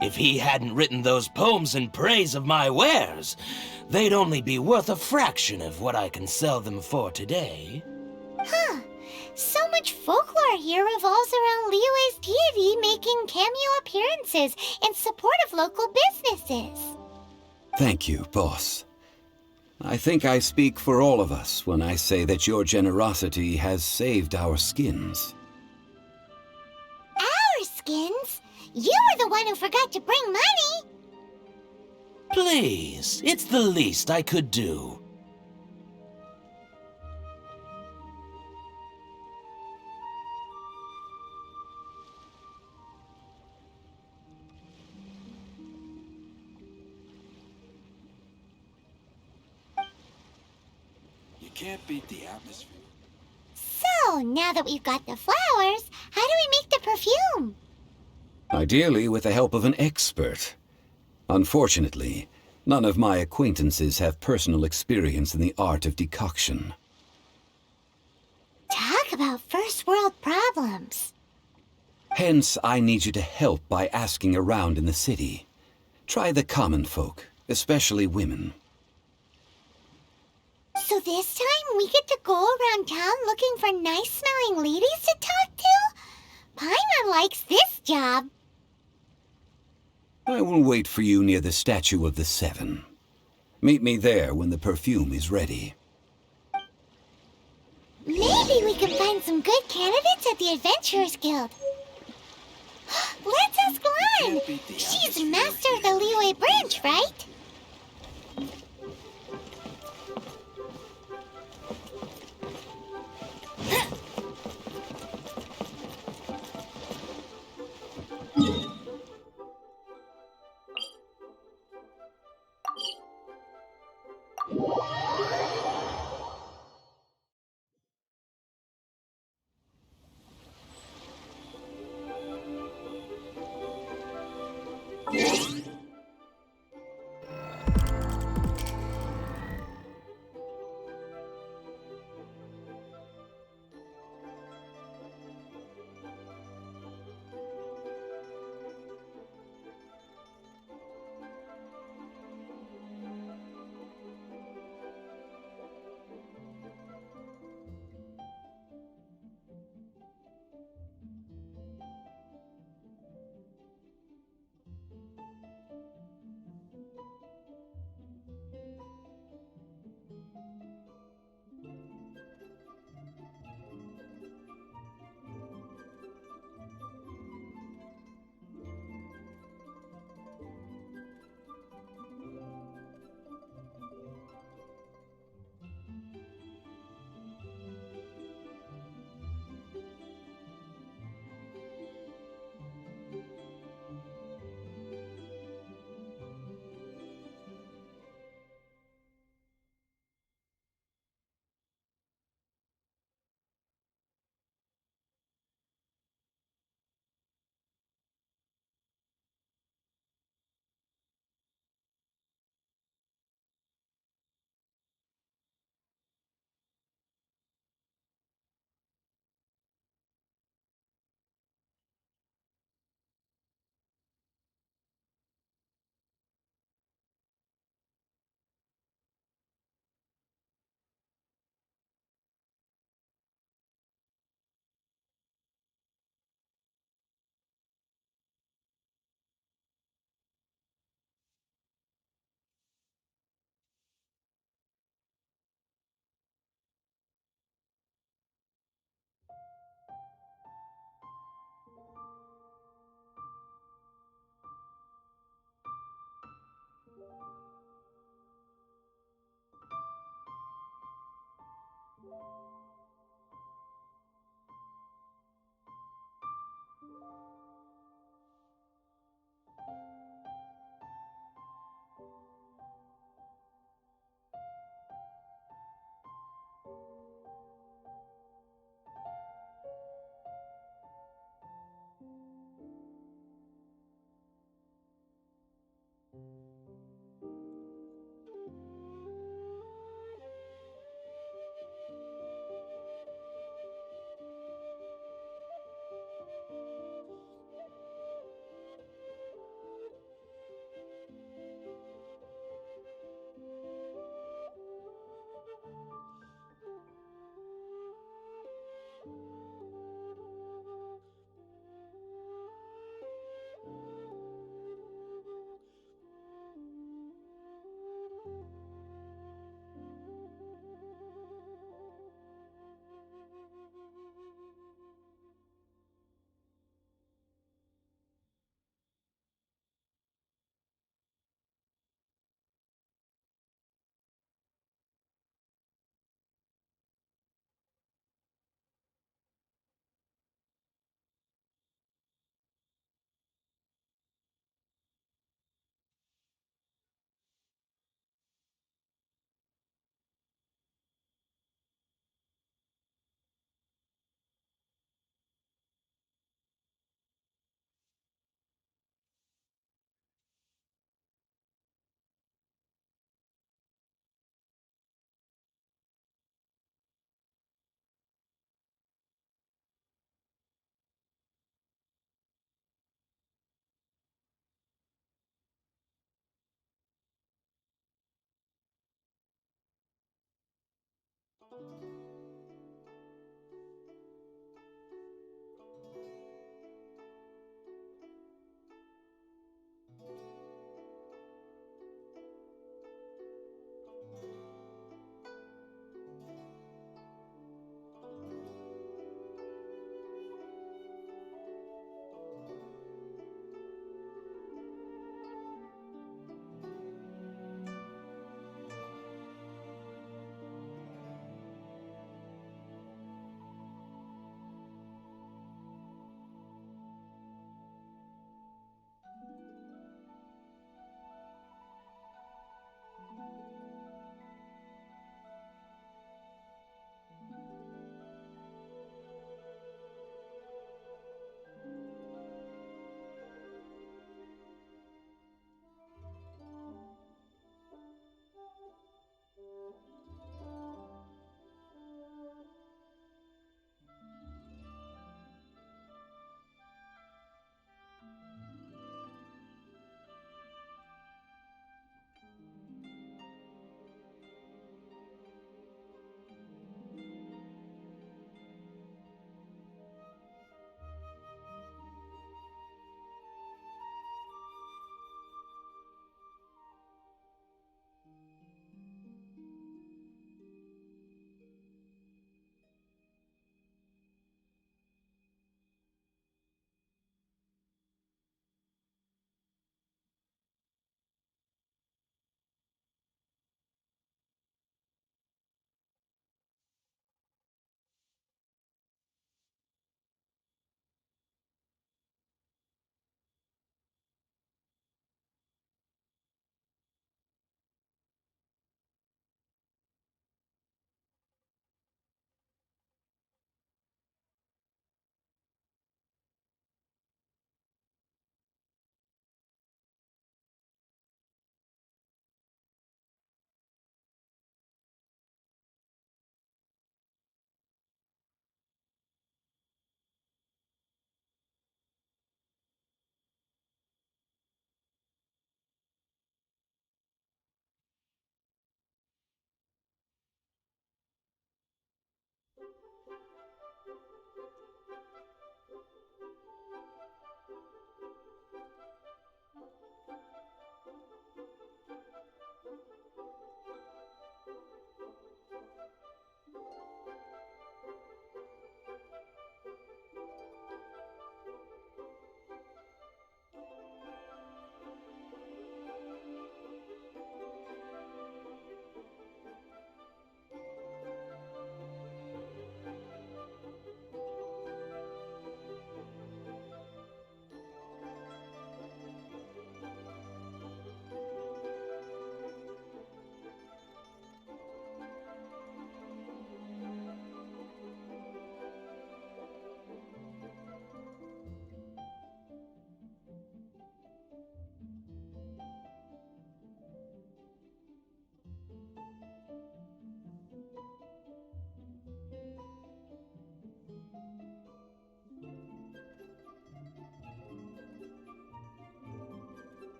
If he hadn't written those poems in praise of my wares, they'd only be worth a fraction of what I can sell them for today. Huh. So much folklore here revolves around Liyue's deity making cameo appearances in support of local businesses. Thank you, boss. I think I speak for all of us when I say that your generosity has saved our skins. Our skins? You were the one who forgot to bring money! Please, it's the least I could do. You can't beat the atmosphere. So, So, now that we've got the flowers, how do we make the perfume? Ideally with the help of an expert. Unfortunately, none of my acquaintances have personal experience in the art of decoction. Talk about first world problems. Hence, I need you to help by asking around in the city. Try the common folk, especially women. So this time we get to go around town looking for nice-smelling ladies to talk to? Paimon likes this job. I will wait for you near the Statue of the Seven. Meet me there when the perfume is ready. Maybe we can find some good candidates at the Adventurers Guild. Let's ask Lan! She's the master of the Liyue branch, right?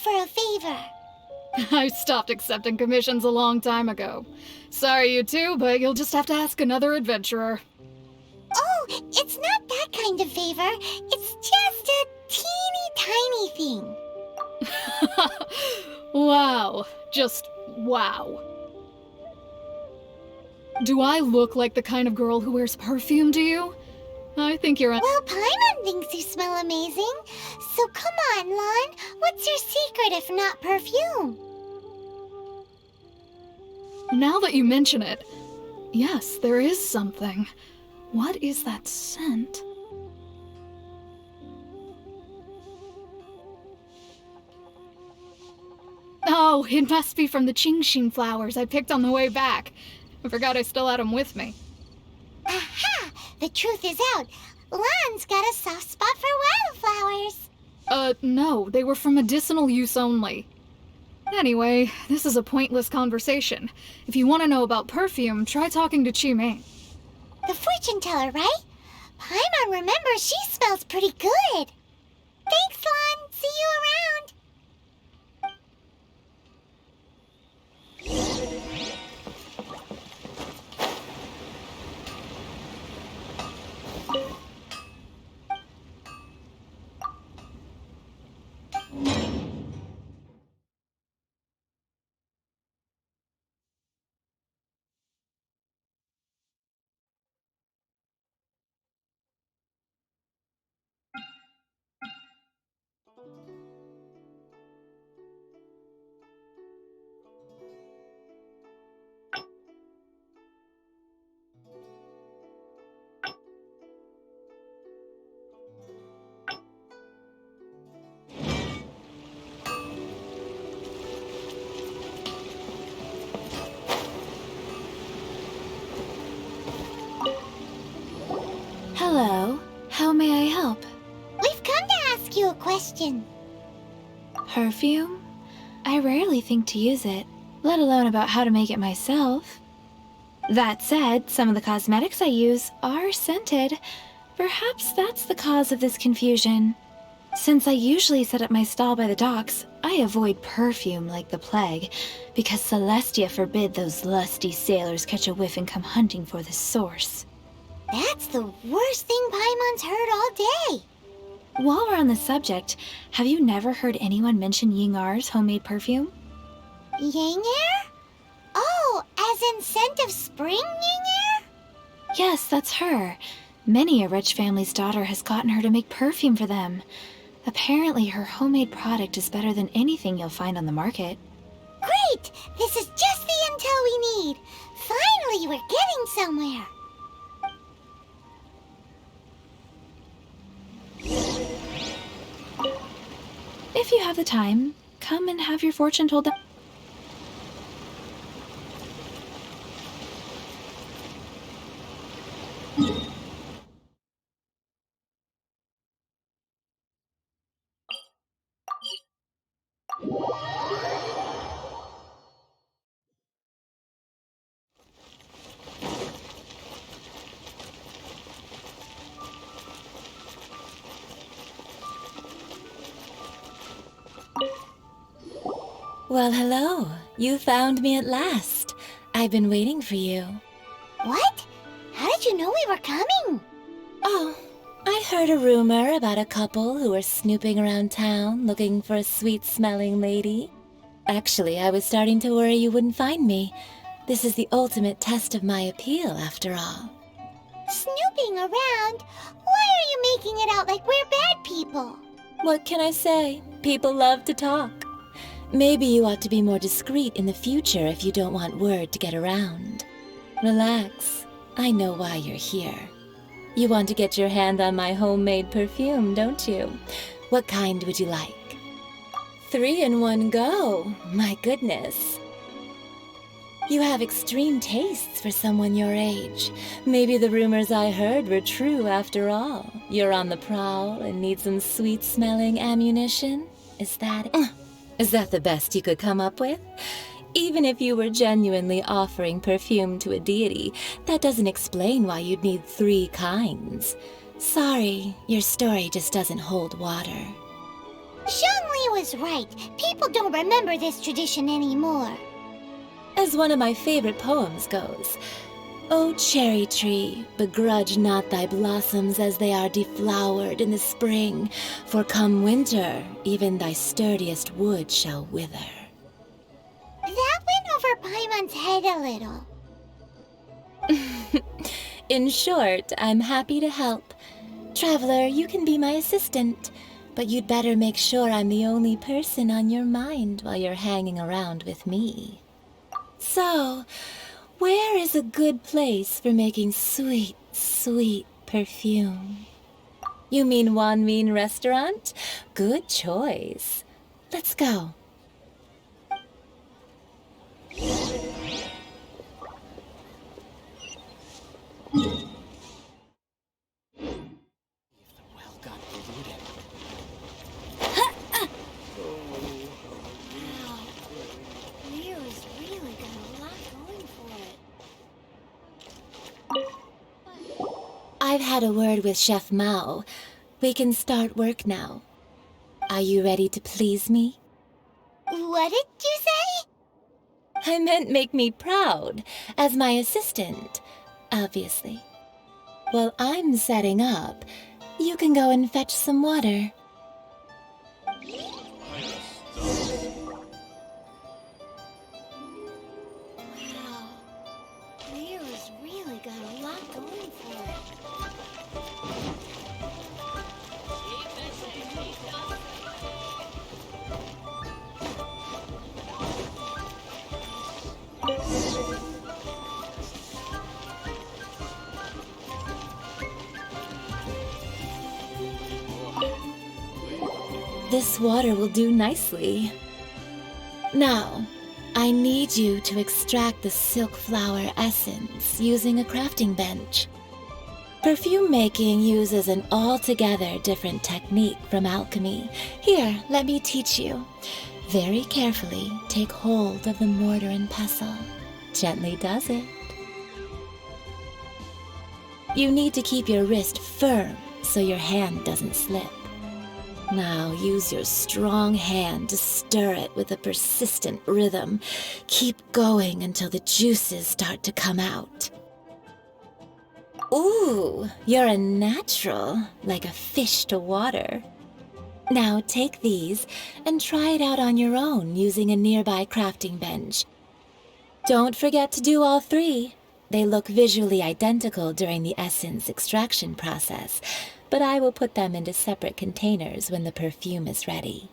for a favor. I stopped accepting commissions a long time ago. Sorry, you two, but you'll just have to ask another adventurer. Oh, it's not that kind of favor. It's just a teeny tiny thing. Wow. Just wow. Do I look like the kind of girl who wears perfume to you? I think you're Well, Paimon thinks you smell amazing. So come on, Lon. What's your secret if not perfume? Now that you mention it, yes, there is something. What is that scent? Oh, it must be from the Genshin flowers I picked on the way back. I forgot I still had them with me. Aha! The truth is out. Lon's got a soft spot for wildflowers. No, they were for medicinal use only. Anyway, this is a pointless conversation. If you want to know about perfume, try talking to Qimei. The fortune teller, right? Paimon remembers she smells pretty good. Thanks, Lon. See you around. Hello. How may I help? We've come to ask you a question. Perfume? I rarely think to use it, let alone about how to make it myself. That said, some of the cosmetics I use are scented. Perhaps that's the cause of this confusion. Since I usually set up my stall by the docks, I avoid perfume like the plague, because Celestia forbid those lusty sailors catch a whiff and come hunting for the source. That's the worst thing Paimon's heard all day. While we're on the subject, have you never heard anyone mention Yingar's homemade perfume? Yingar? Oh, as in scent of spring, Yingar? Yes, that's her. Many a rich family's daughter has gotten her to make perfume for them. Apparently, her homemade product is better than anything you'll find on the market. Great! This is just the intel we need. Finally, we're getting somewhere. If you have the time, come and have your fortune told. Well, hello. You found me at last. I've been waiting for you. What? How did you know we were coming? Oh, I heard a rumor about a couple who were snooping around town looking for a sweet-smelling lady. Actually, I was starting to worry you wouldn't find me. This is the ultimate test of my appeal, after all. Snooping around? Why are you making it out like we're bad people? What can I say? People love to talk. Maybe you ought to be more discreet in the future if you don't want word to get around. Relax. I know why you're here. You want to get your hand on my homemade perfume, don't you? What kind would you like? 3 in one go. My goodness. You have extreme tastes for someone your age. Maybe the rumors I heard were true after all. You're on the prowl and need some sweet-smelling ammunition? Is that it? Is that the best you could come up with? Even if you were genuinely offering perfume to a deity, that doesn't explain why you'd need 3 kinds. Sorry, your story just doesn't hold water. Zhongli is right. People don't remember this tradition anymore. As one of my favorite poems goes, "O cherry tree, begrudge not thy blossoms as they are deflowered in the spring, for come winter, even thy sturdiest wood shall wither." That went over Paimon's head a little. In short, I'm happy to help. Traveler, you can be my assistant, but you'd better make sure I'm the only person on your mind while you're hanging around with me. So, where is a good place for making sweet, sweet perfume? You mean Wan Min Restaurant? Good choice. Let's go. Leo's really got a lot going for it. I've had a word with Chef Mao. We can start work now. Are you ready to please me? What did you say? I meant make me proud, as my assistant, obviously. While I'm setting up, you can go and fetch some water. Wow. Leo's really got a lot going for it. This water will do nicely. Now, I need you to extract the silk flower essence using a crafting bench. Perfume making uses an altogether different technique from alchemy. Here, let me teach you. Very carefully, take hold of the mortar and pestle. Gently does it. You need to keep your wrist firm so your hand doesn't slip. Now use your strong hand to stir it with a persistent rhythm. Keep going until the juices start to come out. Ooh, you're a natural, like a fish to water. Now take these and try it out on your own using a nearby crafting bench. Don't forget to do all three. They look visually identical during the essence extraction process, but I will put them into separate containers when the perfume is ready.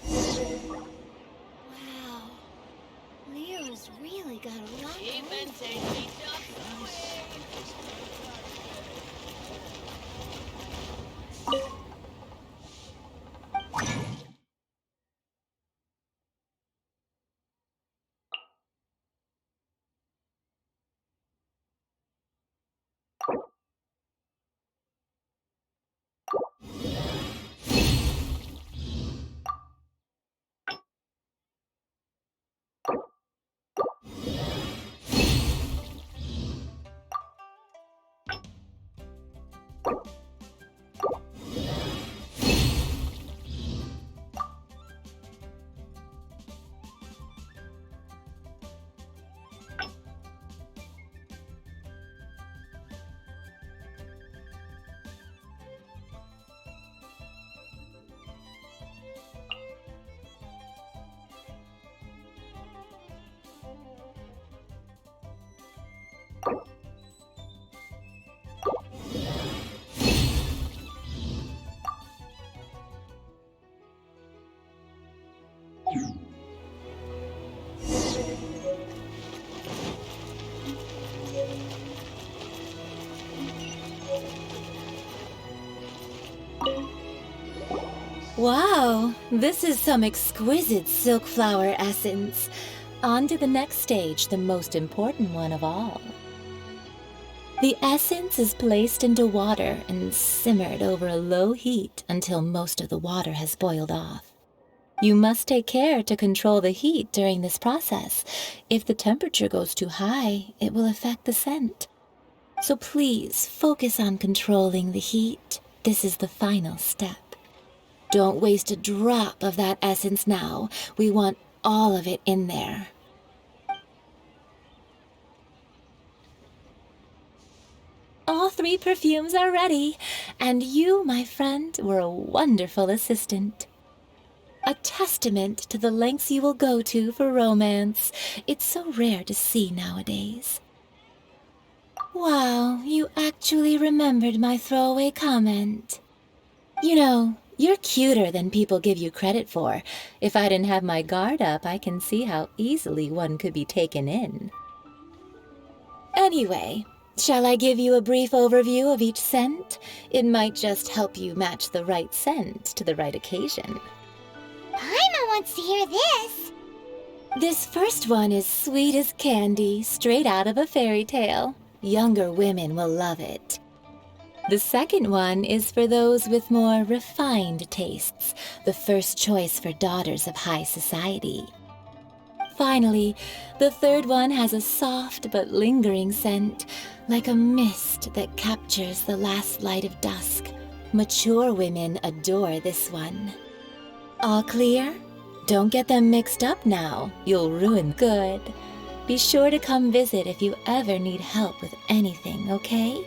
Wow. Leo's really got a lot going for it. Wow, this is some exquisite silk flower essence. On to the next stage, the most important one of all. The essence is placed into water and simmered over a low heat until most of the water has boiled off. You must take care to control the heat during this process. If the temperature goes too high, it will affect the scent. So please focus on controlling the heat. This is the final step. Don't waste a drop of that essence now. We want all of it in there. All 3 perfumes are ready, and you, my friend, were a wonderful assistant. A testament to the lengths you will go to for romance. It's so rare to see nowadays. Wow, you actually remembered my throwaway comment. You know, you're cuter than people give you credit for. If I didn't have my guard up, I can see how easily one could be taken in. Anyway, shall I give you a brief overview of each scent? It might just help you match the right scent to the right occasion. Paimon wants to hear this. This first one is sweet as candy, straight out of a fairy tale. Younger women will love it. The second one is for those with more refined tastes, the first choice for daughters of high society. Finally, the third one has a soft but lingering scent, like a mist that captures the last light of dusk. Mature women adore this one. All clear? Don't get them mixed up now. You'll ruin good. Be sure to come visit if you ever need help with anything, okay?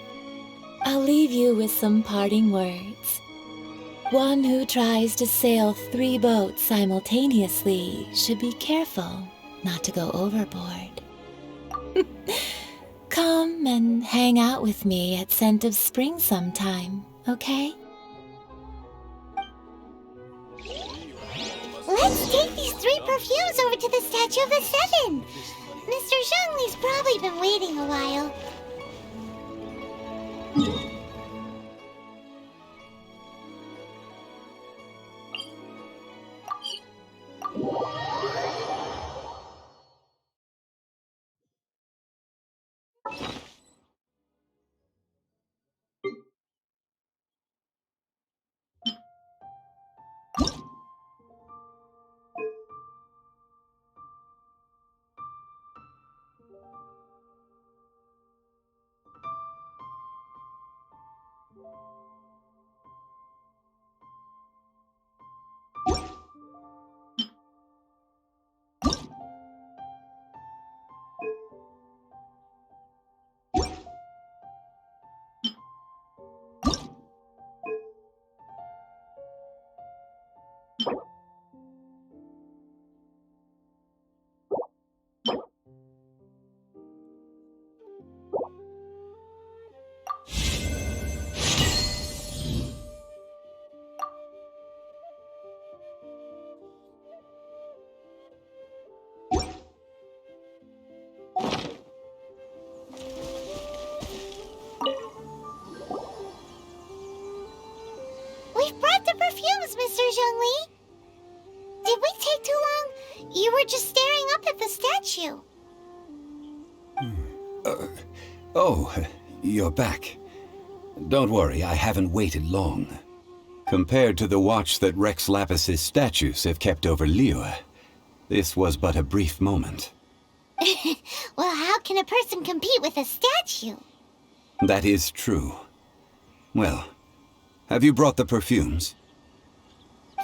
I'll leave you with some parting words. One who tries to sail 3 boats simultaneously should be careful not to go overboard. Come and hang out with me at Scent of Spring sometime, okay? Let's take these 3 perfumes over to the Statue of the Seven. Mr. Zhongli's probably been waiting a while. We've brought the perfumes, Mr. Zhongli. Did we take too long? You were just staring up at the statue. Oh, you're back. Don't worry, I haven't waited long. Compared to the watch that Rex Lapis's statues have kept over Liyue, this was but a brief moment. Well, how can a person compete with a statue? That is true. Well, have you brought the perfumes?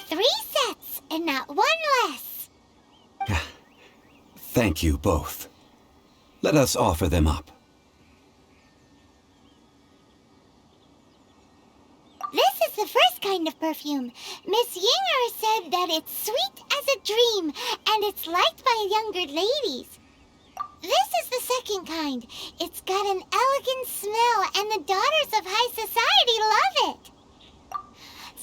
3 sets, and not 1 less. Thank you both. Let us offer them up. This is the first kind of perfume. Miss Yinger said that it's sweet as a dream, and it's liked by younger ladies. This is the second kind. It's got an elegant smell, and the daughters of high society love it.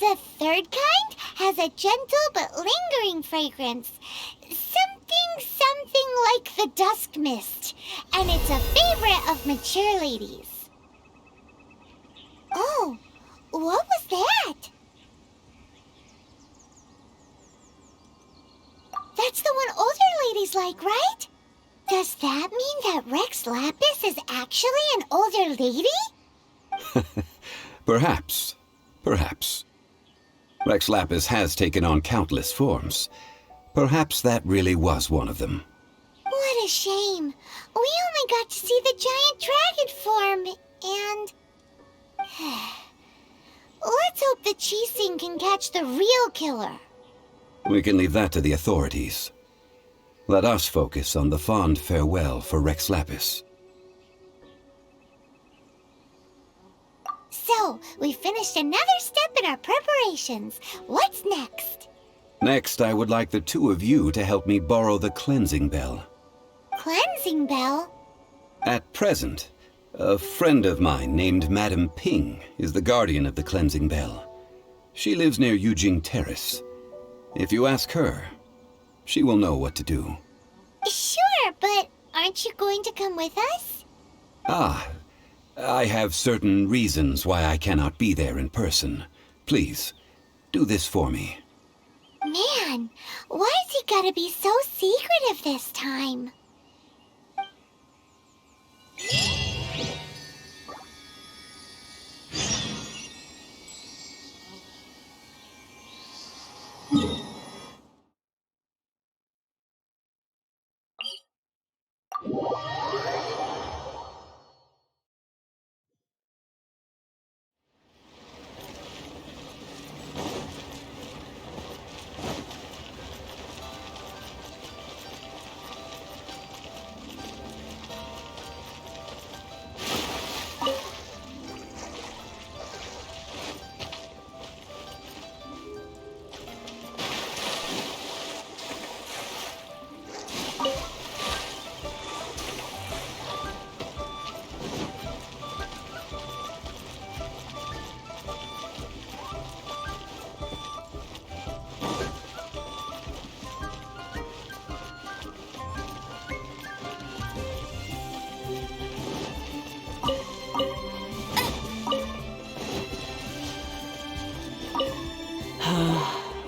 The third kind has a gentle but lingering fragrance. Something like the dusk mist, and it's a favorite of mature ladies. Oh, what was that? That's the one older ladies like, right? Does that mean that Rex Lapis is actually an older lady? Perhaps. Perhaps. Rex Lapis has taken on countless forms. Perhaps that really was one of them. What a shame. We only got to see the giant dragon form, and... Let's hope the Chi-Sing can catch the real killer. We can leave that to the authorities. Let us focus on the fond farewell for Rex Lapis. So, we finished another step in our preparations. What's next? Next, I would like the two of you to help me borrow the cleansing bell. Cleansing bell? At present, a friend of mine named Madame Ping is the guardian of the cleansing bell. She lives near Yujing Terrace. If you ask her, she will know what to do. Sure, but aren't you going to come with us? Ah, I have certain reasons why I cannot be there in person. Please, do this for me. Man, why's he gotta be so secretive this time?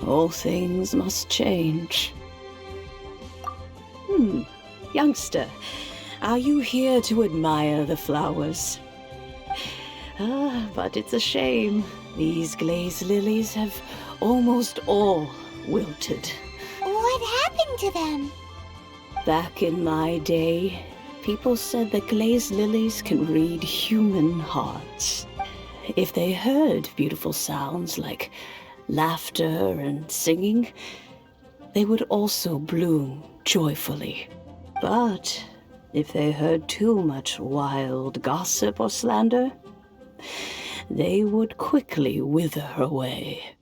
All things must change. Youngster, are you here to admire the flowers? But it's a shame. These glazed lilies have almost all wilted. What happened to them? Back in my day, people said that glazed lilies can read human hearts. If they heard beautiful sounds like laughter and singing, they would also bloom joyfully. But if they heard too much wild gossip or slander, they would quickly wither away.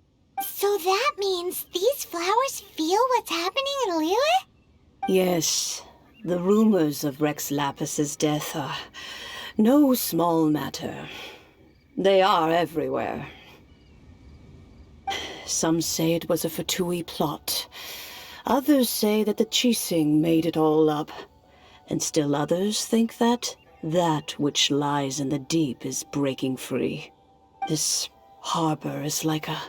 So that means these flowers feel what's happening in Liyue? Yes, the rumors of Rex Lapis's death are no small matter. They are everywhere. Some say it was a F2P plot. Others say that the Chi-Sing made it all up. And still others think that which lies in the deep is breaking free. This harbor is like a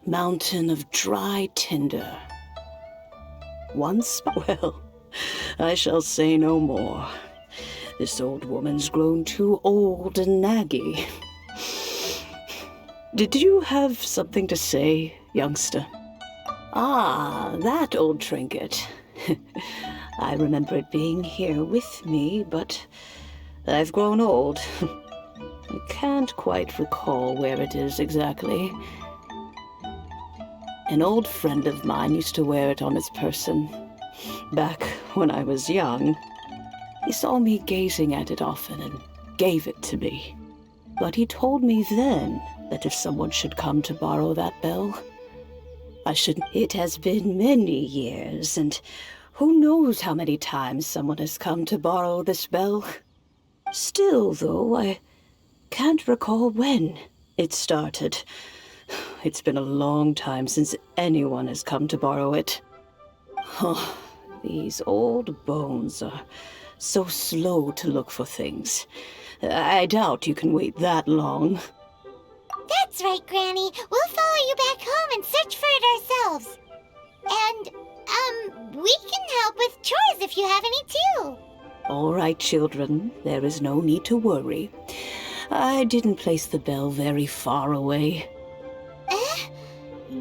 mountain of dry tinder. Once, well, I shall say no more. This old woman's grown too old and naggy. Did you have something to say, youngster? Ah, that old trinket. I remember it being here with me, but I've grown old. I can't quite recall where it is exactly. An old friend of mine used to wear it on his person. Back when I was young, he saw me gazing at it often and gave it to me. But he told me then that if someone should come to borrow that bell, I should. It has been many years, and who knows how many times someone has come to borrow this bell. Still, though, I can't recall when it started. It's been a long time since anyone has come to borrow it. Oh, these old bones are so slow to look for things. I doubt you can wait that long. That's right, Granny. We'll follow you back home and search for it ourselves. And, we can help with chores if you have any too. All right, children. There is no need to worry. I didn't place the bell very far away.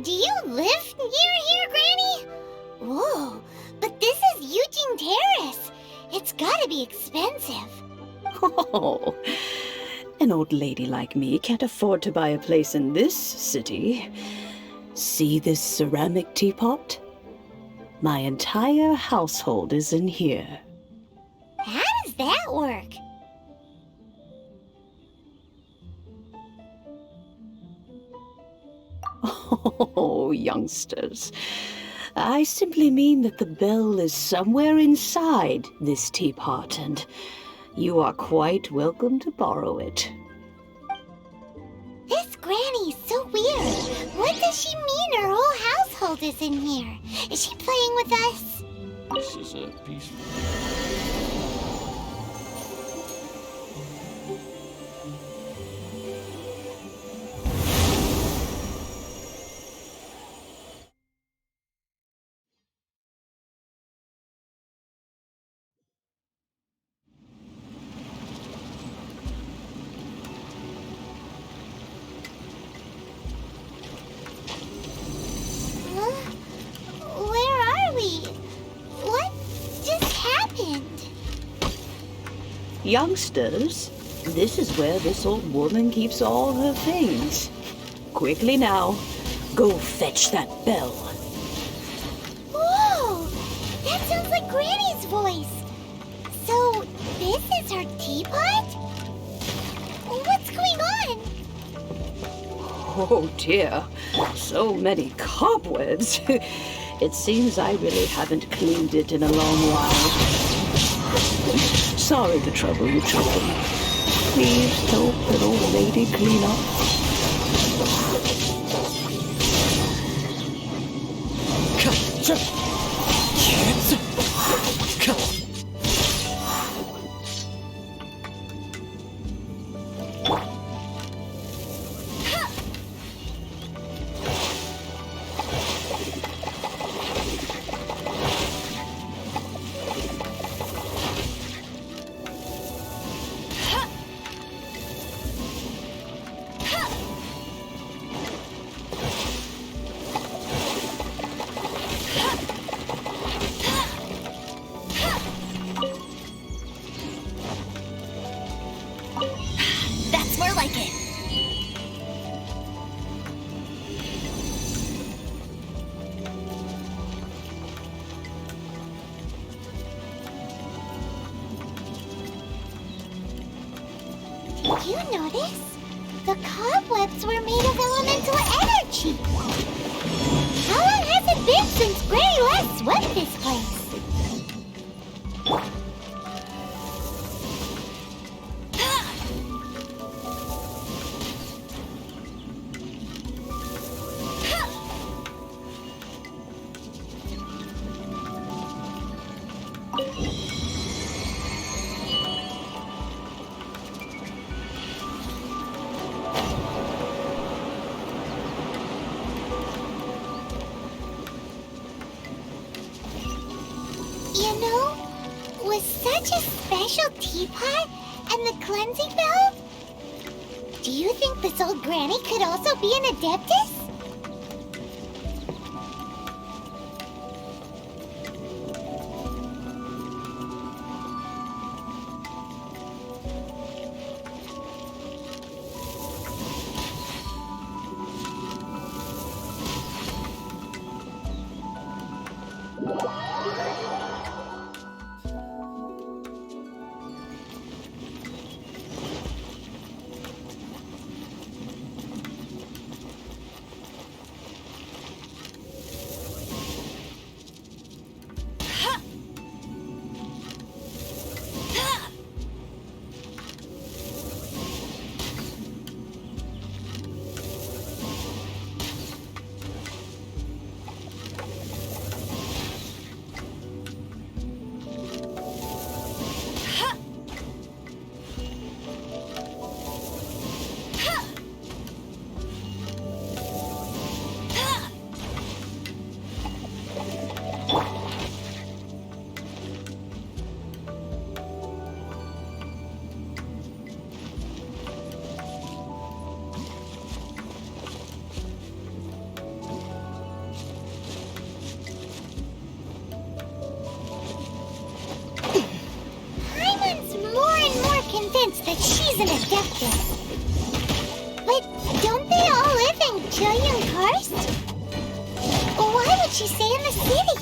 Do you live near here, Granny? Whoa, but this is Yujing Terrace. It's gotta be expensive. Oh, An old lady like me can't afford to buy a place in this city. See this ceramic teapot? My entire household is in here. How does that work? Oh, youngsters. I simply mean that the bell is somewhere inside this teapot, and you are quite welcome to borrow it. This granny's so weird. What does she mean her whole household is in here? Is she playing with us? This is a peaceful... Huh? Where are we? What just happened? Youngsters, this is where this old woman keeps all her things. Quickly now, go fetch that bell. Whoa! That sounds like Granny's voice. So, this is her teapot? What's going on? Oh dear, so many cobwebs. It seems I really haven't cleaned it in a long while. Sorry to trouble you, children. Please help an old lady clean up. That's more like it. Did you notice? The cobwebs were made of elemental energy. How long has it been since Granny last swept this place? You know, with such a special teapot and the cleansing valve, do you think this old granny could also be an adeptus? an Adeptus. But don't they all live in Julian Karst? Why would she stay in the city?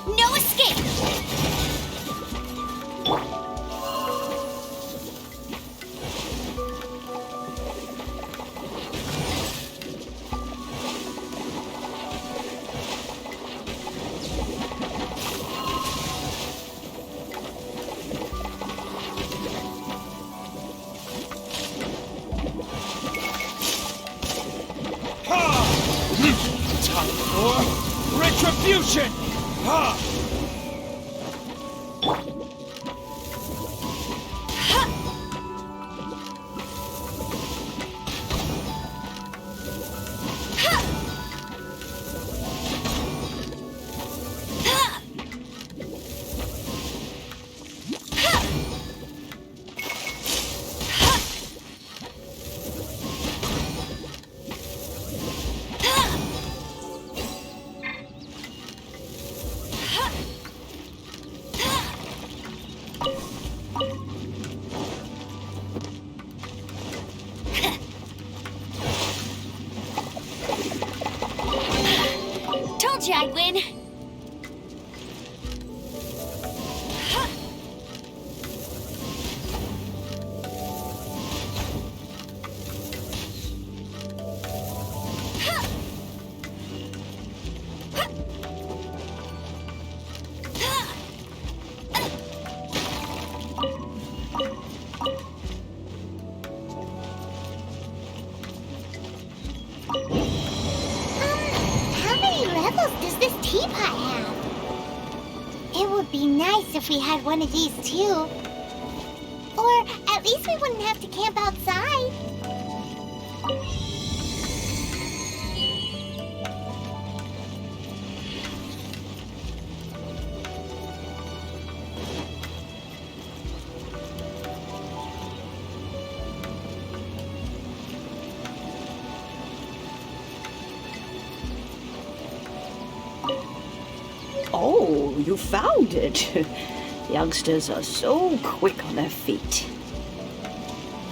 No escape! Time for retribution! Told you I'd win. How many levels does this teapot have? It would be nice if we had one of these too. Or at least we wouldn't have to camp outside. Oh, you found it. Youngsters are so quick on their feet.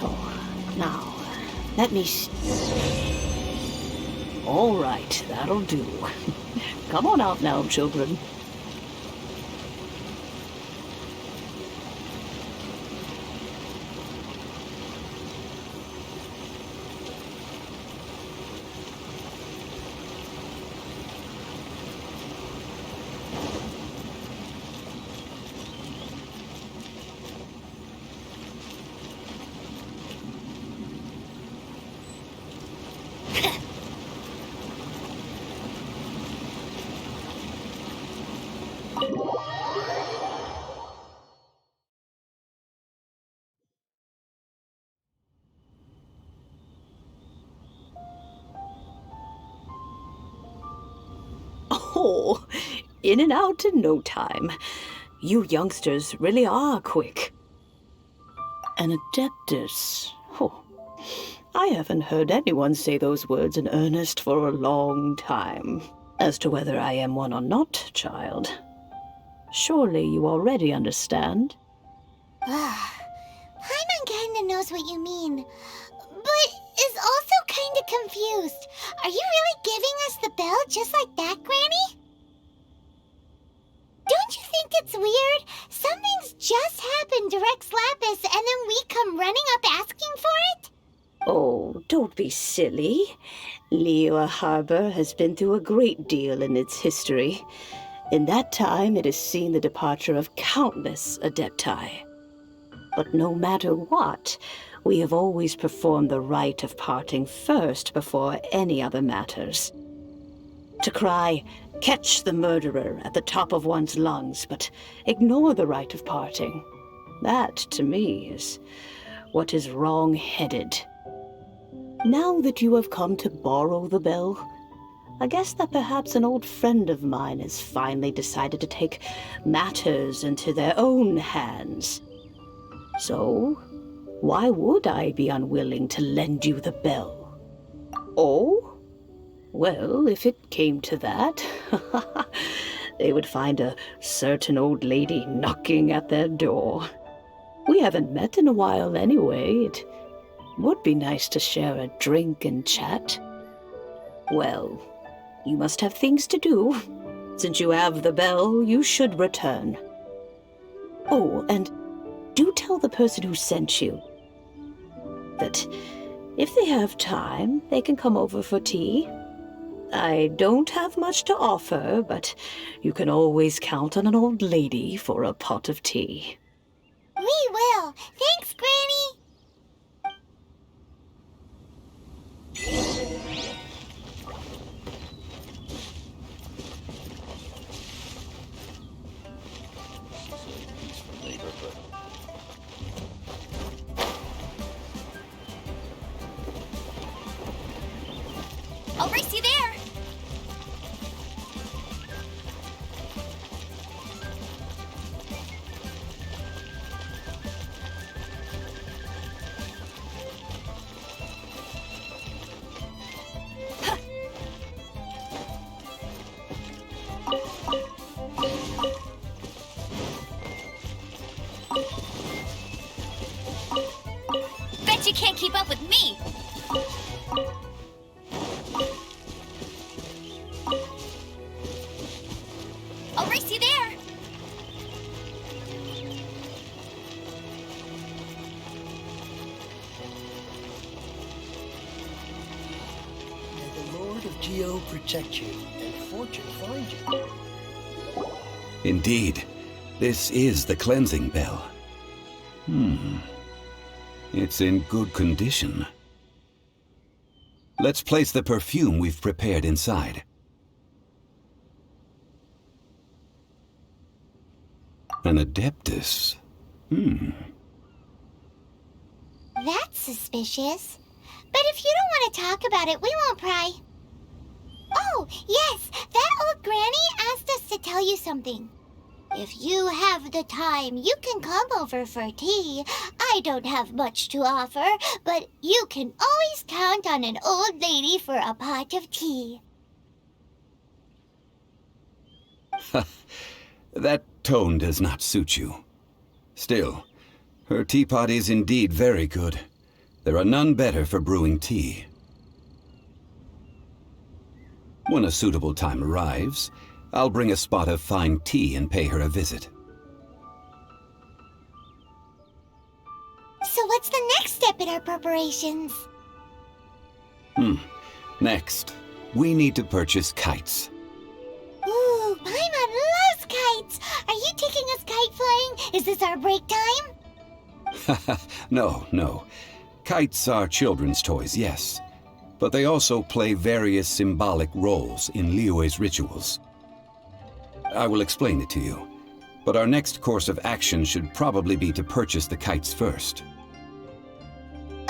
Oh, now, let me All right, that'll do. Come on out now, children. Oh, in and out in no time. You youngsters really are quick. An Adeptus. Oh, I haven't heard anyone say those words in earnest for a long time. As to whether I am one or not, child, surely you already understand. Paimon kinda knows what you mean. was also kinda confused. Are you really giving us the bell just like that, Granny? Don't you think it's weird? Something's just happened to Rex Lapis and then we come running up asking for it? Oh, don't be silly. Liyue Harbor has been through a great deal in its history. In that time, it has seen the departure of countless Adepti. But no matter what, we have always performed the rite of parting first before any other matters. To cry, "Catch the murderer," at the top of one's lungs, but ignore the rite of parting. That, to me, is what is wrong-headed. Now that you have come to borrow the bell, I guess that perhaps an old friend of mine has finally decided to take matters into their own hands. So, why would I be unwilling to lend you the bell? Oh? Well, if it came to that, they would find a certain old lady knocking at their door. We haven't met in a while anyway. It would be nice to share a drink and chat. Well, you must have things to do. Since you have the bell, you should return. Oh, and do tell the person who sent you that if they have time, they can come over for tea. I don't have much to offer, but you can always count on an old lady for a pot of tea. We will. Thanks, Granny. I'll race you there! Bet you can't keep up with me! I'll race you there! May the Lord of Geo protect you and fortune find you. Indeed, this is the cleansing bell. It's in good condition. Let's place the perfume we've prepared inside. An Adeptus. That's suspicious. But if you don't want to talk about it, we won't pry. Oh, yes, that old granny asked us to tell you something. If you have the time, you can come over for tea. I don't have much to offer, but you can always count on an old lady for a pot of tea. That tone does not suit you. Still, her teapot is indeed very good. There are none better for brewing tea. When a suitable time arrives, I'll bring a spot of fine tea and pay her a visit. So what's the next step in our preparations? Next, we need to purchase kites. Ooh, Paimon loves kites! Are you taking us kite flying? Is this our break time? No. Kites are children's toys, yes. But they also play various symbolic roles in Liyue's rituals. I will explain it to you. But our next course of action should probably be to purchase the kites first.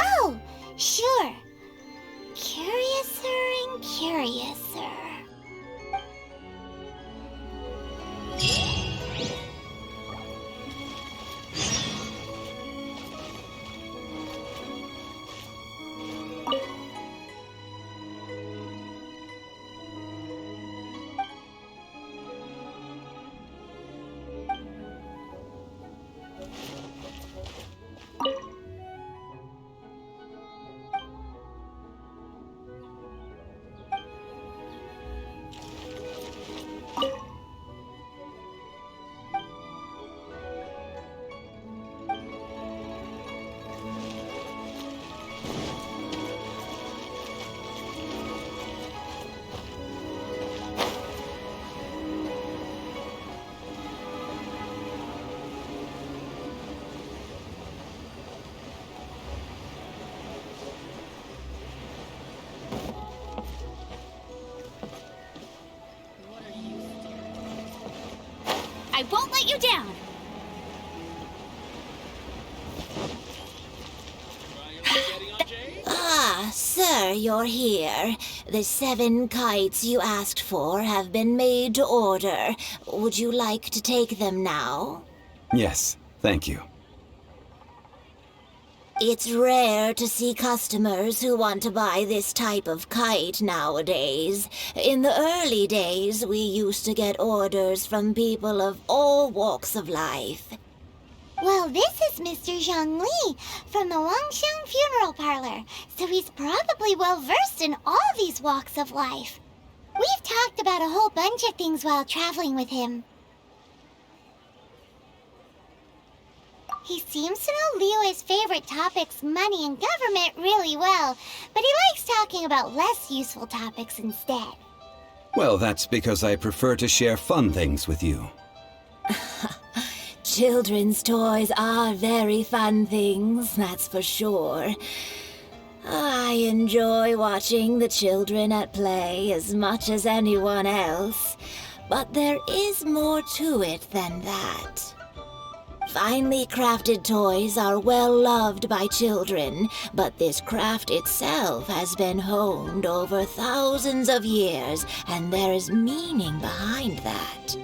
Oh, sure. Curiouser and curiouser. I won't let you down! Ah, sir, you're here. The 7 kites you asked for have been made to order. Would you like to take them now? Yes, thank you. It's rare to see customers who want to buy this type of kite nowadays. In the early days, we used to get orders from people of all walks of life. Well, this is Mr. Zhongli from the Wangxiang Funeral Parlor, so he's probably well-versed in all these walks of life. We've talked about a whole bunch of things while traveling with him. He seems to know Liyue's favorite topics, money and government, really well, but he likes talking about less useful topics instead. Well, that's because I prefer to share fun things with you. Children's toys are very fun things, that's for sure. I enjoy watching the children at play as much as anyone else, but there is more to it than that. Finely crafted toys are well loved by children, but this craft itself has been honed over thousands of years, and there is meaning behind that.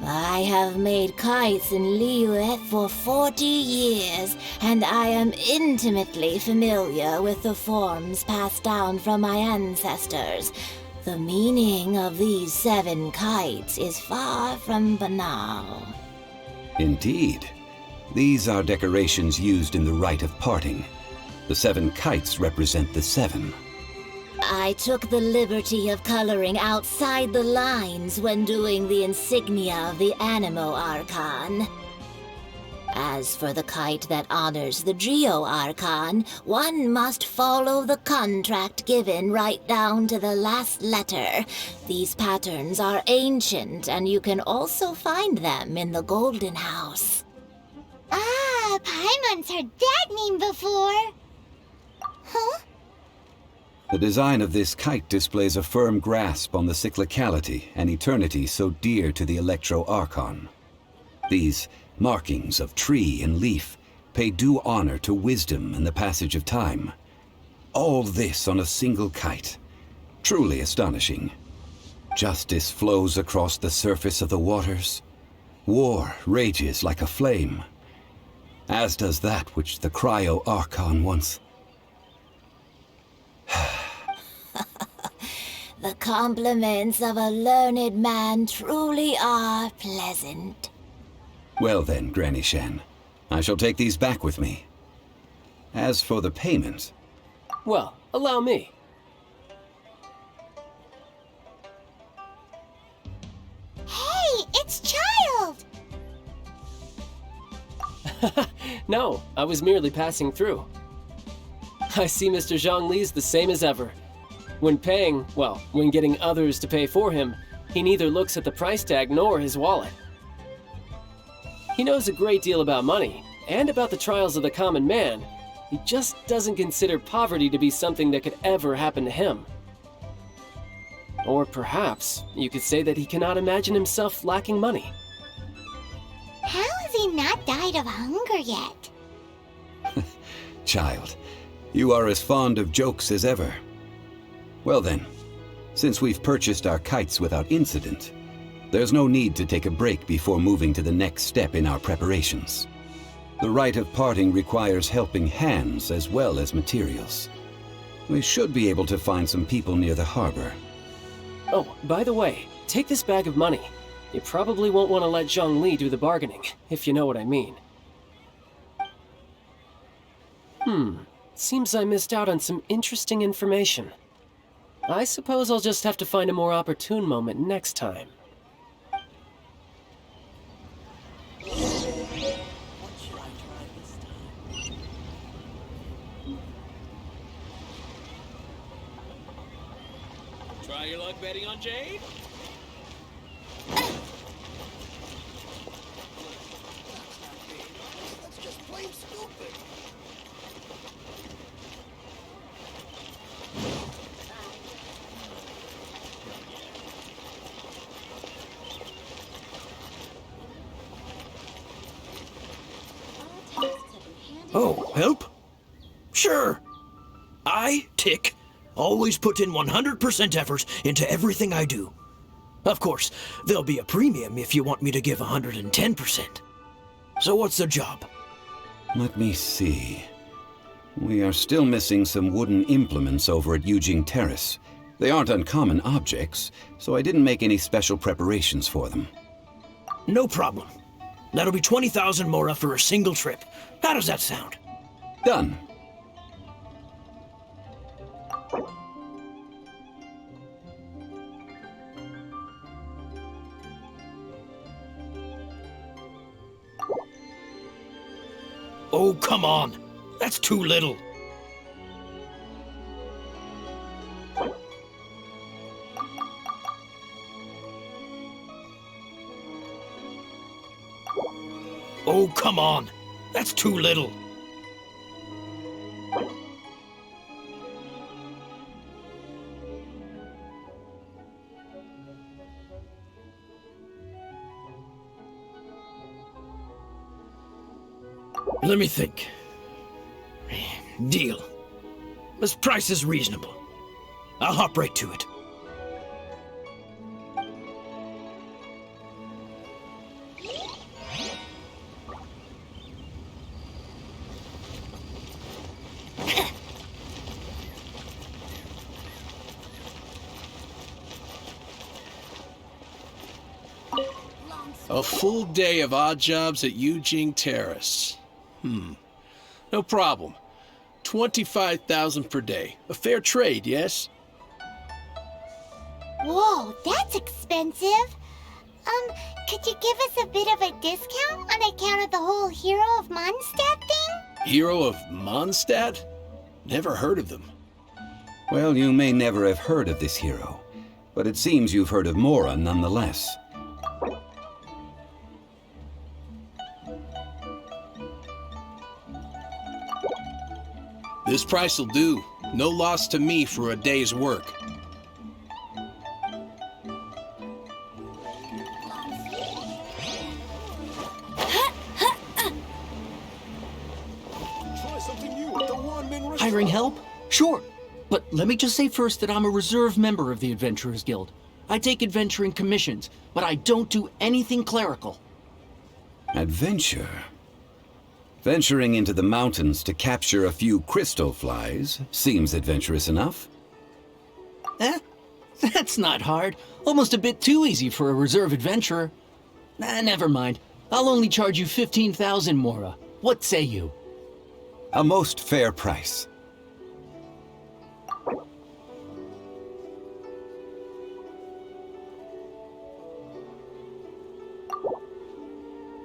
I have made kites in Liyue for 40 years, and I am intimately familiar with the forms passed down from my ancestors. The meaning of these 7 kites is far from banal. Indeed. These are decorations used in the rite of parting. The 7 kites represent the 7. I took the liberty of coloring outside the lines when doing the insignia of the Animo Archon. As for the kite that honors the Geo Archon, one must follow the contract given right down to the last letter. These patterns are ancient, and you can also find them in the Golden House. Ah, Paimon's heard that name before. Huh? The design of this kite displays a firm grasp on the cyclicality and eternity so dear to the Electro Archon. These markings of tree and leaf pay due honor to wisdom and the passage of time. All this on a single kite. Truly astonishing. Justice flows across the surface of the waters. War rages like a flame. As does that which the Cryo Archon once... The compliments of a learned man truly are pleasant. Well then, Granny Shen, I shall take these back with me. As for the payment... Well, allow me. Hey, it's Child! No, I was merely passing through. I see Mr. Zhongli's the same as ever. When paying, well, when getting others to pay for him, he neither looks at the price tag nor his wallet. He knows a great deal about money, and about the trials of the common man. He just doesn't consider poverty to be something that could ever happen to him. Or perhaps you could say that he cannot imagine himself lacking money. How has he not died of hunger yet? Child, you are as fond of jokes as ever. Well then, since we've purchased our kites without incident, there's no need to take a break before moving to the next step in our preparations. The rite of parting requires helping hands as well as materials. We should be able to find some people near the harbor. Oh, by the way, take this bag of money. You probably won't want to let Zhongli do the bargaining, if you know what I mean. Seems I missed out on some interesting information. I suppose I'll just have to find a more opportune moment next time. Try your luck betting on Jade? That's just plain stupid. Oh, help? Sure. I, Tick, always put in 100% effort into everything I do. Of course, there'll be a premium if you want me to give 110%. So what's the job? Let me see. We are still missing some wooden implements over at Eugene Terrace. They aren't uncommon objects, so I didn't make any special preparations for them. No problem. That'll be 20,000 mora for a single trip. How does that sound? Done. Oh, come on. That's too little. Oh, come on. That's too little. Let me think. Deal. This price is reasonable. I'll hop right to it. A full day of odd jobs at Eugene Terrace. No problem. 25,000 per day. A fair trade, yes? Whoa, that's expensive. Could you give us a bit of a discount on account of the whole Hero of Mondstadt thing? Hero of Mondstadt? Never heard of them. Well, you may never have heard of this hero, but it seems you've heard of Mora nonetheless. This price will do. No loss to me for a day's work. Hiring help? Sure. But let me just say first that I'm a reserve member of the Adventurers Guild. I take adventuring commissions, but I don't do anything clerical. Adventure? Venturing into the mountains to capture a few crystal flies seems adventurous enough. That's not hard. Almost a bit too easy for a reserve adventurer. Never mind. I'll only charge you 15,000 mora. What say you? A most fair price.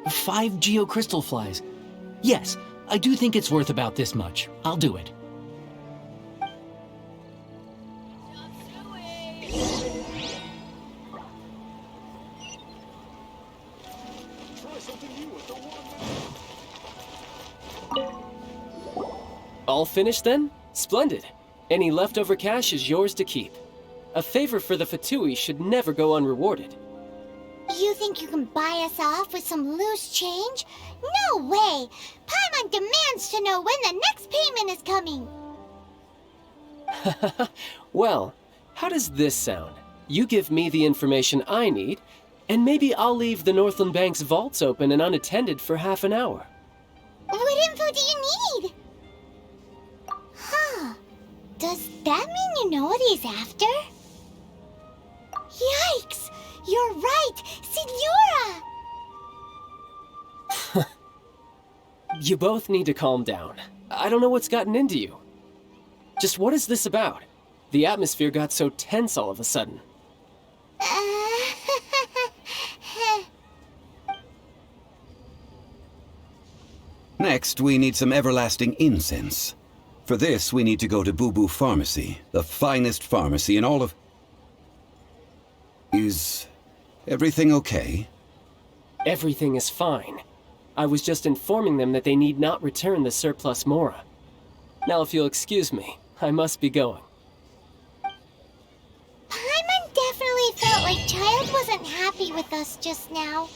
Five geocrystal flies. Yes, I do think it's worth about this much. I'll do it. All finished then? Splendid. Any leftover cash is yours to keep. A favor for the Fatui should never go unrewarded. You think you can buy us off with some loose change? No way! Paimon demands to know when the next payment is coming! Well, how does this sound? You give me the information I need, and maybe I'll leave the Northland Bank's vaults open and unattended for half an hour. What info do you need? Huh. Does that mean you know what he's after? Yikes! You're right! Signora! You both need to calm down. I don't know what's gotten into you. Just what is this about? The atmosphere got so tense all of a sudden. Next, we need some everlasting incense. For this, we need to go to Boo Boo Pharmacy, the finest pharmacy in all of... Is everything okay? Everything is fine. I was just informing them that they need not return the surplus mora. Now, if you'll excuse me, I must be going. Paimon definitely felt like Child wasn't happy with us just now.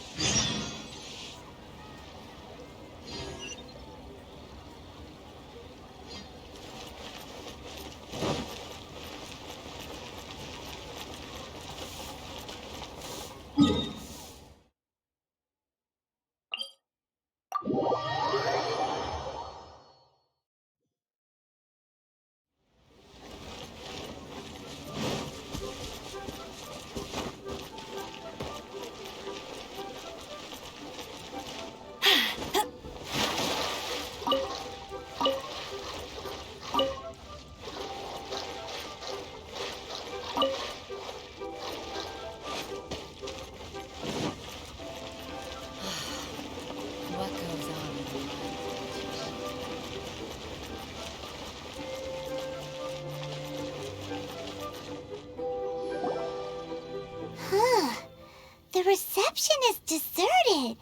is deserted.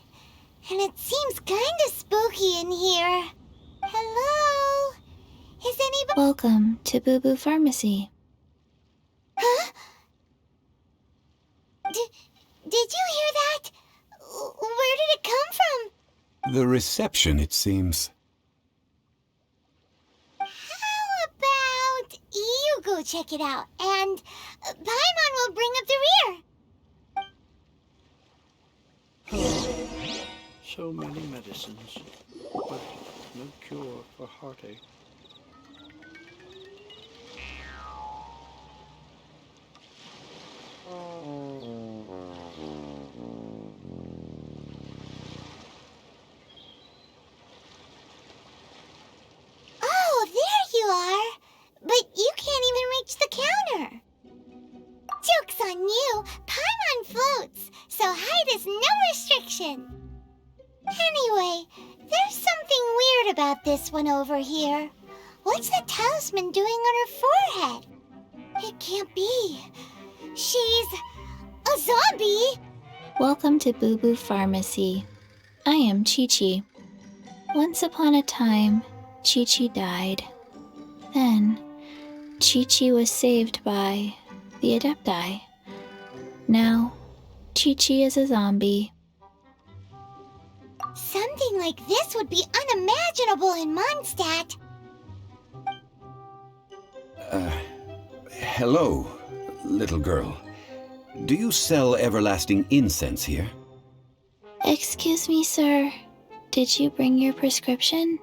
And it seems kinda spooky in here. Hello? Is anybody— Welcome to Boo Boo Pharmacy. Huh? Did you hear that? Where did it come from? The reception, it seems. How about you go check it out, and Paimon will bring up the rear. So many medicines, but no cure for heartache. Oh, there you are! But you can't even reach the counter. Joke's on you! Paimon floats, so height is no restriction. Anyway, there's something weird about this one over here. What's the talisman doing on her forehead? It can't be. She's a zombie! Welcome to Boo Boo Pharmacy. I am Chi-Chi. Once upon a time, Chi-Chi died. Then, Chi-Chi was saved by the Adepti. Now, Chi-Chi is a zombie. Something like this would be unimaginable in Mondstadt. Hello, little girl. Do you sell everlasting incense here? Excuse me, sir. Did you bring your prescription?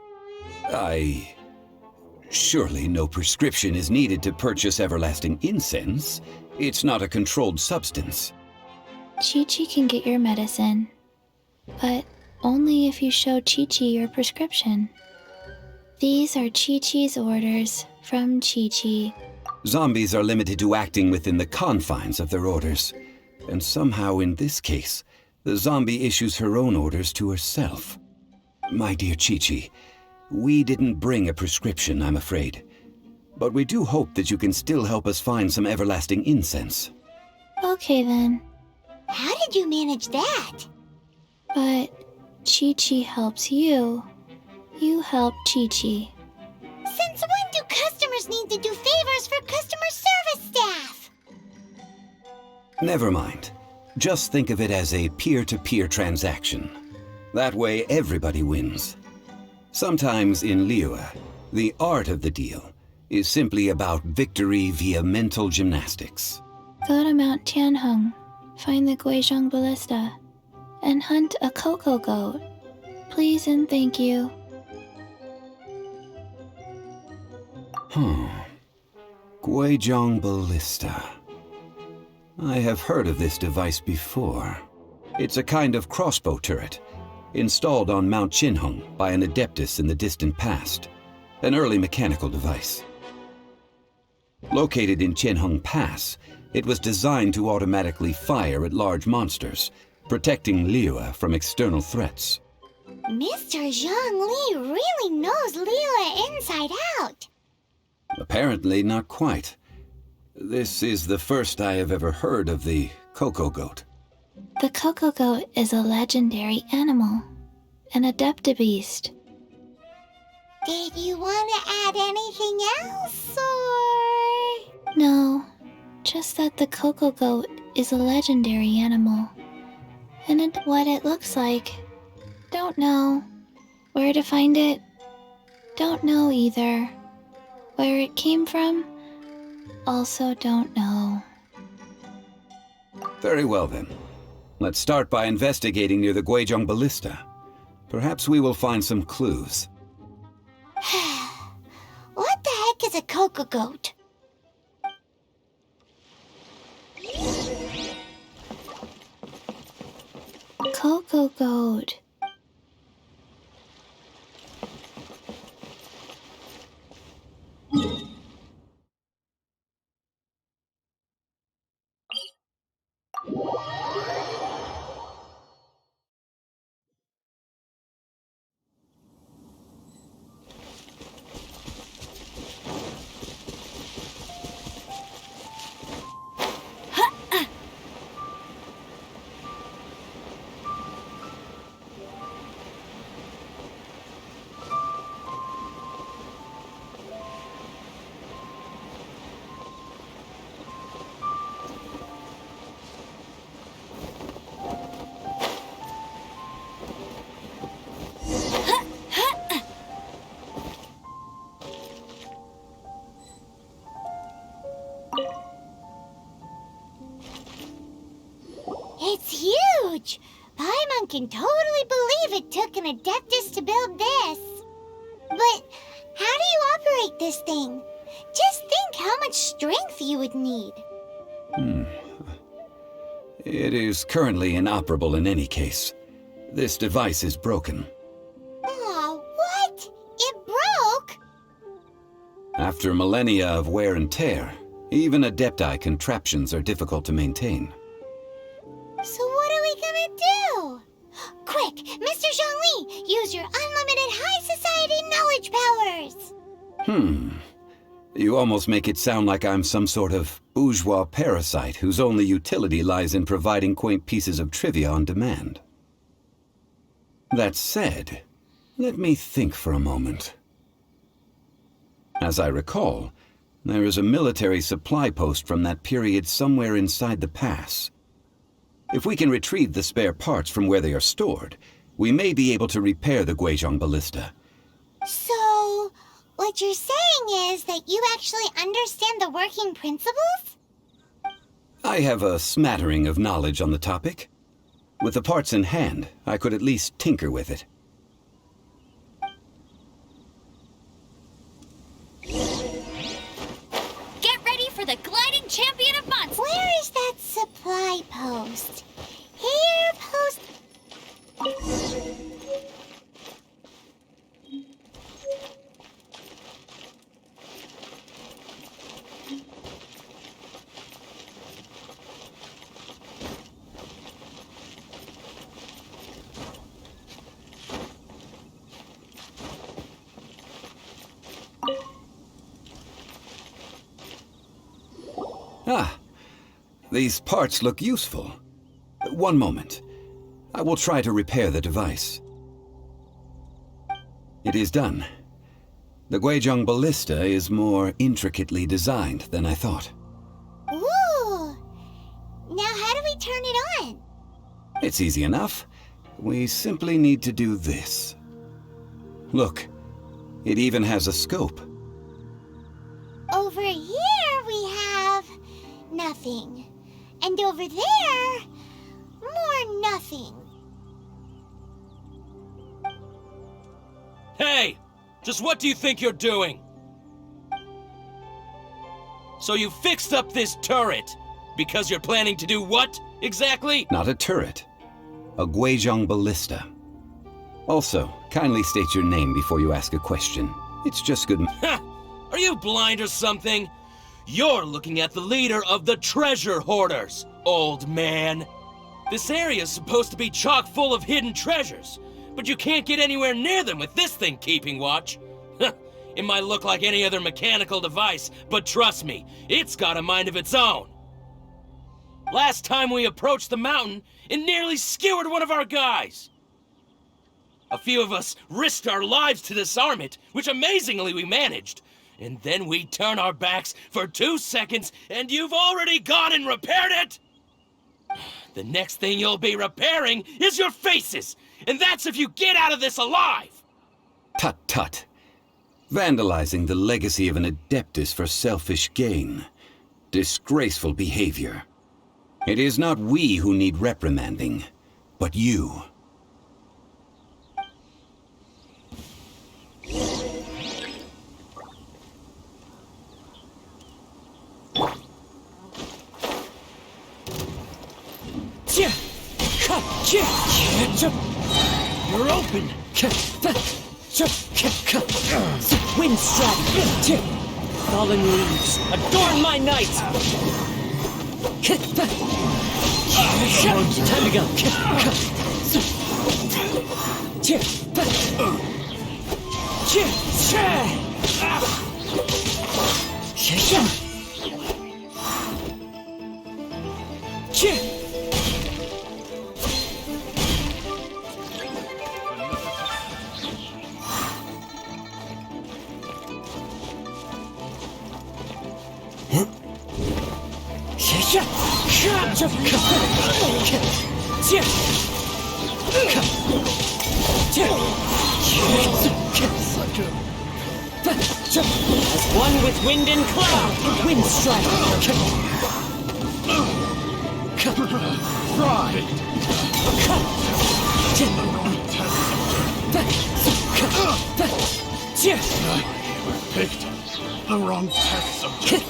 Surely no prescription is needed to purchase everlasting incense. It's not a controlled substance. Chi-Chi can get your medicine, but only if you show Chi-Chi your prescription. These are Chi-Chi's orders from Chi-Chi. Zombies are limited to acting within the confines of their orders. And somehow in this case, the zombie issues her own orders to herself. My dear Chi-Chi, we didn't bring a prescription, I'm afraid. But we do hope that you can still help us find some everlasting incense. Okay then. How did you manage that? But Chi-Chi helps you. You help Chi-Chi. Since when do customers need to do favors for customer service staff? Never mind. Just think of it as a peer-to-peer transaction. That way everybody wins. Sometimes in Liyue, the art of the deal is simply about victory via mental gymnastics. Go to Mount Tianheng, find the Guizhong Ballista, and hunt a cocoa goat. Please and thank you. Guizhong Ballista. I have heard of this device before. It's a kind of crossbow turret, installed on Mount Qinheng by an Adeptus in the distant past, an early mechanical device. Located in Qianheng Pass, it was designed to automatically fire at large monsters, protecting Liyue from external threats. Mr. Zhang Li really knows Liyue inside out. Apparently not quite. This is the first I have ever heard of the cocoa goat. The cocoa goat is a legendary animal, an adeptabeast. Did you want to add anything else, or...? No, just that the cocoa goat is a legendary animal. And what it looks like, don't know. Where to find it, don't know either. Where it came from, also don't know. Very well then. Let's start by investigating near the Guizhong Ballista. Perhaps we will find some clues. What the heck is a cocoa goat? Cocoa goat. Paimon can totally believe it took an Adeptus to build this. But how do you operate this thing? Just think how much strength you would need. It is currently inoperable in any case. This device is broken. Aw, what? It broke? After millennia of wear and tear, even Adepti contraptions are difficult to maintain. So what are we gonna do? Quick, Mr. Zhongli, use your unlimited high society knowledge powers! You almost make it sound like I'm some sort of bourgeois parasite whose only utility lies in providing quaint pieces of trivia on demand. That said, let me think for a moment. As I recall, there is a military supply post from that period somewhere inside the pass. If we can retrieve the spare parts from where they are stored, we may be able to repair the Guizhong ballista. So, what you're saying is that you actually understand the working principles? I have a smattering of knowledge on the topic. With the parts in hand, I could at least tinker with it. Get ready for the gliding champion of months! Where is that supply post? Here, post... These parts look useful. One moment. I will try to repair the device. It is done. The Guizhong ballista is more intricately designed than I thought. Ooh! Now how do we turn it on? It's easy enough. We simply need to do this. Look, it even has a scope. Over here we have... nothing. And over there... more nothing. Hey! Just what do you think you're doing? So you fixed up this turret because you're planning to do what, exactly? Not a turret. A Guizhong ballista. Also, kindly state your name before you ask a question. It's just good... Ha! Are you blind or something? You're looking at the leader of the treasure hoarders, old man. This area is supposed to be chock full of hidden treasures, but you can't get anywhere near them with this thing keeping watch. It might look like any other mechanical device, but trust me, it's got a mind of its own. Last time we approached the mountain, it nearly skewered one of our guys. A few of us risked our lives to disarm it, which amazingly we managed. And then we turn our backs for 2 seconds, and you've already gone and repaired it! The next thing you'll be repairing is your faces! And that's if you get out of this alive! Tut tut. Vandalizing the legacy of an Adeptus for selfish gain. Disgraceful behavior. It is not we who need reprimanding, but you. You're open! Wind strike! Fallen leaves, adorn my night! Time to go! As one with wind and cloud, wind strike. Pride. Picked the wrong test subject.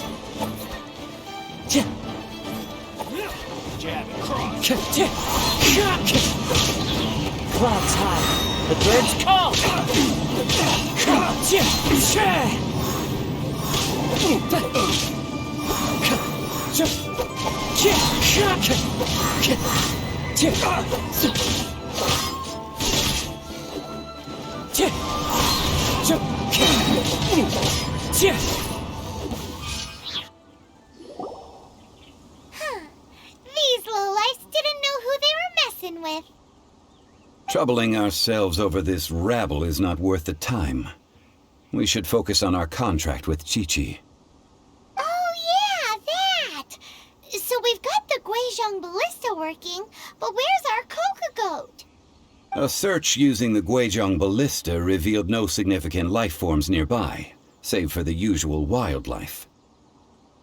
Jab and cross. Clouds high, the birds call. These lowlifes didn't know who they were messing with. Troubling ourselves over this rabble is not worth the time. We should focus on our contract with Chi-Chi. Oh yeah, that! So we've got the Guizhong ballista working, but where's our Coca goat? A search using the Guizhong ballista revealed no significant life forms nearby, save for the usual wildlife.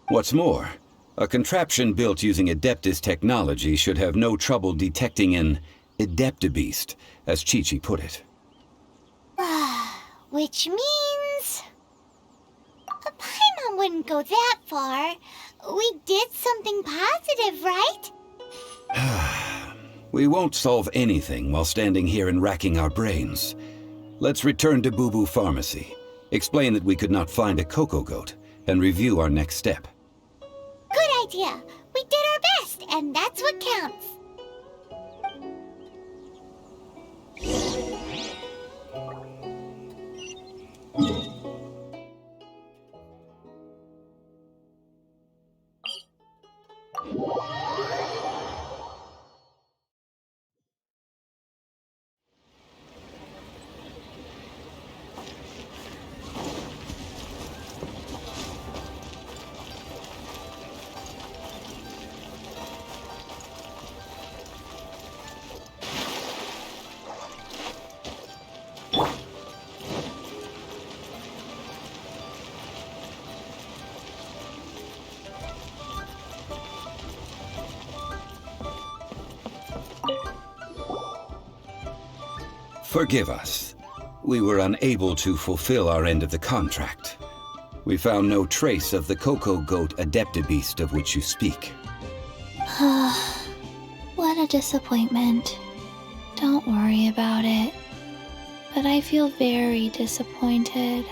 What's more, a contraption built using Adeptus technology should have no trouble detecting an Adeptabeast, as Chi-Chi put it. Which means... Paimon wouldn't go that far. We did something positive, right? We won't solve anything while standing here and racking our brains. Let's return to Boo Boo Pharmacy, explain that we could not find a Coco Goat, and review our next step. Good idea. We did our best, and that's what counts. Forgive us. We were unable to fulfill our end of the contract. We found no trace of the Coco Goat Adeptabeast of which you speak. What a disappointment. Don't worry about it. But I feel very disappointed.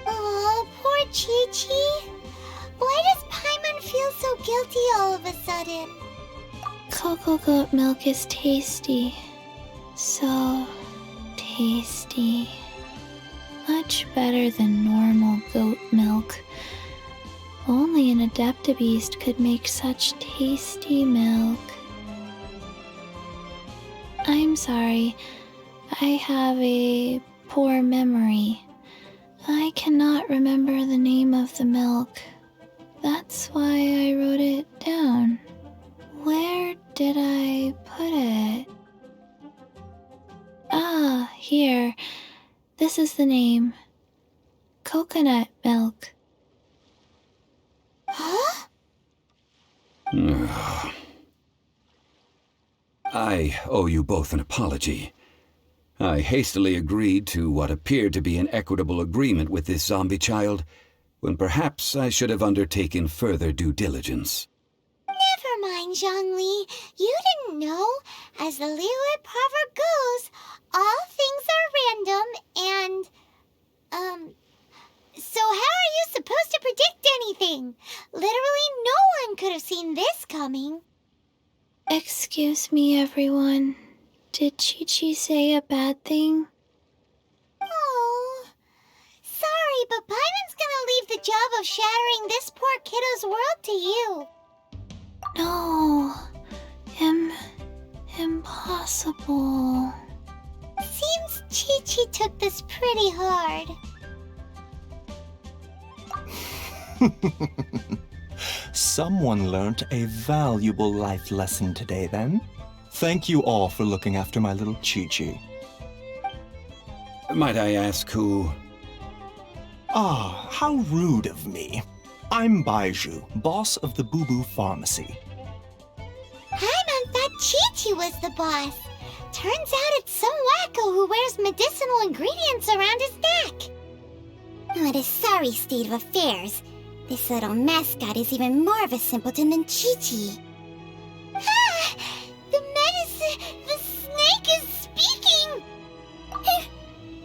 Oh, poor Chi-Chi. Why does Paimon feel so guilty all of a sudden? Coco goat milk is tasty. So tasty. Much better than normal goat milk. Only an Adeptabeast could make such tasty milk. I'm sorry. I have a poor memory. I cannot remember the name of the milk. That's why I wrote it down. Where did I put it? Ah, here. This is the name. Coconut milk. Huh? I owe you both an apology. I hastily agreed to what appeared to be an equitable agreement with this zombie child, when perhaps I should have undertaken further due diligence. Never mind, Zhongli. You didn't know. As the Liyue proverb goes, all things are random and, so how are you supposed to predict anything? Literally no one could have seen this coming. Excuse me, everyone. Did Chi-Chi say a bad thing? Oh, sorry, but Paimon's gonna leave the job of shattering this poor kiddo's world to you. No. Impossible. Seems Chi-Chi took this pretty hard. Someone learnt a valuable life lesson today, then. Thank you all for looking after my little Chi-Chi. Might I ask who? Ah, how rude of me. I'm Baiju, boss of the Boo Boo Pharmacy. Paimon thought Chi-Chi was the boss. Turns out it's some wacko who wears medicinal ingredients around his neck. What a sorry state of affairs. This little mascot is even more of a simpleton than Chi-Chi. Ah! The snake is speaking!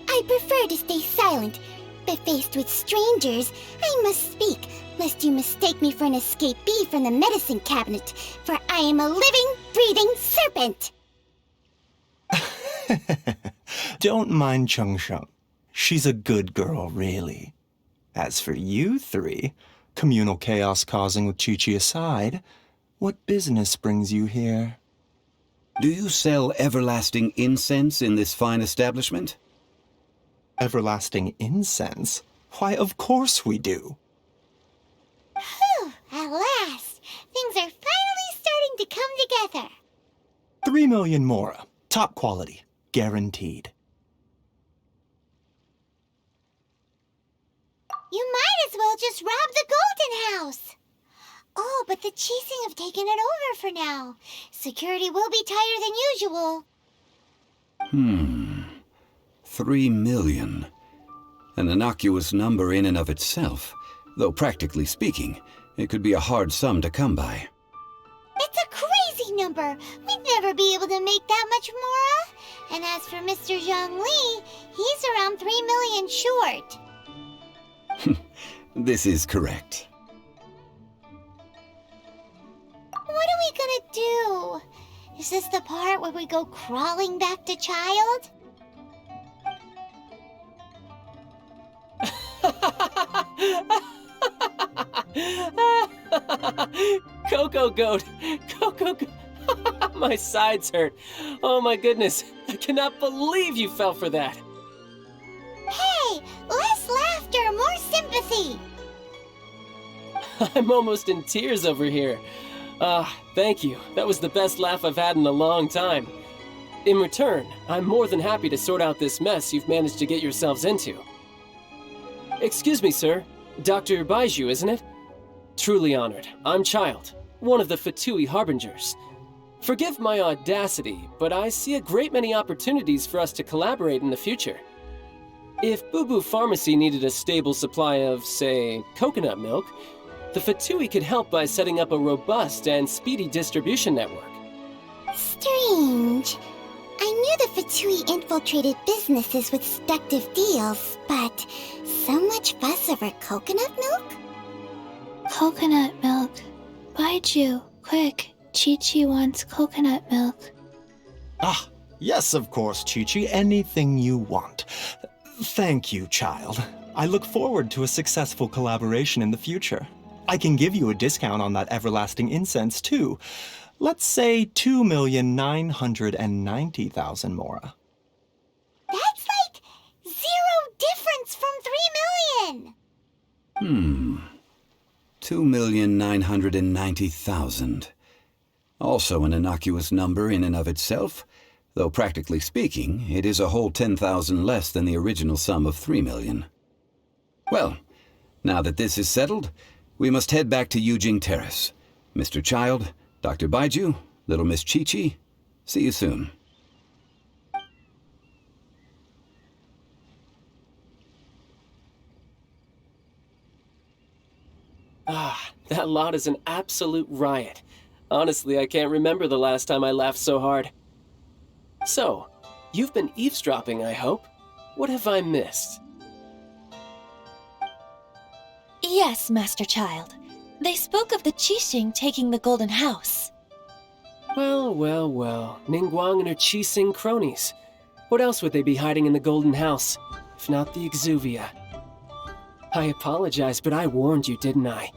I prefer to stay silent, but faced with strangers, I must speak, lest you mistake me for an escapee from the medicine cabinet, for I am a living, breathing serpent! Don't mind Chung Sheng. She's a good girl, really. As for you three, communal chaos causing with Chi-Chi aside, what business brings you here? Do you sell everlasting incense in this fine establishment? Everlasting incense? Why, of course we do. Whew, at last! Things are finally starting to come together. 3 million mora. Top quality. Guaranteed. You might as well just rob the Golden House. Oh, but the Chising have taken it over for now. Security will be tighter than usual. 3 million. An innocuous number in and of itself, though practically speaking, it could be a hard sum to come by. It's a crazy number. We'd never be able to make that much mora. And as for Mr. Zhongli, he's around 3 million short. This is correct. What are we gonna do? Is this the part where we go crawling back to Child? Coco Goat! Coco Goat! My sides hurt. Oh my goodness. I cannot believe you fell for that. Hey! Less laughter, more sympathy! I'm almost in tears over here. Thank you. That was the best laugh I've had in a long time. In return, I'm more than happy to sort out this mess you've managed to get yourselves into. Excuse me, sir. Dr. Baiju, isn't it? Truly honored. I'm Child, one of the F2P Harbingers. Forgive my audacity, but I see a great many opportunities for us to collaborate in the future. If Boo Boo Pharmacy needed a stable supply of, say, coconut milk, the F2P could help by setting up a robust and speedy distribution network. Strange. I knew the F2P infiltrated businesses with seductive deals, but so much fuss over coconut milk? Coconut milk. Baiju, quick. Chi-Chi wants coconut milk. Ah, yes, of course, Chi-Chi. Anything you want. Thank you, Child. I look forward to a successful collaboration in the future. I can give you a discount on that everlasting incense, too. Let's say 2,990,000 mora. That's like 0 difference from 3 million! 2,990,000. Also an innocuous number in and of itself, though practically speaking, it is a whole 10,000 less than the original sum of 3 million. Well, now that this is settled, we must head back to Yujing Terrace. Mr. Child, Dr. Baiju, little Miss Chi-Chi, see you soon. That lot is an absolute riot. Honestly, I can't remember the last time I laughed so hard. So, you've been eavesdropping, I hope. What have I missed? Yes, Master Child. They spoke of the Qixing taking the Golden House. Well, well, well. Ningguang and her Qixing cronies. What else would they be hiding in the Golden House, if not the Exuvia? I apologize, but I warned you, didn't I?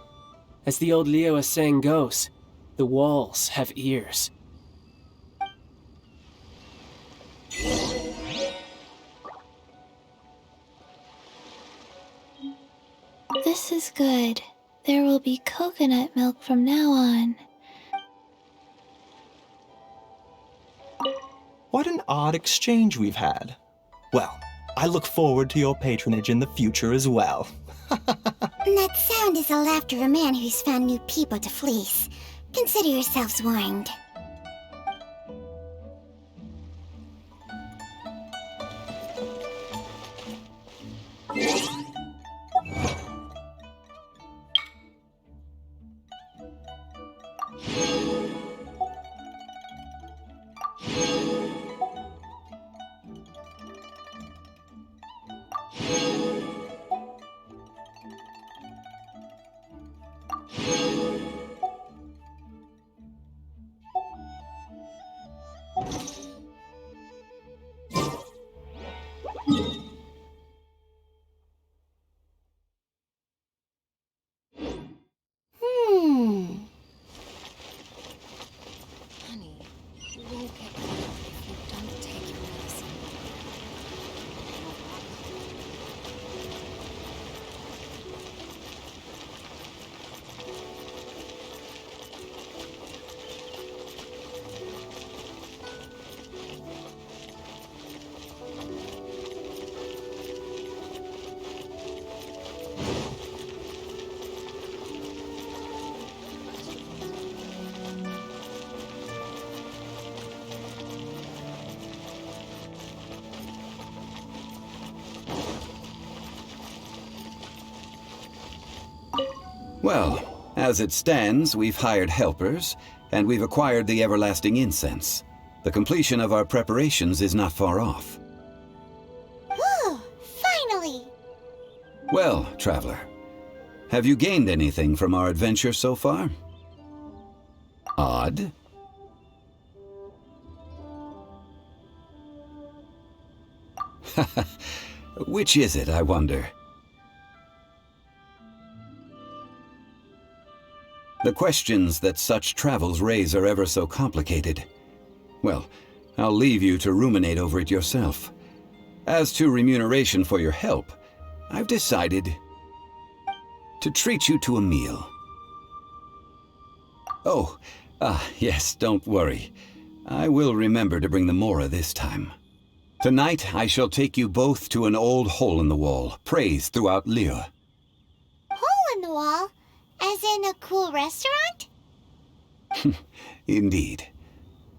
As the old Liu saying goes, the walls have ears. This is good. There will be coconut milk from now on. What an odd exchange we've had. Well, I look forward to your patronage in the future as well. That sound is the laughter of a man who's found new people to fleece. Consider yourselves warned. Well, as it stands, we've hired helpers, and we've acquired the everlasting incense. The completion of our preparations is not far off. Whew, finally! Well, traveler, have you gained anything from our adventure so far? Odd. Which is it, I wonder? The questions that such travels raise are ever so complicated. Well, I'll leave you to ruminate over it yourself. As to remuneration for your help, I've decided to treat you to a meal. Oh, yes, don't worry. I will remember to bring the Mora this time. Tonight, I shall take you both to an old hole-in-the-wall, praised throughout Liyue. Hole in the wall? As in a cool restaurant? Indeed.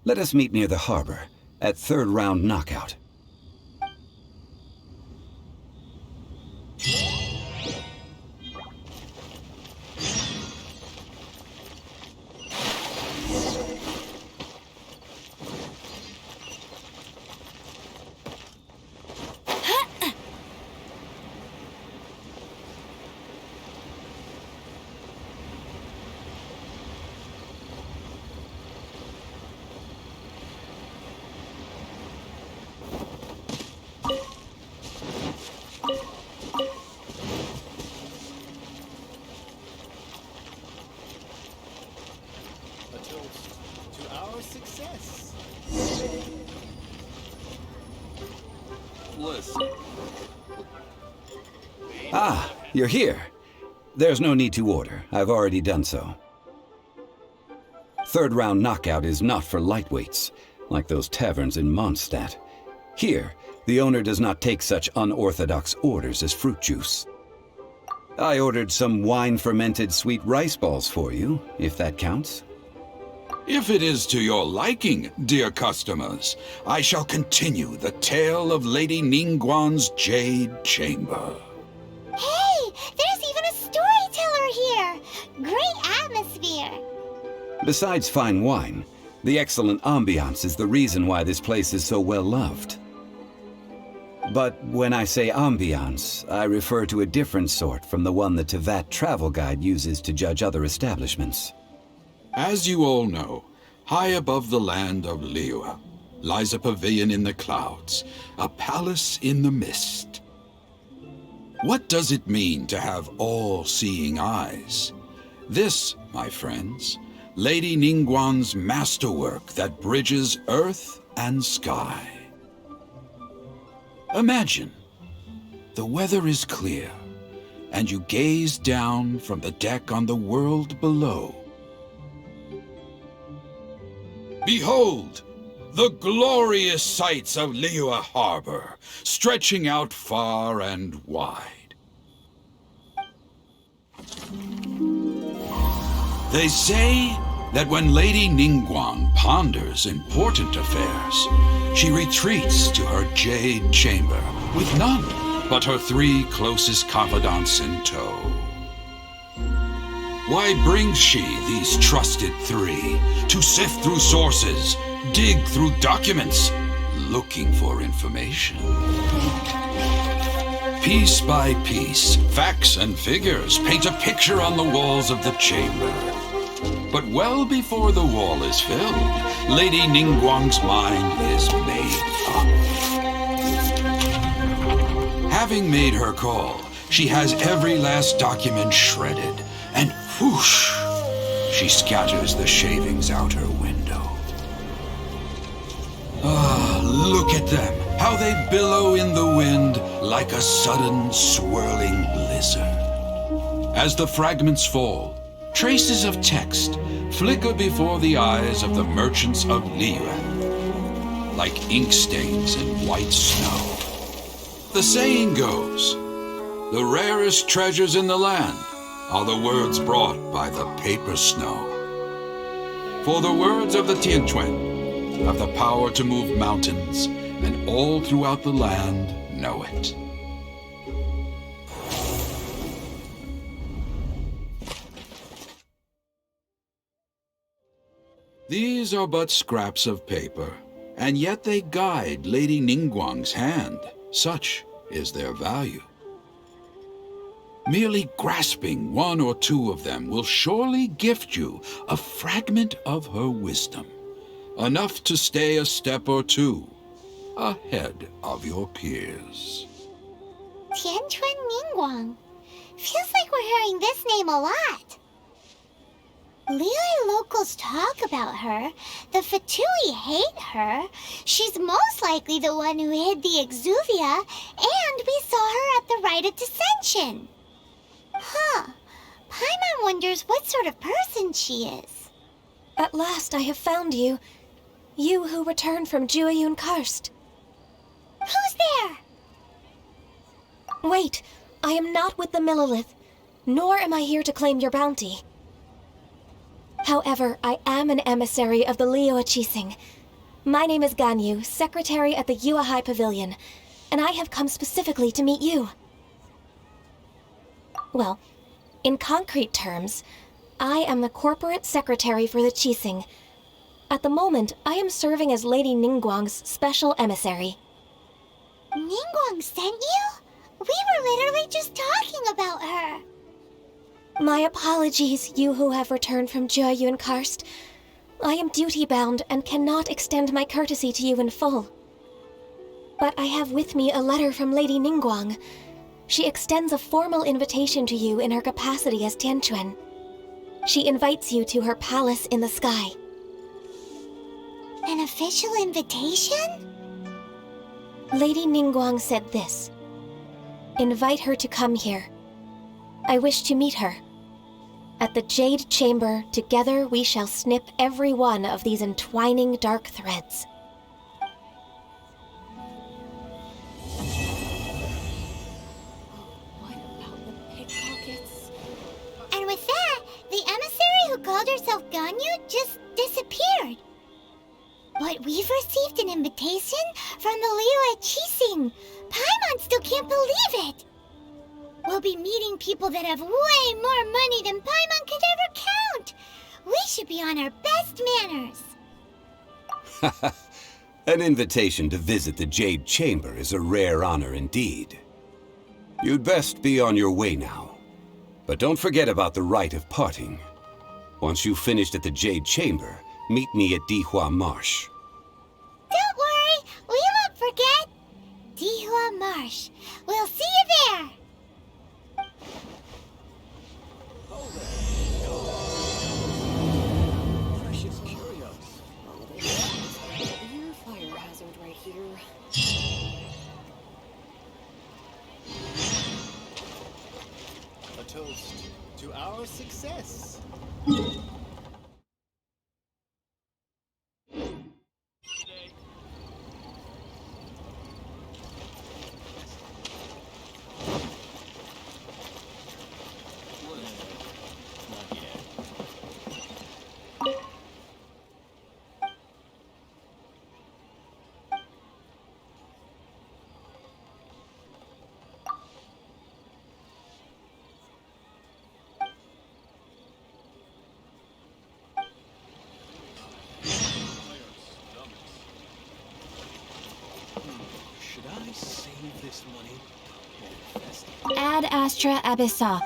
Let us meet near the harbor, at third round knockout. Ah, you're here. There's no need to order. I've already done so. Third round knockout is not for lightweights, like those taverns in Mondstadt. Here, the owner does not take such unorthodox orders as fruit juice. I ordered some wine-fermented sweet rice balls for you, if that counts. If it is to your liking, dear customers, I shall continue the tale of Lady Ningguang's Jade Chamber. Hey, there's even a storyteller here! Great atmosphere! Besides fine wine, the excellent ambiance is the reason why this place is so well loved. But when I say ambiance, I refer to a different sort from the one the Tevat travel guide uses to judge other establishments. As you all know, high above the land of Liyue lies a pavilion in the clouds, a palace in the mist. What does it mean to have all-seeing eyes? This, my friends, Lady Ningguang's masterwork that bridges earth and sky. Imagine, the weather is clear, and you gaze down from the deck on the world below. Behold, the glorious sights of Liyue Harbor, stretching out far and wide. They say that when Lady Ningguang ponders important affairs, she retreats to her jade chamber with none but her 3 closest confidants in tow. Why brings she these trusted 3 to sift through sources, dig through documents, looking for information? Piece by piece, facts and figures paint a picture on the walls of the chamber. But well before the wall is filled, Lady Ningguang's mind is made up. Having made her call, she has every last document shredded, and whoosh, she scatters the shavings out her window. Ah, look at them, how they billow in the wind like a sudden swirling blizzard. As the fragments fall, traces of text flicker before the eyes of the merchants of Liyue, like ink stains in white snow. The saying goes, the rarest treasures in the land are the words brought by the paper snow. For the words of the Tianquan have the power to move mountains, and all throughout the land know it. These are but scraps of paper, and yet they guide Lady Ningguang's hand. Such is their value. Merely grasping one or two of them will surely gift you a fragment of her wisdom, enough to stay a step or two ahead of your peers. Tianquan Ningguang. Feels like we're hearing this name a lot. Liyue locals talk about her. The Fatui hate her. She's most likely the one who hid the Exuvia, and we saw her at the Rite of Dissension. Huh. Paimon wonders what sort of person she is. At last I have found you. You who returned from Jueyun Karst. Who's there? Wait, I am not with the Millelith, nor am I here to claim your bounty. However, I am an emissary of the Liyue Qixing. My name is Ganyu, secretary at the Yuehai Pavilion, and I have come specifically to meet you. Well, in concrete terms, I am the corporate secretary for the Qixing. At the moment, I am serving as Lady Ningguang's special emissary. Ningguang sent you? We were literally just talking about her. My apologies, you who have returned from Jueyun Karst. I am duty-bound and cannot extend my courtesy to you in full. But I have with me a letter from Lady Ningguang. She extends a formal invitation to you in her capacity as Tianquan. She invites you to her palace in the sky. An official invitation? Lady Ningguang said this. Invite her to come here. I wish to meet her. At the Jade Chamber, together we shall snip every one of these entwining dark threads. And with that, the emissary who called herself Ganyu just disappeared. But we've received an invitation from the Liyue Qixing. Paimon still can't believe it. We'll be meeting people that have way more money than Paimon could ever count. We should be on our best manners. An invitation to visit the Jade Chamber is a rare honor indeed. You'd best be on your way now. But don't forget about the rite of parting. Once you've finished at the Jade Chamber, meet me at Dihua Marsh. Don't worry, we won't forget. Dihua Marsh. We'll see you there. Precious curios. Here, fire hazard right here. A toast to our success. Should I save this money or invest it? Ad Astra Abyssa.